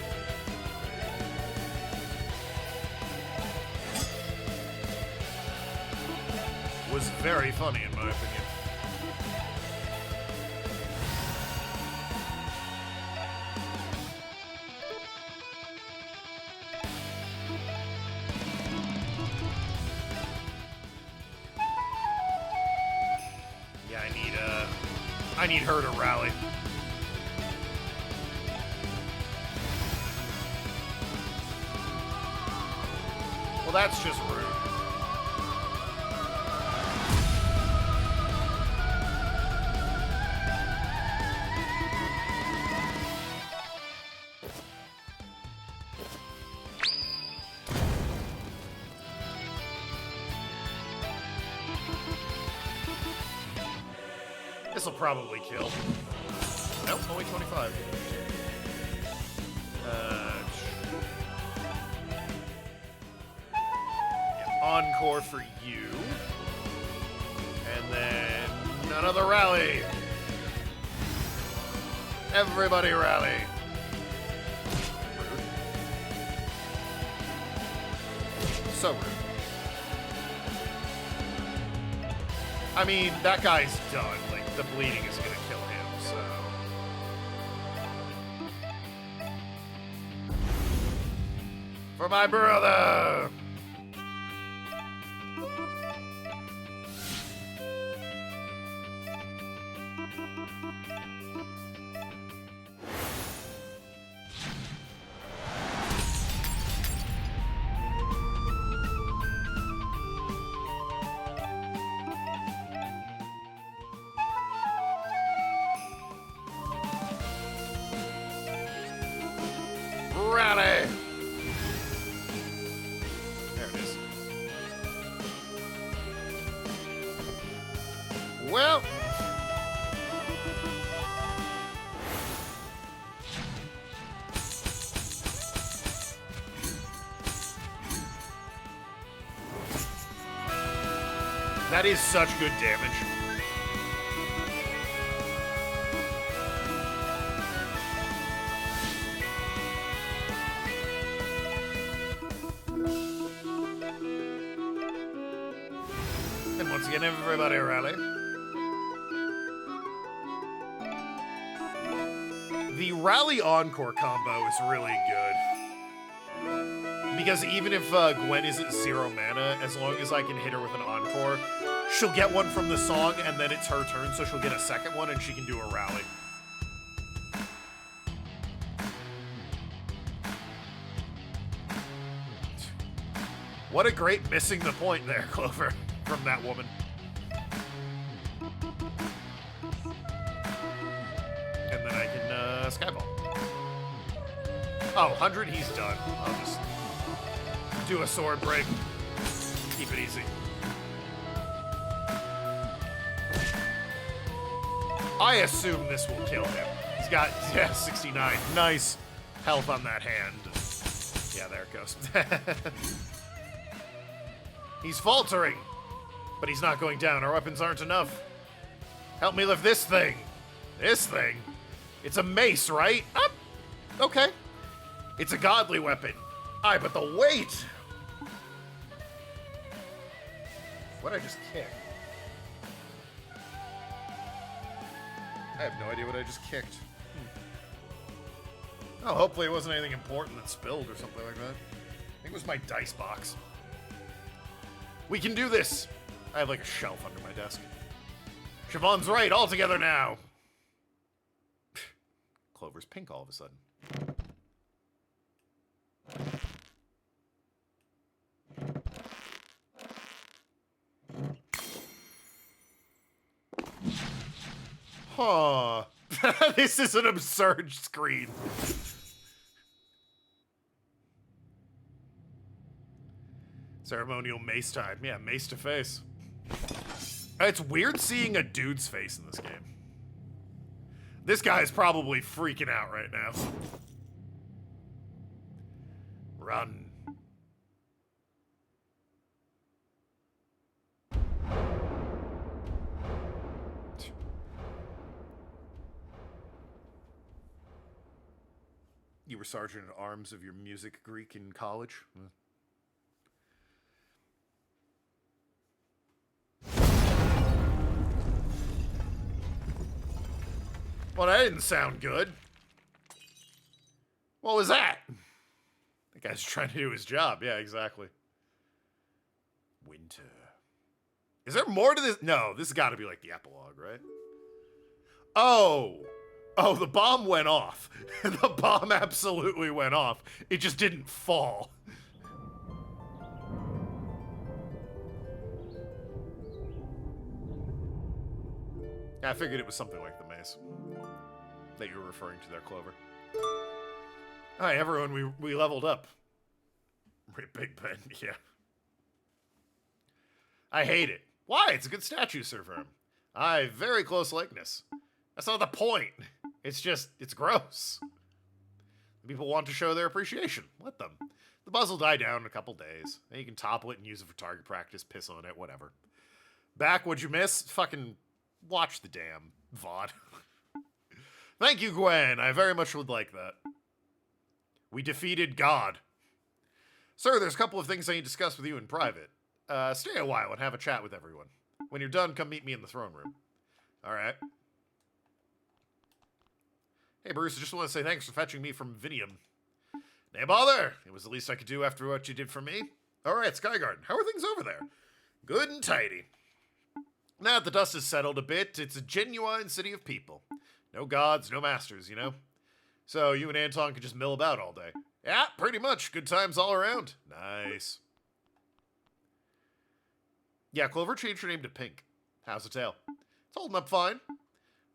Was very funny in my opinion. I need her to rally. Well, that's just rude. This'll probably kill. Nope, only 25. Yeah, encore for you. And then another rally. Everybody rally. Rude. So rude. I mean, that guy's done. Like, the bleeding is gonna kill him, so... For my brother! Rally! There it is. Well... That is such good damage. And once again, everybody rally. The rally encore combo is really good. Because even if Gwen isn't 0 mana, as long as I can hit her with an encore, she'll get one from the song, and then it's her turn, so she'll get a second one, and she can do a rally. What a great missing the point there, Clover, from that woman. And then I can, Skyball. Oh, 100, he's done. I'll just do a sword break. Keep it easy. I assume this will kill him. He's got, 69. Nice health on that hand. Yeah, there it goes. He's faltering, but he's not going down. Our weapons aren't enough. Help me lift this thing. This thing? It's a mace, right? Up. Okay. It's a godly weapon. Aye, but the weight. What'd I just kick? I have no idea what I just kicked. Oh, hopefully it wasn't anything important that spilled or something like that. I think it was my dice box. We can do this! I have like a shelf under my desk. Siobhan's right, all together now! Clover's pink all of a sudden. Huh. This is an absurd screen. Ceremonial mace time. Yeah, mace to face. It's weird seeing a dude's face in this game. This guy is probably freaking out right now. Run. You were sergeant at arms of your music Greek in college? Well, that didn't sound good. What was that? That guy's trying to do his job. Yeah, exactly. Winter. Is there more to this? No, this has got to be like the epilogue, right? Oh. Oh, the bomb went off. The bomb absolutely went off. It just didn't fall. I figured it was something like the maze that you were referring to there, Clover. Hi, everyone. We leveled up. Big Ben, yeah. I hate it. Why? It's a good statue, Sir Verm. Aye, very close likeness. That's not the point. It's just, it's gross. People want to show their appreciation. Let them. The buzz will die down in a couple days. Then you can topple it and use it for target practice, piss on it, whatever. Back, what'd you miss? Fucking watch the damn VOD. Thank you, Gwen. I very much would like that. We defeated God. Sir, there's a couple of things I need to discuss with you in private. Stay a while and have a chat with everyone. When you're done, come meet me in the throne room. All right. Hey, Bruce, I just want to say thanks for fetching me from Vinium. Nay, bother. It was the least I could do after what you did for me. All right, Skygarden, how are things over there? Good and tidy. Now that the dust has settled a bit, it's a genuine city of people. No gods, no masters, you know? So you and Anton can just mill about all day. Yeah, pretty much. Good times all around. Nice. Yeah, Clover changed her name to Pink. How's the tail? It's holding up fine.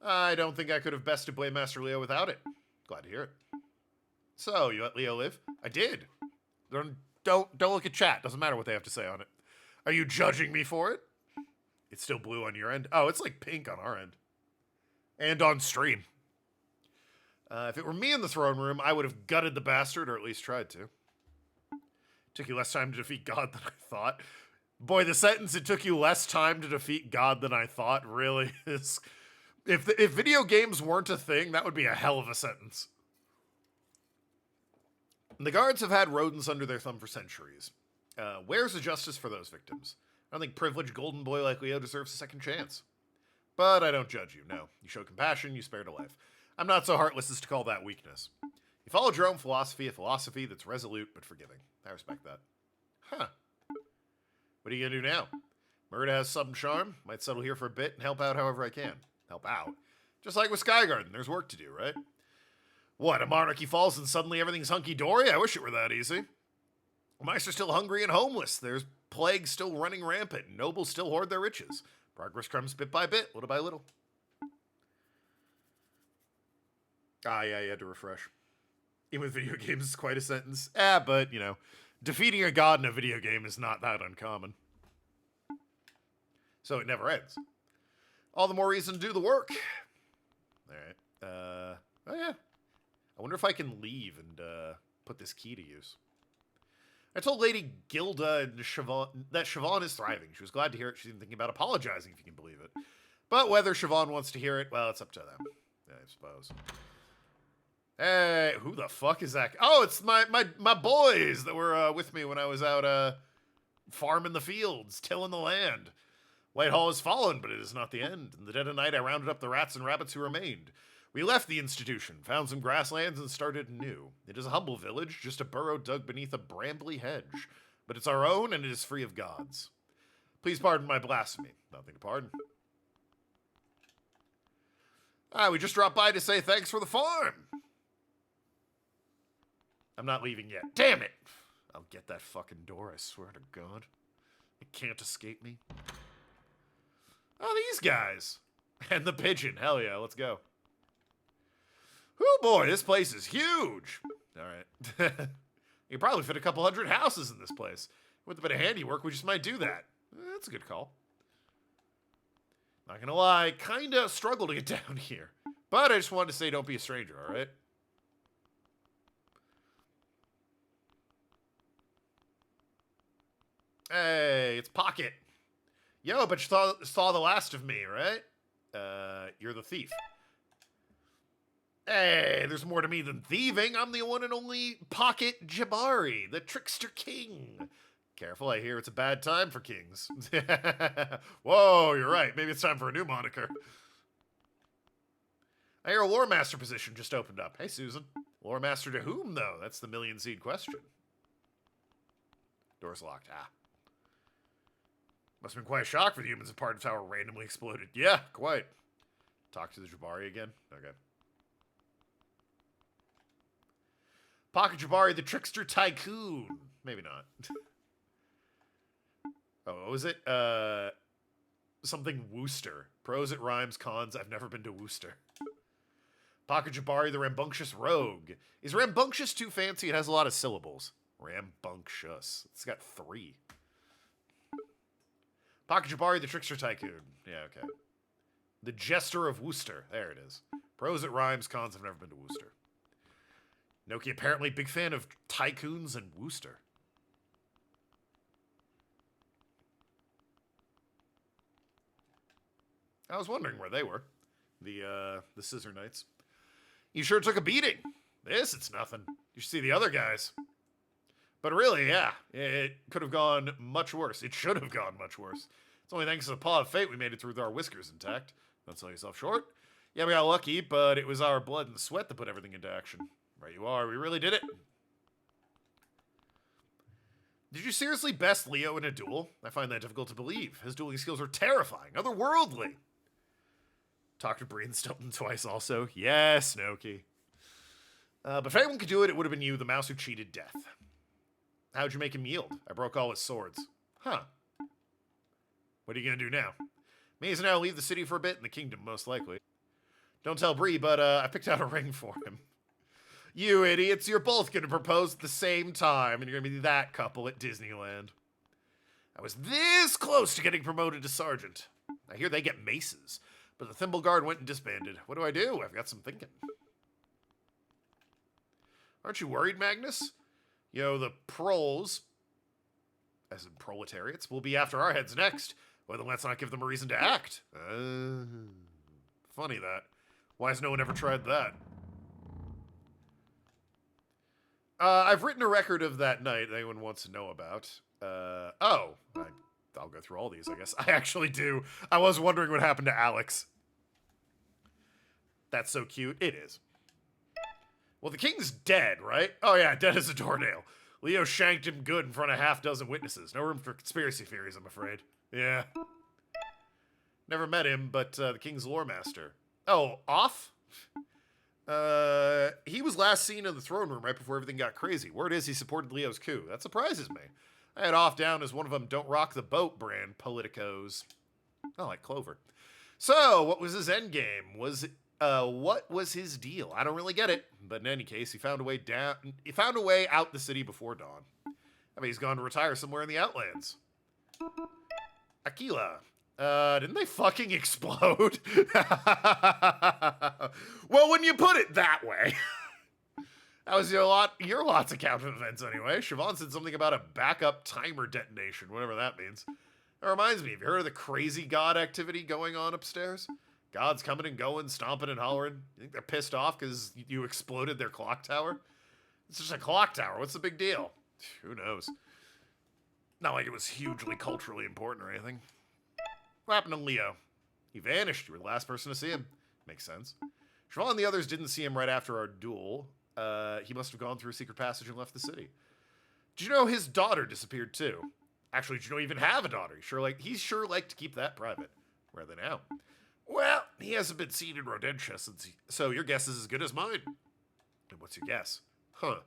I don't think I could have bested Blade Master Leo without it. Glad to hear it. So, you let Leo live? I did. Don't look at chat. Doesn't matter what they have to say on it. Are you judging me for it? It's still blue on your end. Oh, it's like pink on our end. And on stream. If it were me in the throne room, I would have gutted the bastard, or at least tried to. Took you less time to defeat God than I thought. Boy, the sentence, it took you less time to defeat God than I thought, really is... If video games weren't a thing, that would be a hell of a sentence. The guards have had rodents under their thumb for centuries. Where's the justice for those victims? I don't think privileged golden boy like Leo deserves a second chance. But I don't judge you, no. You show compassion, you spared a life. I'm not so heartless as to call that weakness. You followed your own philosophy, a philosophy that's resolute but forgiving. I respect that. Huh. What are you gonna do now? Murda has some charm. Might settle here for a bit and help out however I can. Help out? Just like with Skygarden, there's work to do, right? What, a monarchy falls and suddenly everything's hunky-dory? I wish it were that easy. Mice are still hungry and homeless. There's plague still running rampant. Nobles still hoard their riches. Progress comes bit by bit, little by little. Ah, yeah, you had to refresh. Even with video games, it's quite a sentence. But, you know, defeating a god in a video game is not that uncommon. So it never ends. All the more reason to do the work. All right. Oh, yeah. I wonder if I can leave and put this key to use. I told Lady Gilda and Siobhan that Siobhan is thriving. She was glad to hear it. She's even thinking about apologizing, if you can believe it. But whether Siobhan wants to hear it, well, it's up to them, I suppose. Hey, who the fuck is that? Oh, it's my boys that were with me when I was out farming the fields, tilling the land. Whitehall has fallen, but it is not the end. In the dead of night, I rounded up the rats and rabbits who remained. We left the institution, found some grasslands, and started anew. It is a humble village, just a burrow dug beneath a brambly hedge. But it's our own, and it is free of gods. Please pardon my blasphemy. Nothing to pardon. We just dropped by to say thanks for the farm. I'm not leaving yet. Damn it! I'll get that fucking door, I swear to God. It can't escape me. Oh, these guys. And the pigeon. Hell yeah, let's go. Oh boy, this place is huge. All right. You probably fit a couple hundred houses in this place. With a bit of handiwork, we just might do that. That's a good call. Not gonna lie, kinda struggle to get down here. But I just wanted to say don't be a stranger, alright? Hey, it's Pocket. Yo, but you saw the last of me, right? You're the thief. Hey, there's more to me than thieving. I'm the one and only Pocket Jabari, the trickster king. Careful, I hear it's a bad time for kings. Whoa, you're right. Maybe it's time for a new moniker. I hear a lore master position just opened up. Hey, Susan. Lore master to whom, though? That's the million seed question. Door's locked. Ah. Must have been quite a shock for the humans if part of the tower randomly exploded. Yeah, quite. Talk to the Jabari again? Okay. Pocket Jabari, the trickster tycoon. Maybe not. Oh, what was it? Something Worcester. Pros it rhymes, cons, I've never been to Worcester. Pocket Jabari, the rambunctious rogue. Is rambunctious too fancy? It has a lot of syllables. Rambunctious. It's got 3. Pocket Jabari, the trickster tycoon. Yeah, okay. The jester of Worcester. There it is. Pros it rhymes, cons, I've never been to Worcester. Noki apparently big fan of tycoons and Worcester. I was wondering where they were. The Scissor Knights. You sure took a beating. It's nothing. You should see the other guys. But really, yeah, it could have gone much worse. It should have gone much worse. It's only thanks to the paw of fate we made it through with our whiskers intact. Don't sell yourself short. Yeah, we got lucky, but it was our blood and sweat that put everything into action. Right you are, we really did it. Did you seriously best Leo in a duel? I find that difficult to believe. His dueling skills are terrifying, otherworldly. Talk to Breen Stilton twice also. Yes, Noki. But if anyone could do it, it would have been you, the mouse who cheated death. How'd you make him yield? I broke all his swords. Huh. What are you gonna do now? Maze and I will leave the city for a bit in the kingdom, most likely. Don't tell Bree, but I picked out a ring for him. You idiots, you're both gonna propose at the same time, and you're gonna be that couple at Disneyland. I was this close to getting promoted to sergeant. I hear they get maces, but the Thimble Guard went and disbanded. What do? I've got some thinking. Aren't you worried, Magnus? You know, the proles, as in proletariats, will be after our heads next. Well, then let's not give them a reason to act. Funny that. Why has no one ever tried that? I've written a record of that night that anyone wants to know about. I'll go through all these, I guess. I actually do. I was wondering what happened to Alex. That's so cute. It is. Well, the king's dead, right? Oh, yeah, dead as a doornail. Leo shanked him good in front of half dozen witnesses. No room for conspiracy theories, I'm afraid. Yeah. Never met him, but the king's lore master. Oh, off? He was last seen in the throne room right before everything got crazy. Word is he supported Leo's coup. That surprises me. I had off down as one of them don't rock the boat brand politicos. Oh, like Clover. So, what was his endgame? What was his deal? I don't really get it, but in any case, he found a way down. He found a way out the city before dawn. I mean, he's gone to retire somewhere in the Outlands. Aquila. Didn't they fucking explode? Well, when you put it that way. That was your lot's account of events anyway. Siobhan said something about a backup timer detonation, whatever that means. That reminds me, have you heard of the crazy god activity going on upstairs? Gods coming and going, stomping and hollering. You think they're pissed off because you exploded their clock tower? It's just a clock tower. What's the big deal? Who knows? Not like it was hugely culturally important or anything. What happened to Leo? He vanished. You were the last person to see him. Makes sense. Siobhan and the others didn't see him right after our duel. He must have gone through a secret passage and left the city. Did you know his daughter disappeared too? Actually, did you know he even have a daughter? He sure liked to keep that private. Where are they now? Well, he hasn't been seen in Rodentia since so your guess is as good as mine. And what's your guess? Huh.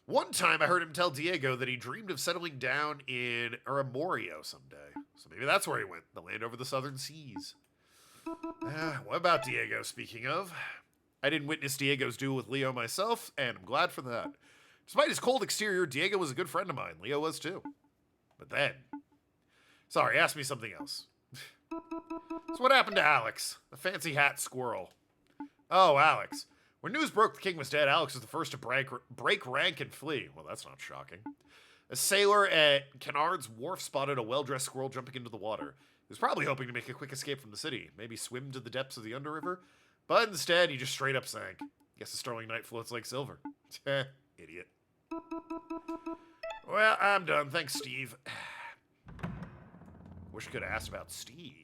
One time I heard him tell Diego that he dreamed of settling down in Aramorio someday. So maybe that's where he went, the land over the southern seas. What about Diego, speaking of? I didn't witness Diego's duel with Leo myself, and I'm glad for that. Despite his cold exterior, Diego was a good friend of mine. Leo was too. But then... Sorry, ask me something else. So what happened to Alex, the fancy hat squirrel? Oh, Alex. When news broke the king was dead, Alex was the first to break rank and flee. Well, that's not shocking. A sailor at Kennard's wharf spotted a well-dressed squirrel jumping into the water. He was probably hoping to make a quick escape from the city, maybe swim to the depths of the Underriver, but instead he just straight up sank. Guess the Sterling Knight floats like silver. Idiot. Well, I'm done. Thanks, Steve. Wish I could have asked about Steve.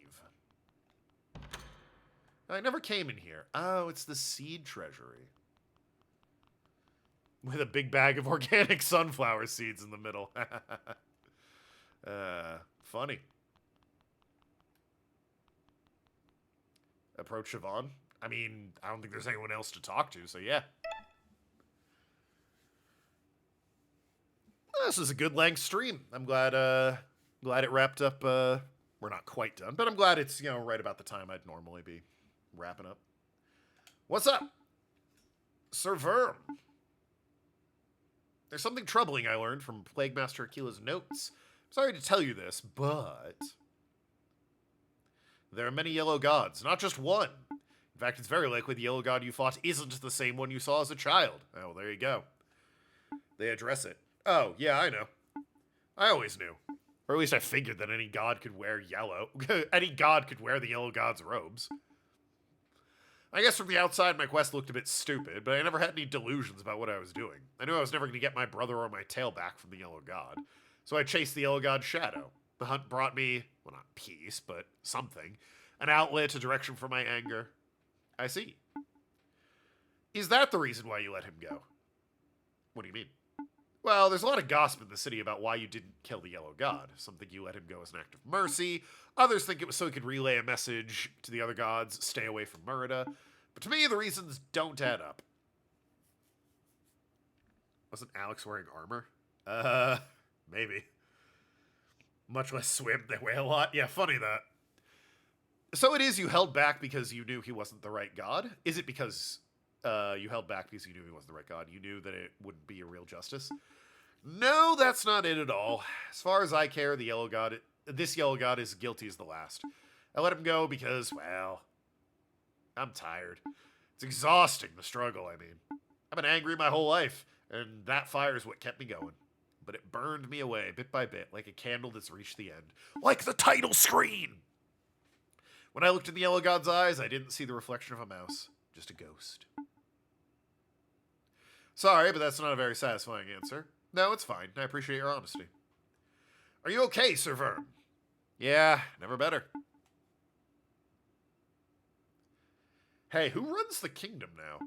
I never came in here. Oh, it's the seed treasury. With a big bag of organic sunflower seeds in the middle. Funny. Approach Siobhan. I mean, I don't think there's anyone else to talk to, so yeah. This is a good length stream. I'm glad it wrapped up. We're not quite done, but I'm glad it's, you know, right about the time I'd normally be wrapping up. What's up? Sir Verm. There's something troubling I learned from Plague Master Akila's notes. I'm sorry to tell you this, but there are many yellow gods, not just one. In fact, it's very likely the yellow god you fought isn't the same one you saw as a child. Oh, well, there you go. They address it. Oh, yeah, I know. I always knew. Or at least I figured that any god could wear yellow. Any god could wear the yellow god's robes. I guess from the outside, my quest looked a bit stupid, but I never had any delusions about what I was doing. I knew I was never going to get my brother or my tail back from the yellow god. So I chased the yellow god's shadow. The hunt brought me, well, not peace, but something. An outlet, a direction for my anger. I see. Is that the reason why you let him go? What do you mean? Well, there's a lot of gossip in the city about why you didn't kill the yellow god. Some think you let him go as an act of mercy. Others think it was so he could relay a message to the other gods, stay away from Murda. But to me, the reasons don't add up. Wasn't Alex wearing armor? Maybe. Much less swim, they weigh a lot. Yeah, funny that. So it is you held back because you knew he wasn't the right god? Is it because you held back because you knew he wasn't the right god? You knew that it wouldn't be a real justice? No, that's not it at all. As far as I care, this yellow god is guilty as the last. I let him go because, well, I'm tired. It's exhausting, the struggle, I mean. I've been angry my whole life, and that fire is what kept me going. But it burned me away, bit by bit, like a candle that's reached the end. Like the title screen! When I looked in the yellow god's eyes, I didn't see the reflection of a mouse. Just a ghost. Sorry, but that's not a very satisfying answer. No, it's fine. I appreciate your honesty. Are you okay, Sir Verm? Yeah, never better. Hey, who runs the kingdom now?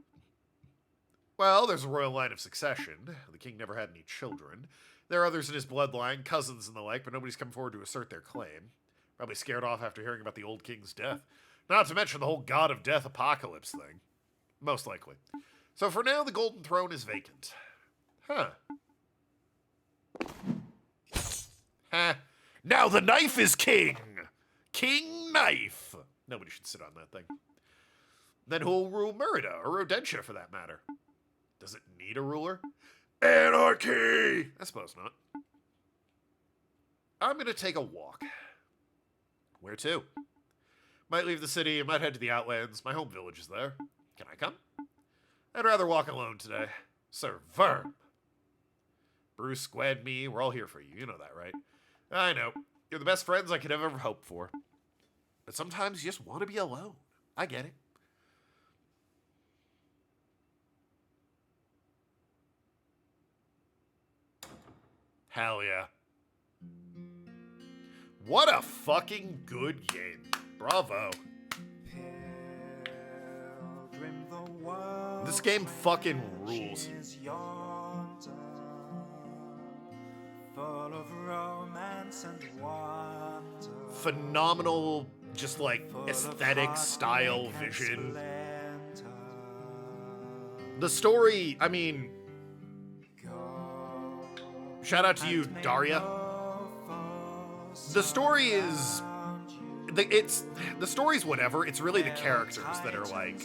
Well, there's a royal line of succession. The king never had any children. There are others in his bloodline, cousins and the like, but nobody's come forward to assert their claim. Probably scared off after hearing about the old king's death. Not to mention the whole god of death apocalypse thing. Most likely. So for now, the golden throne is vacant. Huh. Now the knife is king! King Knife! Nobody should sit on that thing. Then who'll rule Murda, or Rodentia for that matter? Does it need a ruler? Anarchy! I suppose not. I'm gonna take a walk. Where to? Might leave the city, I might head to the Outlands. My home village is there. Can I come? I'd rather walk alone today. Sir Verm. Bruce, Gwen, me, we're all here for you. You know that, right? I know. You're the best friends I could ever hope for. But sometimes you just want to be alone. I get it. Hell yeah. What a fucking good game. Bravo. Pilgrim, the world This game fucking rules. is yonder, full of romance and wonder, Phenomenal, just like full of aesthetic, style, heartbreak and vision. splendor. The story, I mean, Go shout out to you, and make Daria. no foes The story is around you. the story's whatever. It's really the characters that are like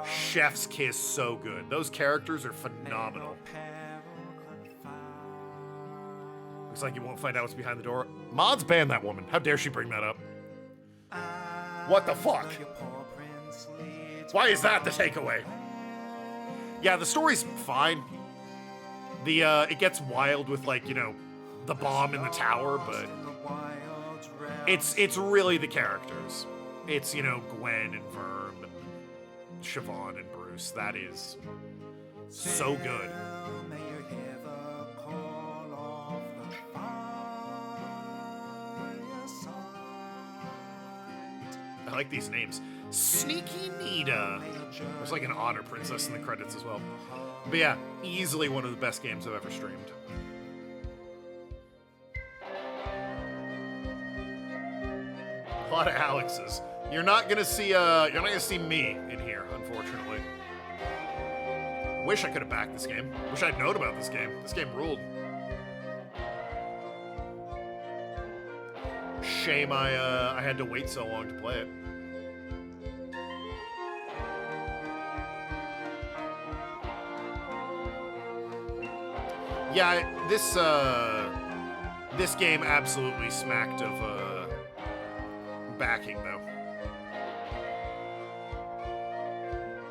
chef's kiss, so good. Those characters are phenomenal. Looks like you won't find out what's behind the door. Mods banned that woman. How dare she bring that up? What the fuck? Why is that the takeaway? Yeah, the story's fine. It gets wild with, like, you know, the bomb in the tower, but it's really the characters. It's, you know, Gwen and Verm and Siobhan and Bruce. That is so good. I like these names. Sneaky Nita. There's like an otter princess in the credits as well. But yeah, easily one of the best games I've ever streamed. A lot of Alexes. You're not gonna see me in here, unfortunately. Wish I could have backed this game. Wish I'd known about this game. This game ruled. Shame I had to wait so long to play it. Yeah, this game absolutely smacked of backing though.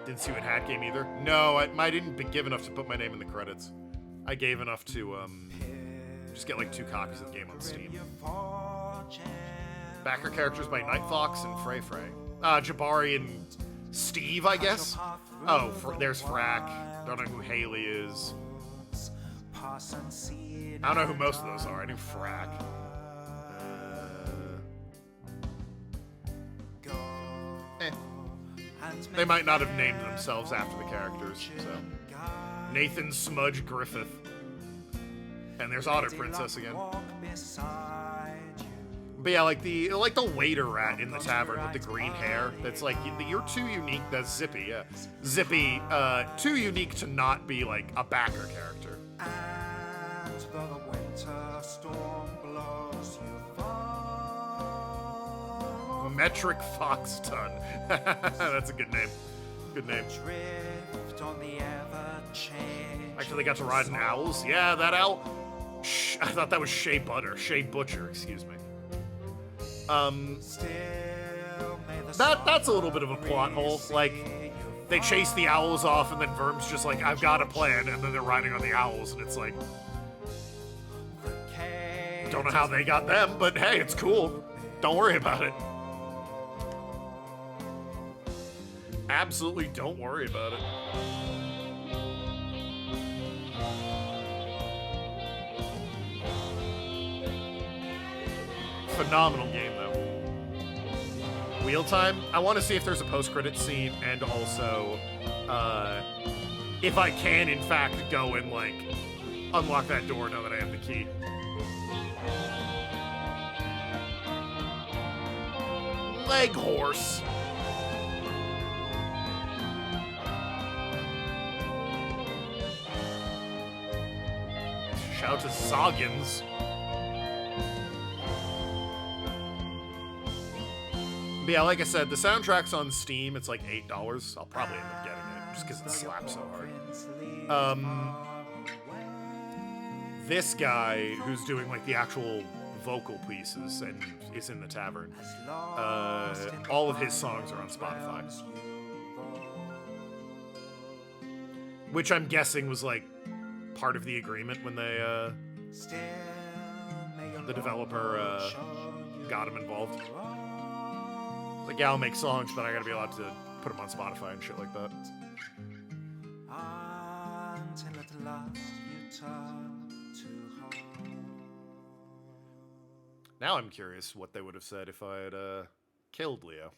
Didn't see what hat game either. No, I didn't give enough to put my name in the credits. I gave enough to just get like 2 copies of the game on Steam. Backer characters by Night Fox and Frey Frey. Jabari and Steve, I guess. Oh, there's Frack. Don't know who Haley is. I don't know who most of those are. I knew Frack. They might not have named themselves after the characters, so. Nathan Smudge Griffith. And there's Otter Princess again. But yeah, like the waiter rat in the tavern with the green hair. That's like, you're too unique. That's Zippy, yeah. Zippy, too unique to not be like a backer character. Metric Foxton. That's a good name. Good name. Actually, they got to ride in owls. Yeah, that owl. I thought that was Shea Butcher, excuse me. That's a little bit of a plot hole. Like, they chase the owls off, and then Verm's just like, I've got a plan, and then they're riding on the owls, and it's like, don't know how they got them, but hey, it's cool. Don't worry about it. Absolutely don't worry about it. Phenomenal game, though. Wheel time? I want to see if there's a post-credit scene, and also, if I can, in fact, go and, like, unlock that door now that I have the key. Leg horse. Shout out to Zoggins. But yeah, like I said, the soundtrack's on Steam. It's like $8. I'll probably end up getting it just because it slaps so hard. This guy who's doing like the actual vocal pieces and is in the tavern, all of his songs are on Spotify. Which I'm guessing was like part of the agreement when they, the developer got him involved. Like, yeah, I'll make songs, but I gotta be allowed to put them on Spotify and shit like that. Until at last you turn to home. Now I'm curious what they would have said if I had killed Leo.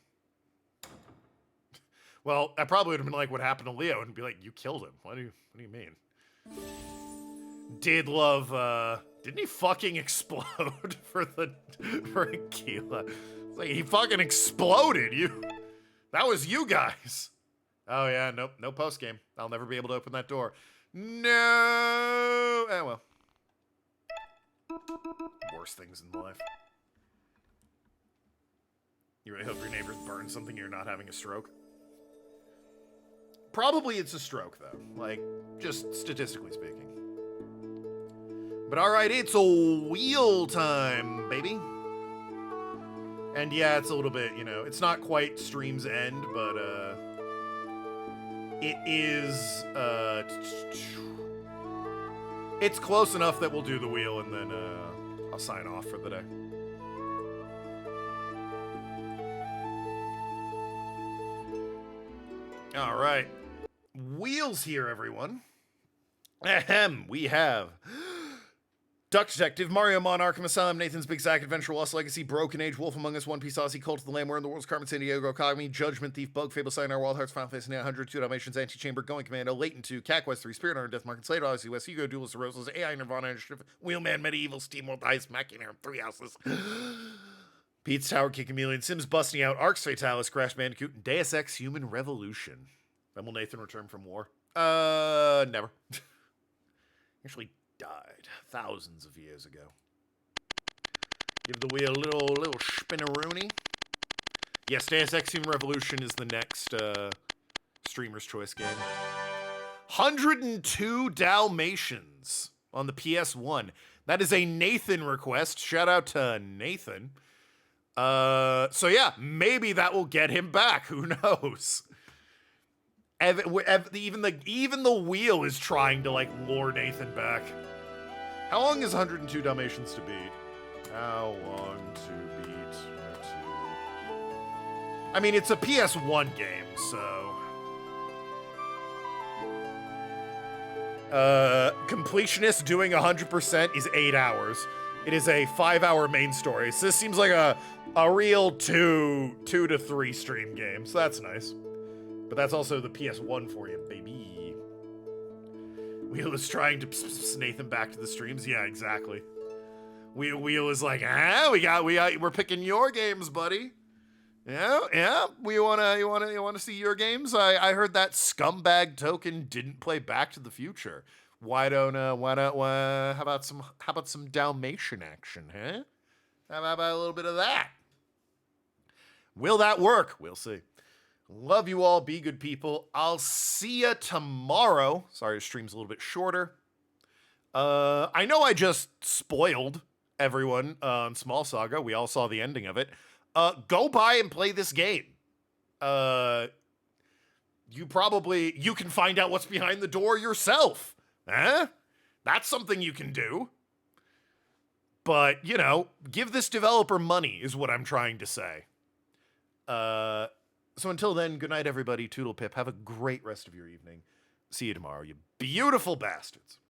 Well, I probably would have been like, what happened to Leo? And be like, you killed him. What do you mean? Did love, didn't he fucking explode for Aquila? It's like, he fucking exploded. That was you guys. Oh yeah, nope, no post game. I'll never be able to open that door. No. Eh, well. Worst things in life. You really hope your neighbors burn something you're not having a stroke? Probably it's a stroke, though. Like, just statistically speaking. But alright, it's a wheel time, baby. And yeah, it's a little bit, you know, it's not quite stream's end, but, it is, it's close enough that we'll do the wheel and then, I'll sign off for the day. Alright. Wheels here, everyone. Ahem, we have Duck Detective, Mario Mon, Arkham Asylum, Nathan's Big Sack, Adventure, Lost Legacy, Broken Age, Wolf Among Us, One Piece Odyssey, Cult of the Lamb, We're in the World's Carmen, San Diego, Cogme, Judgment Thief, Bug, Fable, Sayonara, Wild Hearts, Final Fantasy 900, Two Dalmatians, Anti-Chamber, Going Commando, Latent 2, Cat Quest 3, Spirit Hunter, Death Market, Slater, Odyssey, West Hugo, Duelist of Roses, AI, Nirvana, Initiative, Wheelman, Medieval, Steamworld, Ice, Machina, Three Houses, Pete's Tower, Kick Chameleon, Sims Busting Out, Arcs Fatalis, Crash Bandicoot, and Deus Ex Human Revolution. When will Nathan return from war? Never. Actually died thousands of years ago. Give the wheel a little spinneroony. Yes, Deus Ex Human Revolution is the next streamer's choice game. 102 Dalmatians on the PS1. That is a Nathan request. Shout out to Nathan. So yeah, maybe that will get him back. Who knows? Even the wheel is trying to, like, lure Nathan back. How long is 102 Dalmatians to beat? How long to beat? I mean, it's a PS1 game, so... completionist doing 100% is 8 hours. It is a 5-hour main story, so this seems like a real 2 to 3 stream game, so that's nice. But that's also the PS1 for you, baby. Wheel is trying to Nathan back to the streams. Yeah, exactly. Wheel is like, we're picking your games, buddy. Yeah. You wanna see your games? I heard that scumbag Token didn't play Back to the Future. How about some Dalmatian action, huh? How about a little bit of that? Will that work? We'll see. Love you all. Be good people. I'll see ya tomorrow. Sorry, the stream's a little bit shorter. I know I just spoiled everyone on Small Saga. We all saw the ending of it. Go buy and play this game. You can find out what's behind the door yourself. Huh? That's something you can do. But, you know, give this developer money is what I'm trying to say. So until then, good night, everybody. Toodle pip. Have a great rest of your evening. See you tomorrow, you beautiful bastards.